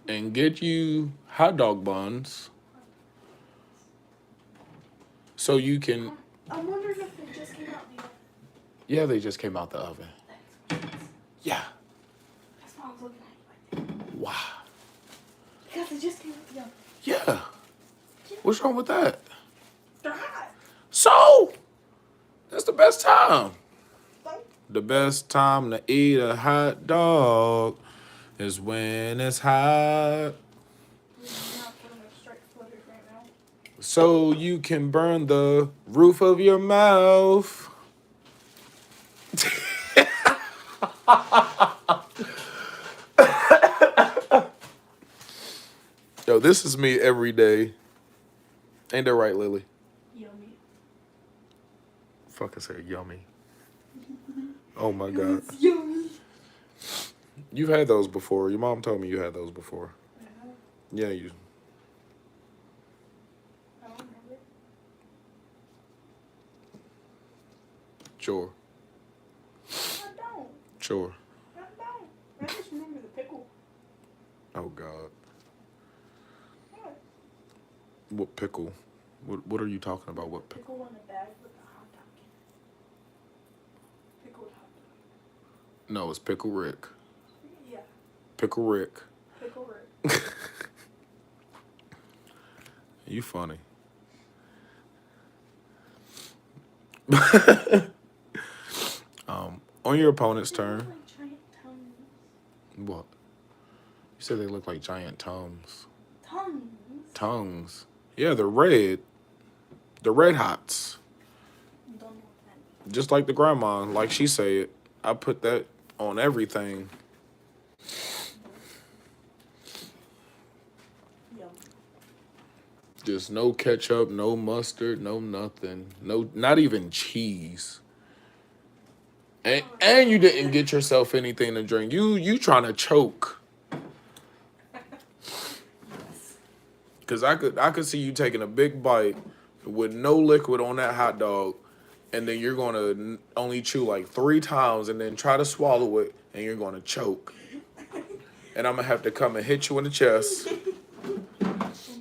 A: and get you hot dog buns so you can.
C: I'm wondering if they just came out the oven.
A: Yeah, they just came out the oven. Yeah.
C: That's why I was looking at you like that.
A: Wow.
C: Because they just came out the oven.
A: Yeah. What's wrong with that?
C: They're hot.
A: So that's the best time.
C: Like,
A: The best time to eat a hot dog is when it's hot.
C: we're not putting a straight footage right now.
A: So you can burn the roof of your mouth. Yo, this is me every day. Ain't that right, Lily?
C: Yummy.
A: Fucking say yummy. Oh my god.
C: It's yummy.
A: You've had those before. Your mom told me you had those before.
C: Uh-huh.
A: Yeah, you.
C: I don't remember.
A: Sure.
C: I don't.
A: Sure.
C: I don't. I just remember the pickle.
A: Oh god.
C: What?
A: What pickle? What are you talking about? What pickle?
C: Pickle in a bag with a hot dog in it. Pickled hot dog.
A: No, it's Pickle Rick.
C: Yeah.
A: Pickle Rick.
C: Pickle Rick.
A: You funny. On your opponent's
C: They
A: turn.
C: look like giant tongues.
A: What? You said they look like giant tongues.
C: Tongues?
A: Tongues. Yeah, they're red. The red hots.
C: Don't know what that means.
A: Just like the grandma, like she said. I put that on everything.
C: Yum.
A: Just no ketchup, no mustard, no nothing. No, not even cheese. And you didn't get yourself anything to drink. You trying to choke. Cause I could see you taking a big bite with no liquid on that hot dog, and then you're gonna only chew like 3 times and then try to swallow it, and you're gonna choke. And I'm gonna have to come and hit you in the chest.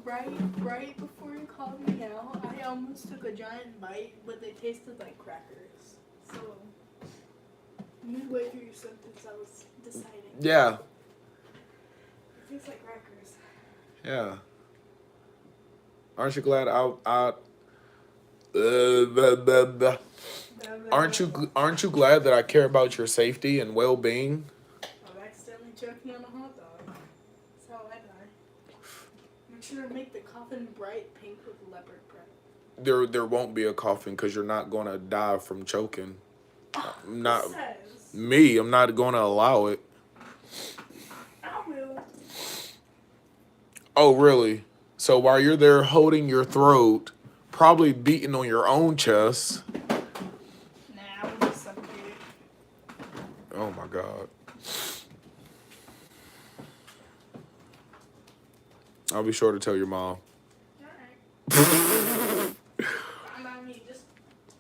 C: Right before you called me out, I almost took a giant bite, but they tasted like crackers. So, midway through your sentence I was deciding.
A: Yeah.
C: It feels like crackers.
A: Yeah. Aren't you glad blah, blah, blah. Aren't you glad that I care about your safety and well-being?
C: I'm accidentally choking on a hot dog. That's how I die. Make sure to make the coffin bright pink with leopard print.
A: There won't be a coffin because you're not going to die from choking. I'm not
C: Who says?
A: me. I'm not going to allow it.
C: I will.
A: Oh, really? So while you're there holding your throat, probably beating on your own chest.
C: Nah, I will just suffocate it.
A: Oh my God. I'll be sure to tell your mom.
C: Alright. Fine by me. Just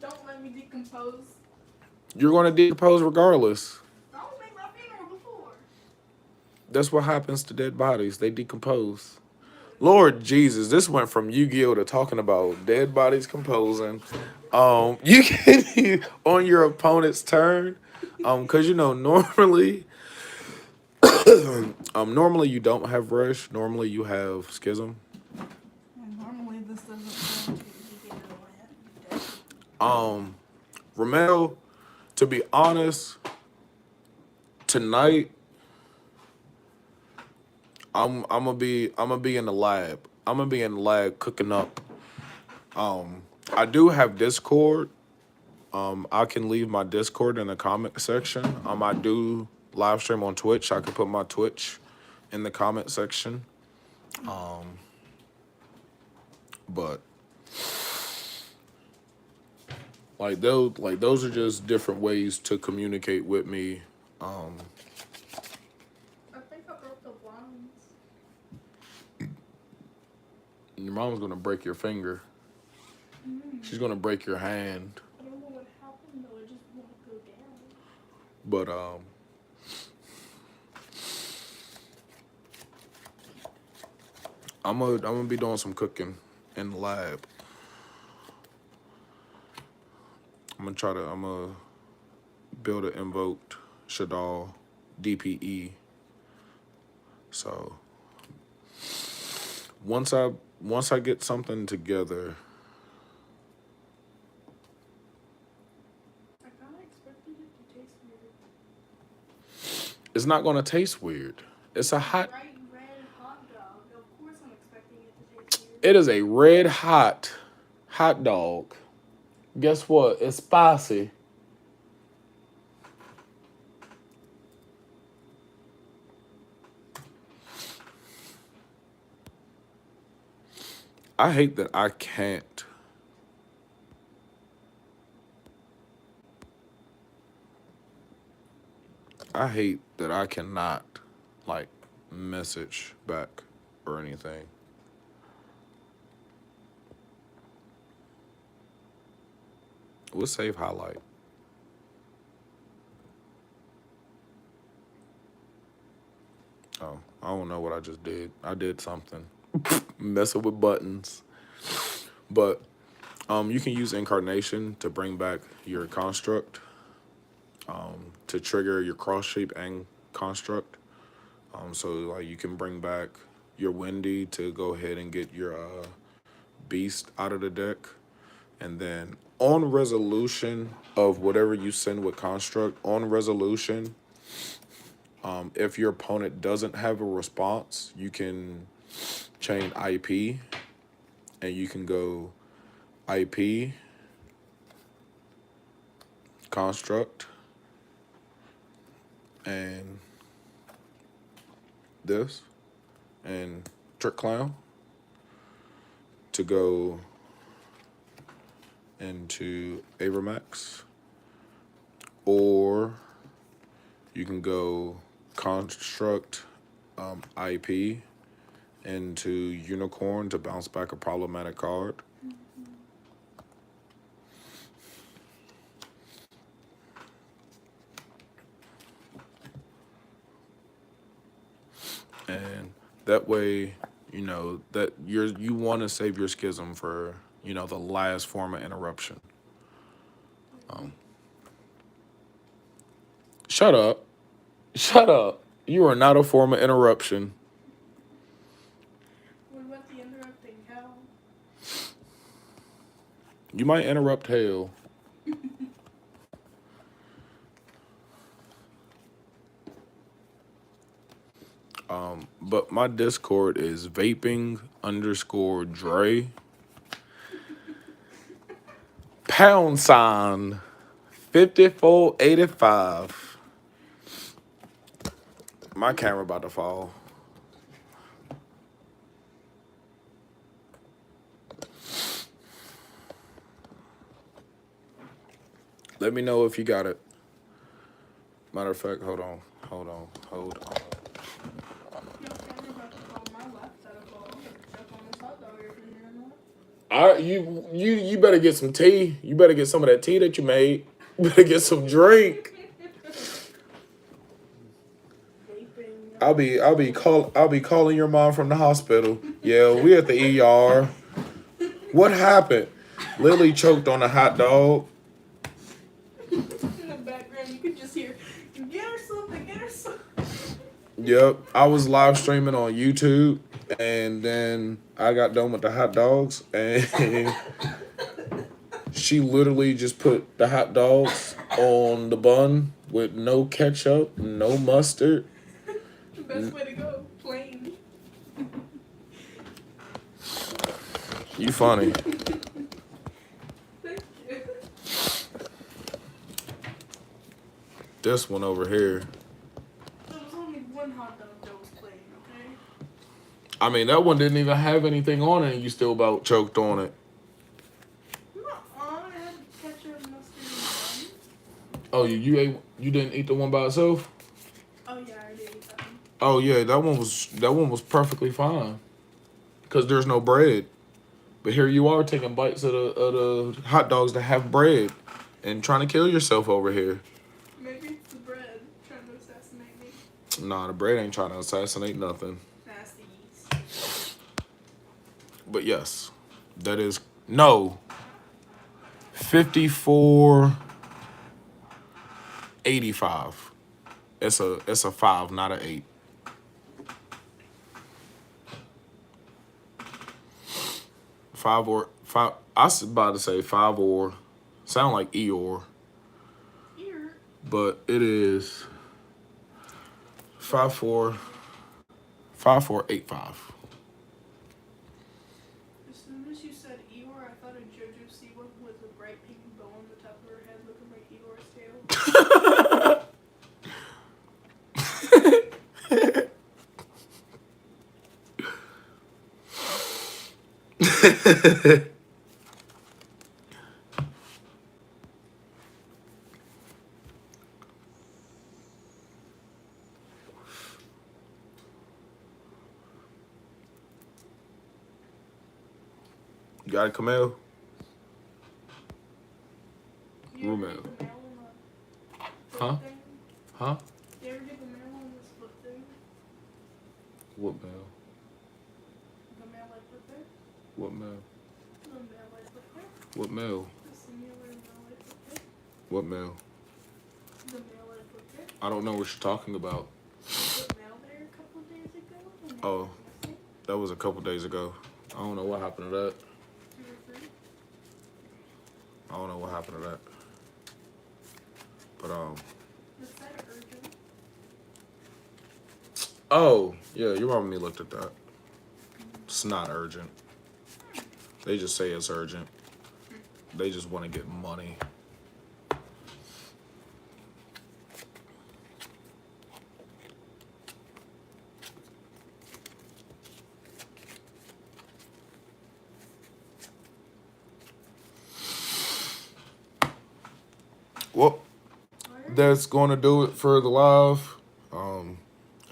C: don't let me decompose.
A: You're going to decompose regardless.
C: Don't make my funeral before.
A: That's what happens to dead bodies. They decompose. Lord Jesus, this went from Yu-Gi-Oh to talking about dead bodies composing. You can on your opponent's turn. Cause normally, normally you don't have rush. Normally you have schism.
C: And normally this doesn't guarantee you get a land.
A: Romel, to be honest, tonight I'm gonna be in the lab. I'm gonna be in the lab cooking up. I do have Discord. I can leave my Discord in the comment section. I do live stream on Twitch. I could put my Twitch in the comment section. But those are just different ways to communicate with me.
C: I think I broke the blinds.
A: Your mom's gonna break your finger. She's gonna break your hand.
C: I don't know what happened though. It just won't go down.
A: But I'm gonna be doing some cooking in the lab. I'm gonna build an invoked Shaddoll DPE. So once I get something together,
C: I kind of expected it to taste weird.
A: it's not gonna taste weird. It's a hot.
C: Bright red hot dog. Of course I'm expecting it to taste weird.
A: It is a red hot dog. Guess what? It's spicy. I hate that I can't. I hate that I cannot, like, message back or anything. We'll save highlight. Oh, I don't know what I just did. I did something. Messing with buttons. But you can use incarnation to bring back your construct. To trigger your cross shape and construct. So like you can bring back your Wendy to go ahead and get your beast out of the deck. And then on resolution of whatever you send with construct, on resolution, if your opponent doesn't have a response, you can chain IP and you can go IP, construct, and this, and Trick Clown to go into Avermax, or you can go construct IP into Unicorn to bounce back a problematic card. And that way, that you want to save your schism for, the last form of interruption. Shut up. Shut up. You are not a form of interruption.
C: What about the interrupting cow?
A: You might interrupt hell. But my Discord is vaping underscore Dre. Pound sign 5485. My camera about to fall. Let me know if you got it. Matter of fact, hold on.
C: Yo, camera about to fall. My laptop fall. I'm gonna choke on this hot dog if you're hearing that.
A: You better get some tea. You better get some of that tea that you made. You better get some drink.
C: Vaping.
A: I'll be calling your mom from the hospital. Yeah, we at the ER. What happened? Lily choked on a hot dog.
C: In the background, you could just hear, get her something, get her something.
A: Yep, I was live streaming on YouTube, and then I got done with the hot dogs, and she literally just put the hot dogs on the bun with no ketchup, no mustard.
C: The best way to go, plain.
A: You funny.
C: Thank you.
A: This one over here.
C: There was only one hot dog that was plain, okay?
A: I mean, that one didn't even have anything on it, and you still about choked on it.
C: Nuh-uh, it had ketchup, mustard, and
A: Oh, you didn't eat the one by itself?
C: bun. Oh yeah, I did eat that one.
A: Oh yeah, that one was perfectly fine, cause there's no bread. But here you are taking bites of the hot dogs that have bread, and trying to kill yourself over here.
C: Maybe it's the bread trying to assassinate me.
A: Nah, the bread ain't trying to assassinate nothing.
C: Nasty yeast.
A: But yes, that is no 5485. It's a 5, not an 8. Five. I was about to say 5 or sound like Eeyore,
C: Here.
A: but it is 5485.
C: As soon as you said Eeyore, I thought of JoJo Siwa with a bright pink bow on the top of her head looking like Eeyore's tail.
A: You got it, Camille?
C: You ever
A: Rumel.
C: get the mail on the flip
A: Huh?
C: thing?
A: Huh?
C: You ever get the mail on this flip thing?
A: What mail?
C: The mail I put there?
A: What mail?
C: The mail I put there?
A: What mail?
C: The singular mail I put there?
A: What mail?
C: The mail I put there?
A: I don't know what you're talking about.
C: I put mail there a couple days ago. And it
A: Oh.
C: was missing.
A: That was a couple days ago. I don't know what happened to that.
C: 2 or 3.
A: I don't know what happened to that. But
C: Is that urgent?
A: oh yeah, your mom and me looked at that. It's not urgent. They just say it's urgent. They just want to get money. Well, that's going to do it for the live.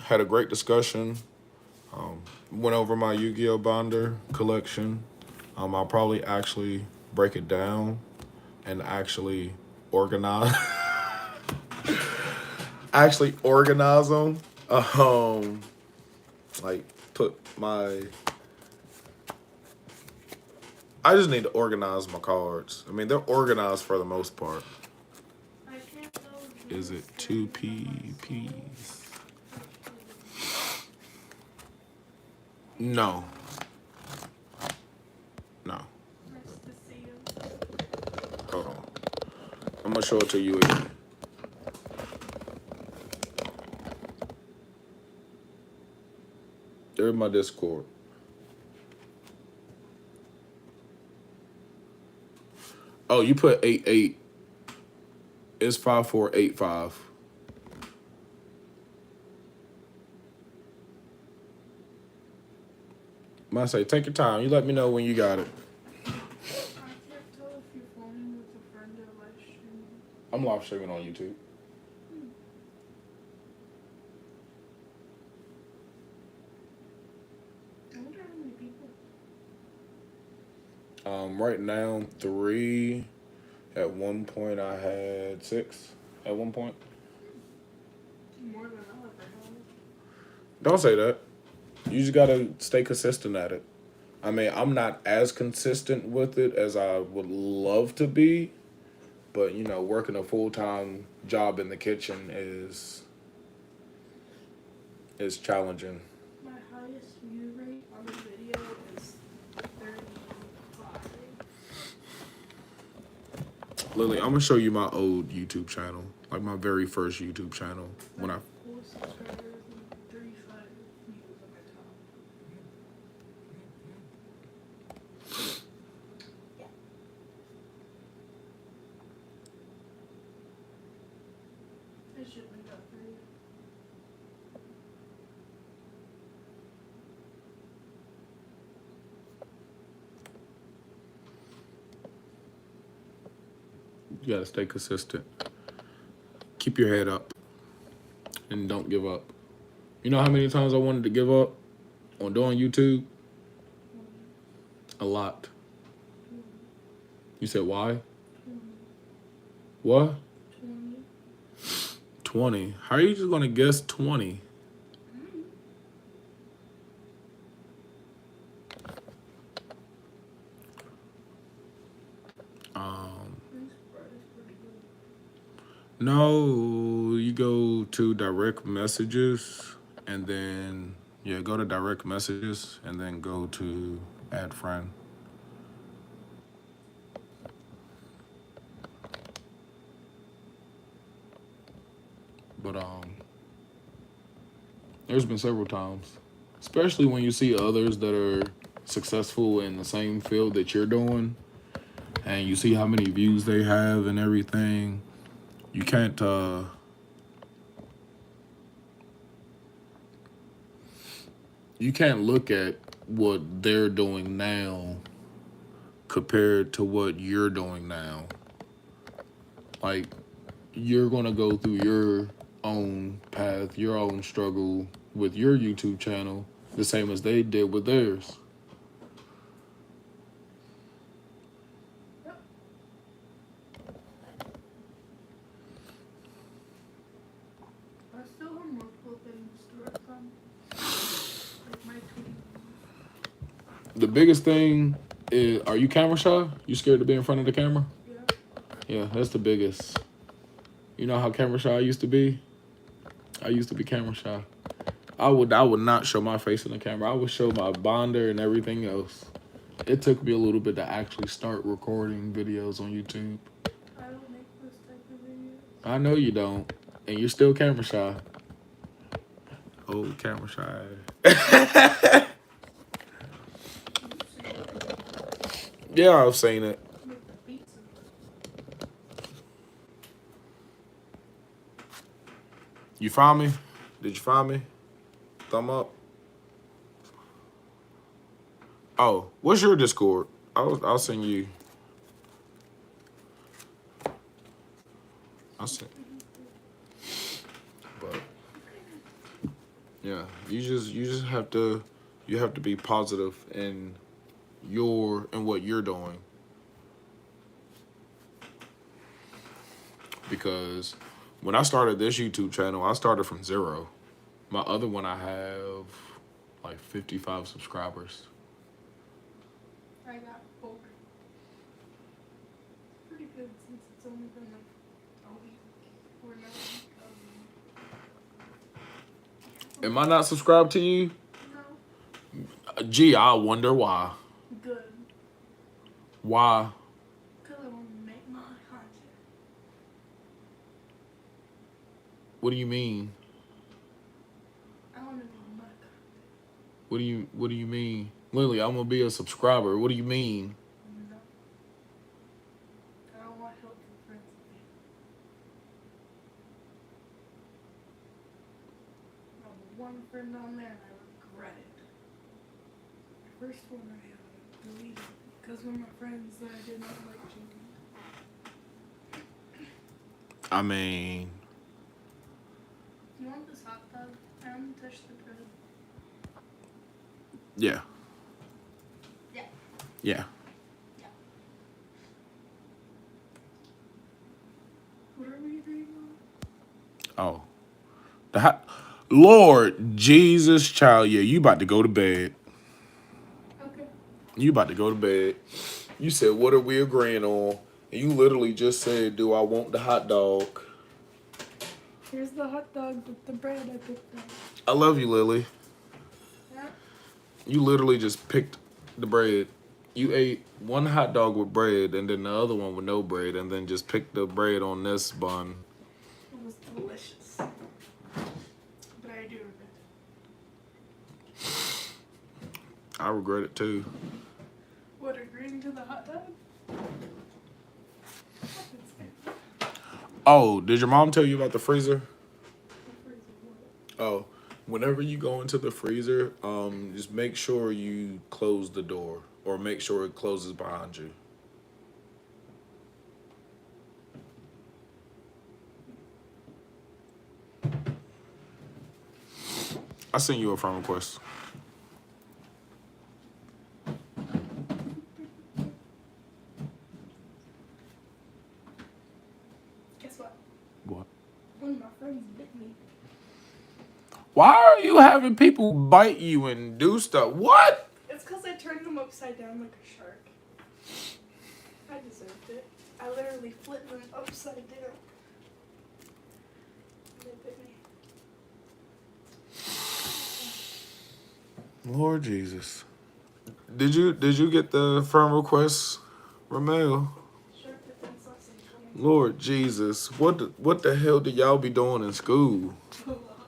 A: Had a great discussion. Went over my Yu-Gi-Oh! Bonder collection. I'll probably actually break it down and actually organize. actually organize them. Like put my. I just need to organize my cards. I mean, they're organized for the most part.
C: I can't tell if
A: Is it 2 pp's? No. No.
C: Nice to see you.
A: Hold on. I'm gonna show it to you again. There's my Discord. Oh, you put 88. It's 5485. Might say, take your time. You let me know when you got it.
C: I can't tell if you're phoning with a friend or live streaming.
A: I'm live streaming on YouTube.
C: I wonder how many people.
A: Right now, 3. At one point, I had 6. At one point.
C: More than I'll ever have.
A: Don't say that. You just gotta stay consistent at it. I mean, I'm not as consistent with it as I would love to be, but you know, working a full-time job in the kitchen is challenging.
C: My highest view rate on a video is 35.
A: Lily, I'm gonna show you my old YouTube channel, like my very first YouTube channel when I.
C: 4 subscribers and 35 views on my top. I should have got 3.
A: You gotta stay consistent. Keep your head up, and don't give up. You know how many times I wanted to give up on doing YouTube? A lot. You said why?
C: 20.
A: What? 20. How are you just gonna guess 20? No, you go to direct messages and then go to direct messages and then go to add friend. But there's been several times, especially when you see others that are successful in the same field that you're doing, and you see how many views they have and everything. You can't look at what they're doing now compared to what you're doing now. Like, you're gonna go through your own path, your own struggle with your YouTube channel, the same as they did with theirs.
C: I still have multiple things to work on. Like my tweet.
A: The biggest thing is, are you camera shy? You scared to be in front of the camera?
C: Yeah.
A: Yeah, that's the biggest. You know how camera shy I used to be? I used to be camera shy. I would not show my face in the camera. I would show my bonder and everything else. It took me a little bit to actually start recording videos on YouTube.
C: I don't make those type of videos.
A: I know you don't, and you're still camera shy. Oh, camera shy. Yeah, I've seen it.
C: Make the pizza.
A: You find me? Did you find me? Thumb up. Oh, what's your Discord? I'll send you. I'll send. But yeah, you just have to be positive in what you're doing, because when I started this YouTube channel, I started from 0. My other one, I have like 55 subscribers.
C: I got 4. Pretty good since it's only been like a week or not.
A: Am I not subscribed to you?
C: No.
A: Gee, I wonder why.
C: Good.
A: Why?
C: Because I want to make my content.
A: What do you mean?
C: I want to make my content.
A: What do you mean? Lily, I'm gonna be a subscriber. What do you mean?
C: No. I don't want help from friends of me. I have one friend on there and I regret it. The first one I deleted because one of my friends that I did not like joined.
A: I mean,
C: You want this hot dog? I haven't touched the bread.
A: yeah.
C: Yeah.
A: Yeah.
C: Yeah. What are we agreeing on?
A: Oh. Lord Jesus, child, yeah, you about to go to bed.
C: Okay.
A: You about to go to bed. You said, what are we agreeing on? And you literally just said, do I want the hot dog?
C: Here's the hot dog with the bread I picked up.
A: I love you, Lily.
C: Yeah.
A: You literally just picked the bread. You ate one hot dog with bread and then the other one with no bread and then just picked the bread on this bun.
C: It was delicious. But I do regret it.
A: I regret it too.
C: What, agreeing to the hot dog? It's good.
A: Oh, did your mom tell you about the freezer?
C: The freezer what?
A: Oh, whenever you go into the freezer, just make sure you close the door or make sure it closes behind you. I sent you a friend request.
C: Guess what?
A: What?
C: One of my friends bit me.
A: Why are you having people bite you and do stuff? What?
C: It's because I turned them upside down like a shark. I deserved it. I literally flipped them upside down. They bit me.
A: Lord Jesus. Did you get the friend request, Ramel?
C: Shark defense lesson coming.
A: Lord Jesus. What the hell did y'all be doing in school?
C: A lot.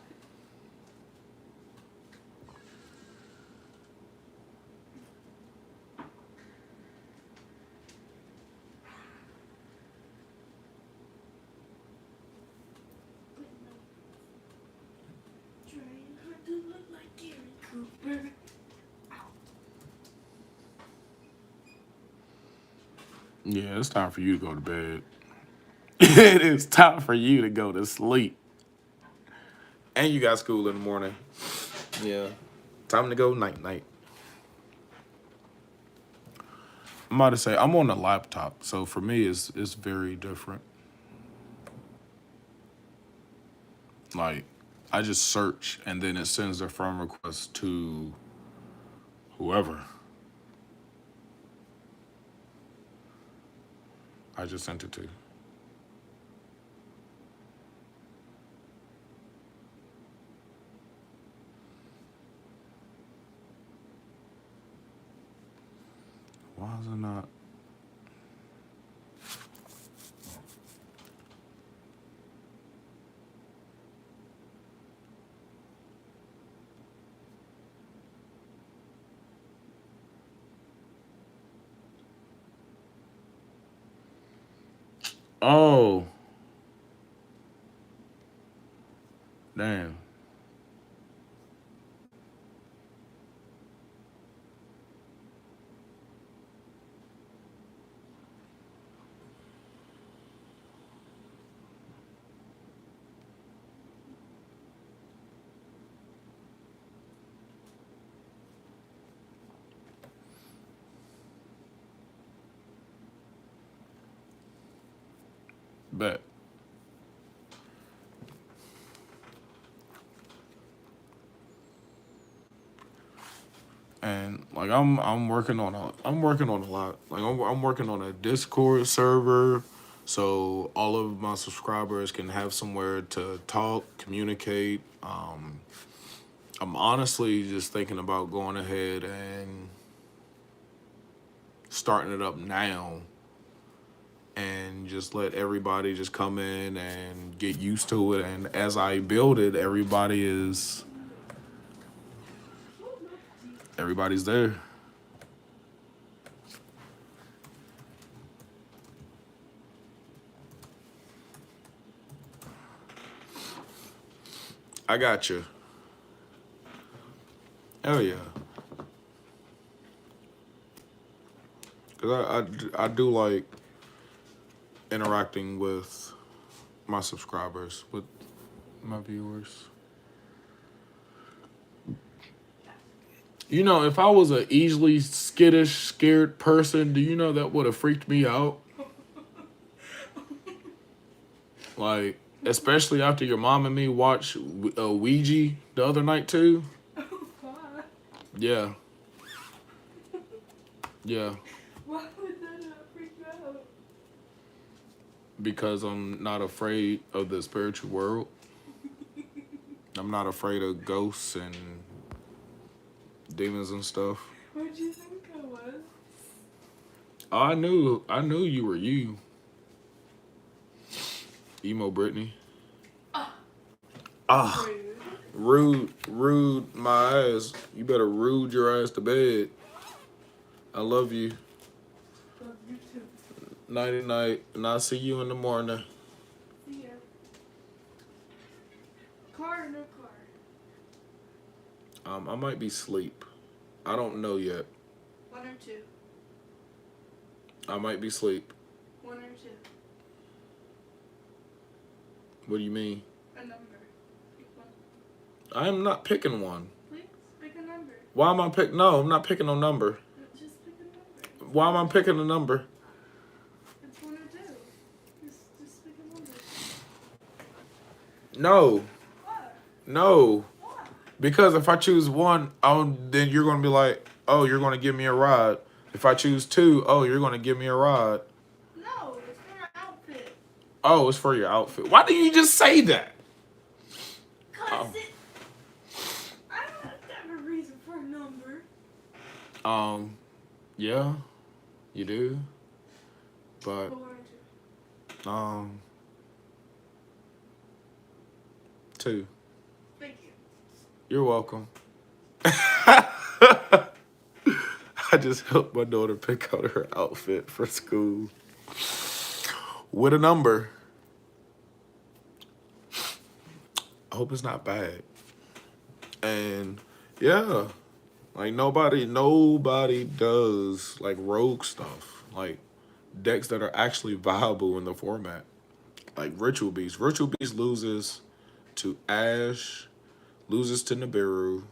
C: Trying hard to look like Gary Cooper.
A: Yeah, it's time for you to go to bed. It is time for you to go to sleep. And you got school in the morning. Yeah. Time to go night night. I'm about to say I'm on a laptop, so for me it's very different. Like I just search and then it sends a friend request to whoever. I just sent it to. Why is it not? Oh. Damn. Bet. And like I'm working on a lot. Like I'm working on a Discord server, so all of my subscribers can have somewhere to talk, communicate. I'm honestly just thinking about going ahead and starting it up now and just let everybody just come in and get used to it. And as I build it, everybody's there. I got you. Hell yeah. Cause I do like interacting with my subscribers, with my viewers. You know, if I was a easily skittish, scared person, do you know that would have freaked me out? Like, especially after your mom and me watched Ouija the other night too.
C: Oh God.
A: Yeah, yeah.
C: Why would that not freak you out?
A: Because I'm not afraid of the spiritual world. I'm not afraid of ghosts and demons and stuff.
C: What'd you think I was?
A: I knew you were you. Emo Brittany. Ah, rude my ass. You better rude your ass to bed. I love you.
C: Love you too.
A: Nighty night, and I'll see you in the morning.
C: See ya. Car or no car?
A: I might be asleep. I don't know yet.
C: 1 or 2?
A: I might be asleep.
C: 1 or 2?
A: What do you mean?
C: A number. Pick one.
A: I'm not picking one.
C: Please pick a number.
A: Why am I pick? No, I'm not picking no number.
C: Just pick a number.
A: Why am I picking a number?
C: It's 1 or 2. Just pick a number.
A: No,
C: What?
A: no.
C: What?
A: Because if I choose one, then you're gonna be like, oh, you're gonna give me a ride. If I choose 2, oh, you're gonna give me a ride.
C: No, it's for your outfit.
A: Oh, it's for your outfit. Why didn't you just say that?
C: Cause
A: Oh.
C: I don't have a reason for a number.
A: Yeah, you do. But,
C: But 1 or 2?
A: 2.
C: Thank you.
A: You're welcome. I just helped my daughter pick out her outfit for school with a number. I hope it's not bad. And yeah, like nobody does like rogue stuff, like decks that are actually viable in the format. Like Ritual Beast. Ritual Beast loses to Ash, loses to Nibiru,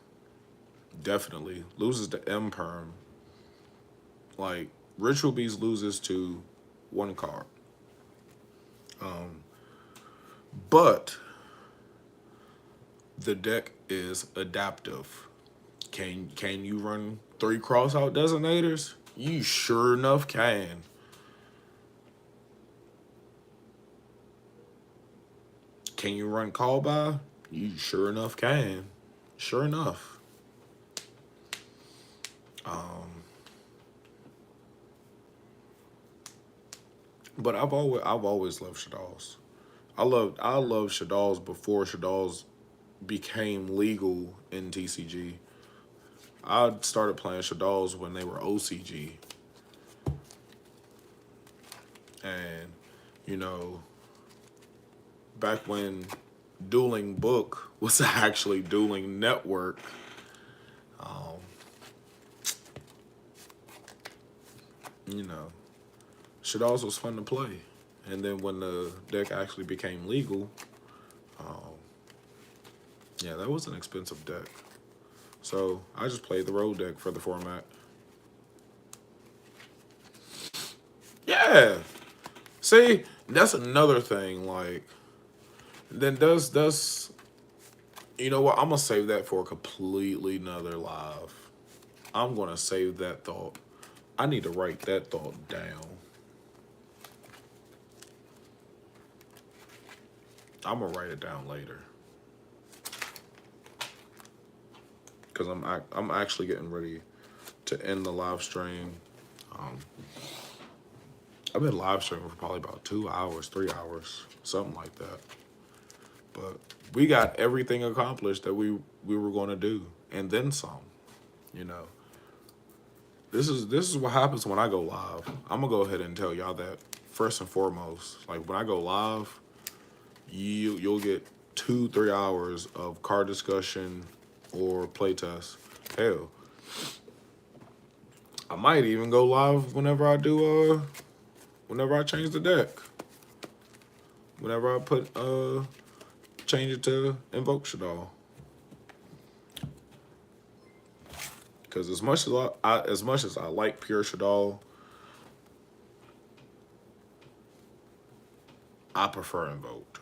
A: definitely loses to M-Perm. Like Ritual Beast loses to 1 card. But the deck is adaptive. Can you run 3 crossout designators? You sure enough can. Can you run call by? You sure enough can. Sure enough. But I've always loved Shaddolls. I loved Shaddolls before Shaddolls became legal in TCG. I started playing Shaddolls when they were OCG. And, you know, back when Dueling Book was actually Dueling Network, you know, Shaddolls was fun to play. And then when the deck actually became legal, yeah, that was an expensive deck. So I just played the road deck for the format. Yeah. See, that's another thing. Like, then does you know what? I'm gonna save that for a completely another live. I'm gonna save that thought. I need to write that thought down. I'm gonna write it down later. because I'm actually getting ready to end the live stream. Um, I've been live streaming for probably about 2 hours, 3 hours, something like that. But we got everything accomplished that we were going to do, and then some. You know, this is what happens when I go live. I'm gonna go ahead and tell y'all that first and foremost. Like when I go live, you'll get 2-3 hours of card discussion or playtest. Hell, I might even go live whenever I change the deck. Whenever I change it to Invoke Shaddoll. Because as much as I like pure Shaddoll, I prefer Invoked.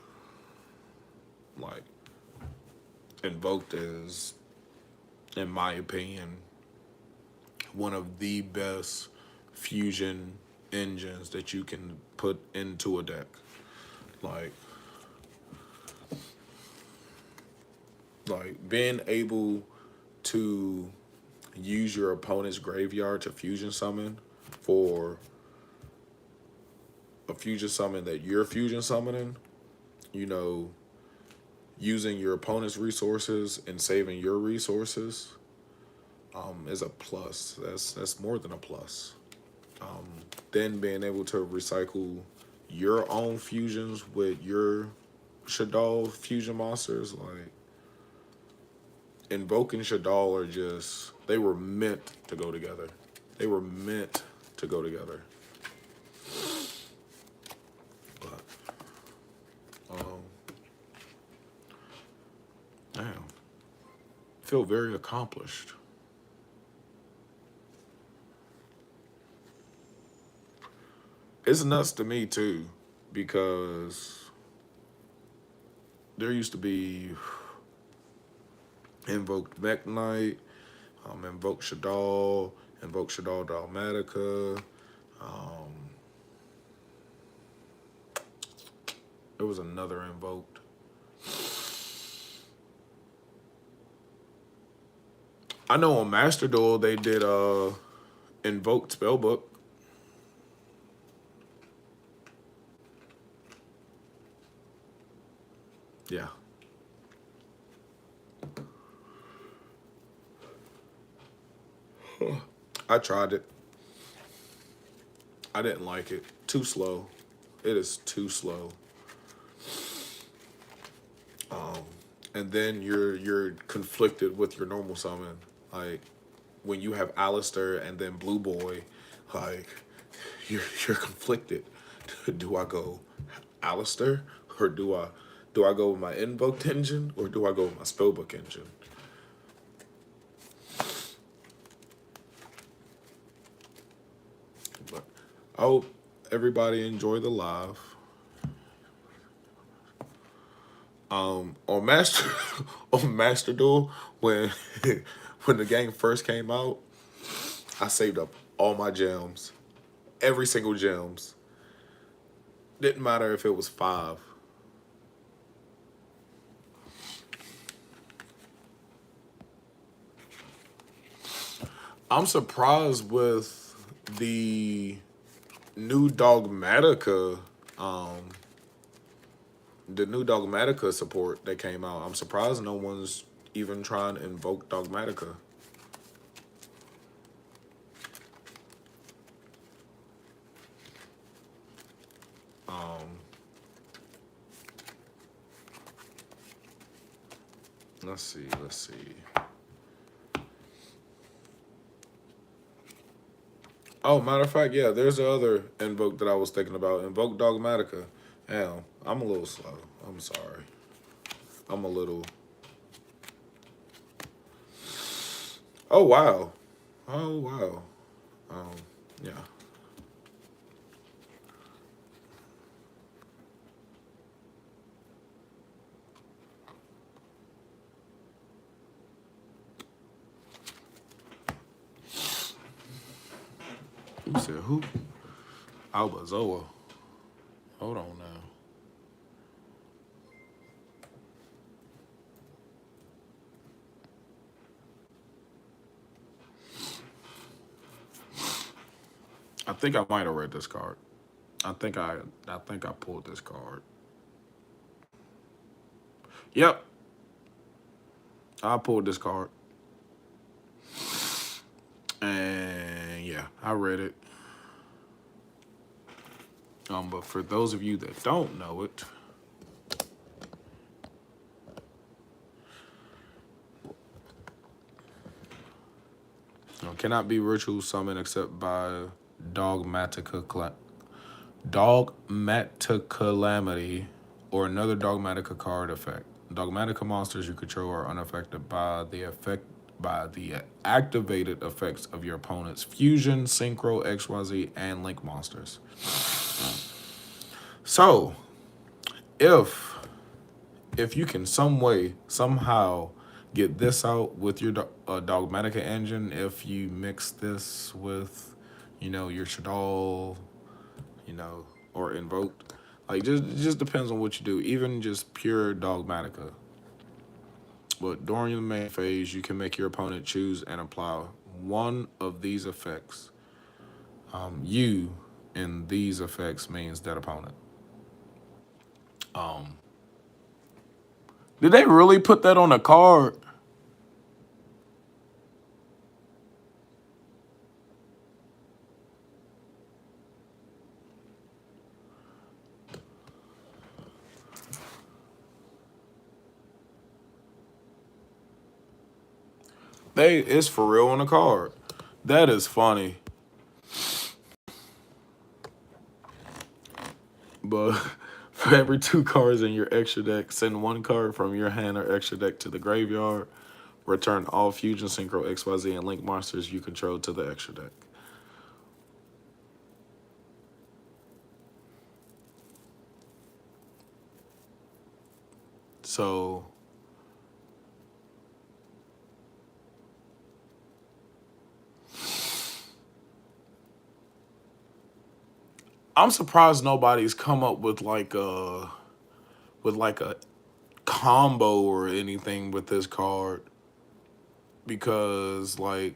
A: Like, Invoked is, in my opinion, one of the best fusion engines that you can put into a deck. Like being able to use your opponent's graveyard to fusion summon for a fusion summon that you're fusion summoning, you know, using your opponent's resources and saving your resources, is a plus. That's more than a plus. Then being able to recycle your own fusions with your Shaddoll fusion monsters, like Invoke and Shaddoll are just, they were meant to go together. They were meant to go together. But, damn, feel very accomplished. It's nuts to me too, because there used to be Invoked Mech Knight, Invoke Shaddoll Dogmatica. There was another Invoked. I know on Master Duel they did Invoked Spellbook. Yeah. I tried it. I didn't like it. Too slow. It is too slow. And then you're conflicted with your normal summon. Like when you have Alistair and then Blue Boy, like you're conflicted. Do I go Alistair or do I go with my invoked engine or do I go with my spellbook engine? But I hope everybody enjoy the live. On Master on Master Duel, when when the game first came out, I saved up all my gems, every single gems. Didn't matter if it was 5. I'm surprised with the new Dogmatica, support that came out. I'm surprised no one's even trying to invoke Dogmatica. Let's see. Oh, matter of fact, yeah, there's the other invoke that I was thinking about. Invoke Dogmatica. Damn, I'm a little slow. I'm sorry. I'm a little. Oh, wow. Oh, wow. Yeah. You said who? Albazoa. Hold on now. think I might have read this card. I think I pulled this card. Yep, I pulled this card. And yeah, I read it. But for those of you that don't know it, cannot be ritual summoned except by dogmatica, dogmatic calamity or another dogmatica card effect. Dogmatica monsters you control are unaffected by the activated effects of your opponent's fusion, synchro, XYZ, and link monsters. So, if you can some way somehow get this out with your dogmatica engine, if you mix this with, your Shaddoll, or invoked, like just it just depends on what you do. Even just pure dogmatica. But during the main phase, you can make your opponent choose and apply one of these effects. You in these effects means that opponent. Did they really put that on a card? It's for real on the card. That is funny. But for every 2 cards in your extra deck, send 1 card from your hand or extra deck to the graveyard. Return all fusion, synchro, XYZ, and link monsters you control to the extra deck. So I'm surprised nobody's come up with like a combo or anything with this card, because like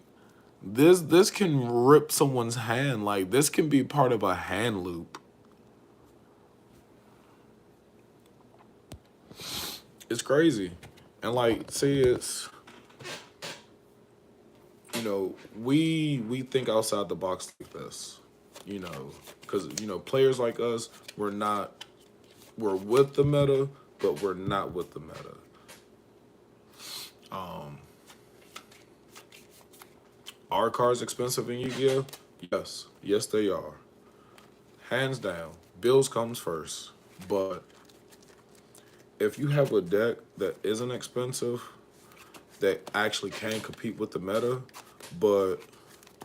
A: this can rip someone's hand. Like this can be part of a hand loop. It's crazy. And like, see, it's, we think outside the box like this, because players like us, we're with the meta, but we're not with the meta. Are cards expensive in Yu-Gi-Oh? Yes they are, hands down. Bills comes first, but if you have a deck that isn't expensive, that actually can compete with the meta, but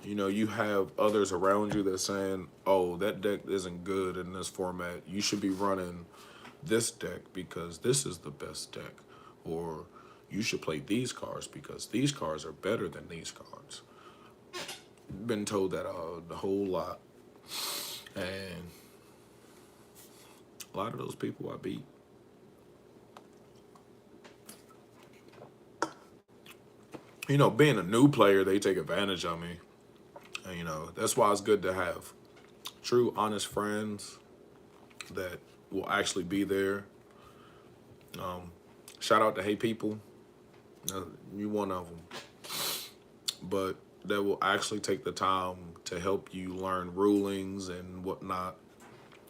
A: you have others around you that's saying, oh, that deck isn't good in this format. You should be running this deck because this is the best deck. Or you should play these cards because these cards are better than these cards. Been told that a whole lot. And a lot of those people I beat. Being a new player, they take advantage of me. And, that's why it's good to have true, honest friends that will actually be there. Shout out to Hey People. You one of them. But that will actually take the time to help you learn rulings and whatnot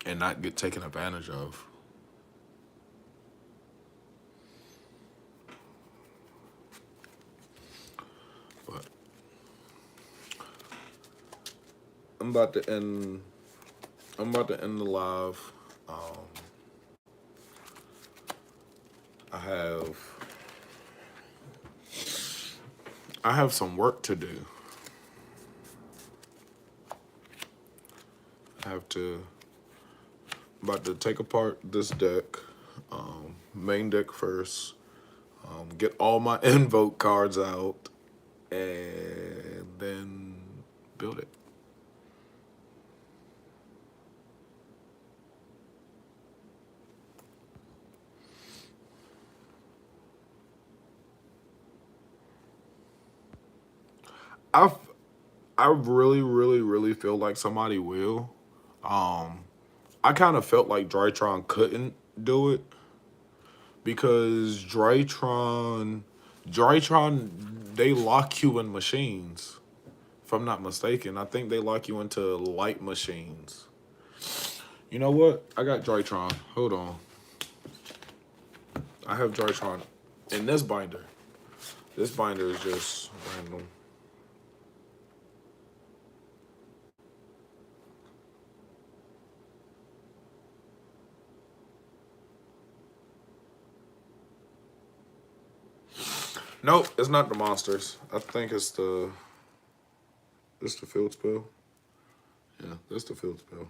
A: and not get taken advantage of. But I'm about to end. I'm about to end the live. I have. I have some work to do. I have to. I'm about to take apart this deck. Main deck first. Get all my invoke cards out, and then build it. I've I really, really, really feel like somebody will. I kind of felt like Drytron couldn't do it because Drytron, they lock you in machines. If I'm not mistaken, I think they lock you into light machines. You know what? I got Drytron. Hold on. I have Drytron in this binder. This binder is just random. Nope, it's not the monsters. I think it's the field spell. Yeah, that's the field spell.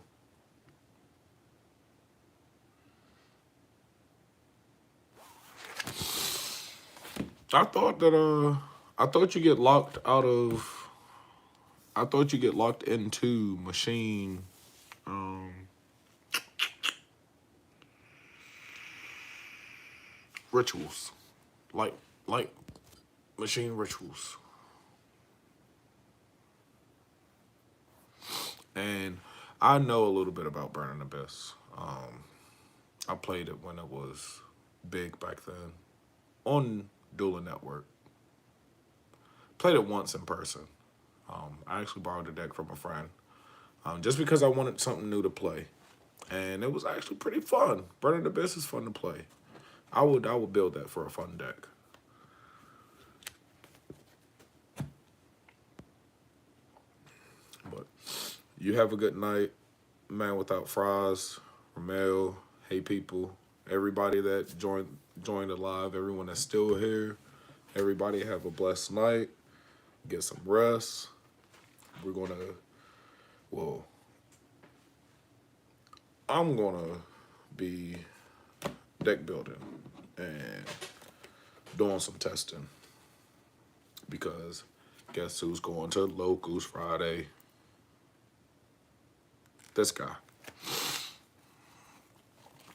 A: I thought that I thought you get locked out of I thought you get locked into machine um rituals. Like like machine rituals. And I know a little bit about Burning Abyss. I played it when it was big back then on Dueling Network. Played it once in person. I actually borrowed the deck from a friend just because I wanted something new to play, and it was actually pretty fun. Burning Abyss is fun to play. I would build that for a fun deck. But you have a good night, man. Without fries, Ramel, hey people, everybody that joined the live, everyone that's still here, everybody have a blessed night. Get some rest. We're gonna, well, I'm gonna be deck building and doing some testing because guess who's going to Locals Friday? This guy.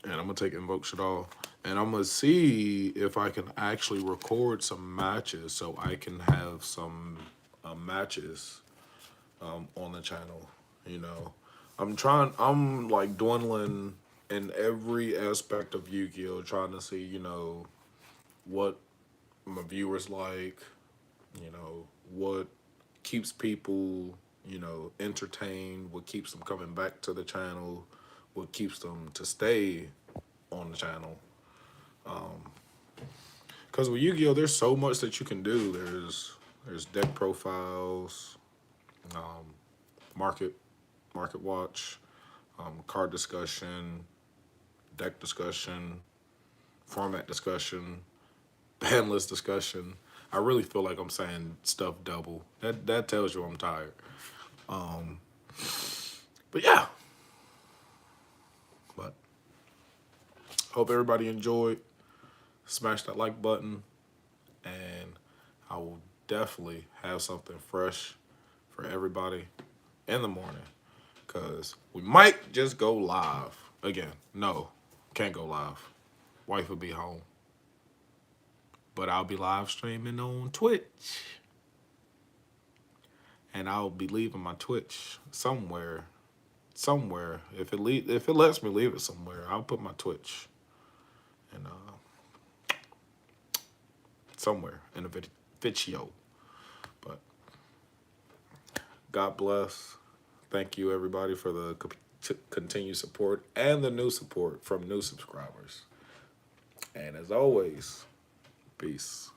A: And I'm gonna take Invoke Shaddoll and I'm gonna see if I can actually record some matches so I can have some matches on the channel. You know, I'm like dwindling in every aspect of Yu-Gi-Oh, trying to see, what my viewers like, what keeps people, entertained, what keeps them coming back to the channel, what keeps them to stay on the channel. Because with Yu-Gi-Oh, there's so much that you can do. There's deck profiles, um, market market watch, card discussion, deck discussion, format discussion, ban list discussion. I really feel like I'm saying stuff double. That tells you I'm tired. But yeah. But hope everybody enjoyed. Smash that like button, and I will definitely have something fresh for everybody in the morning. Cause we might just go live again. No, can't go live. Wife will be home. But I'll be live streaming on Twitch. And I'll be leaving my Twitch somewhere. Somewhere. If it lets me leave it somewhere, I'll put my Twitch. And somewhere in a video. But God bless. Thank you everybody for the continued support and the new support from new subscribers. And as always, peace.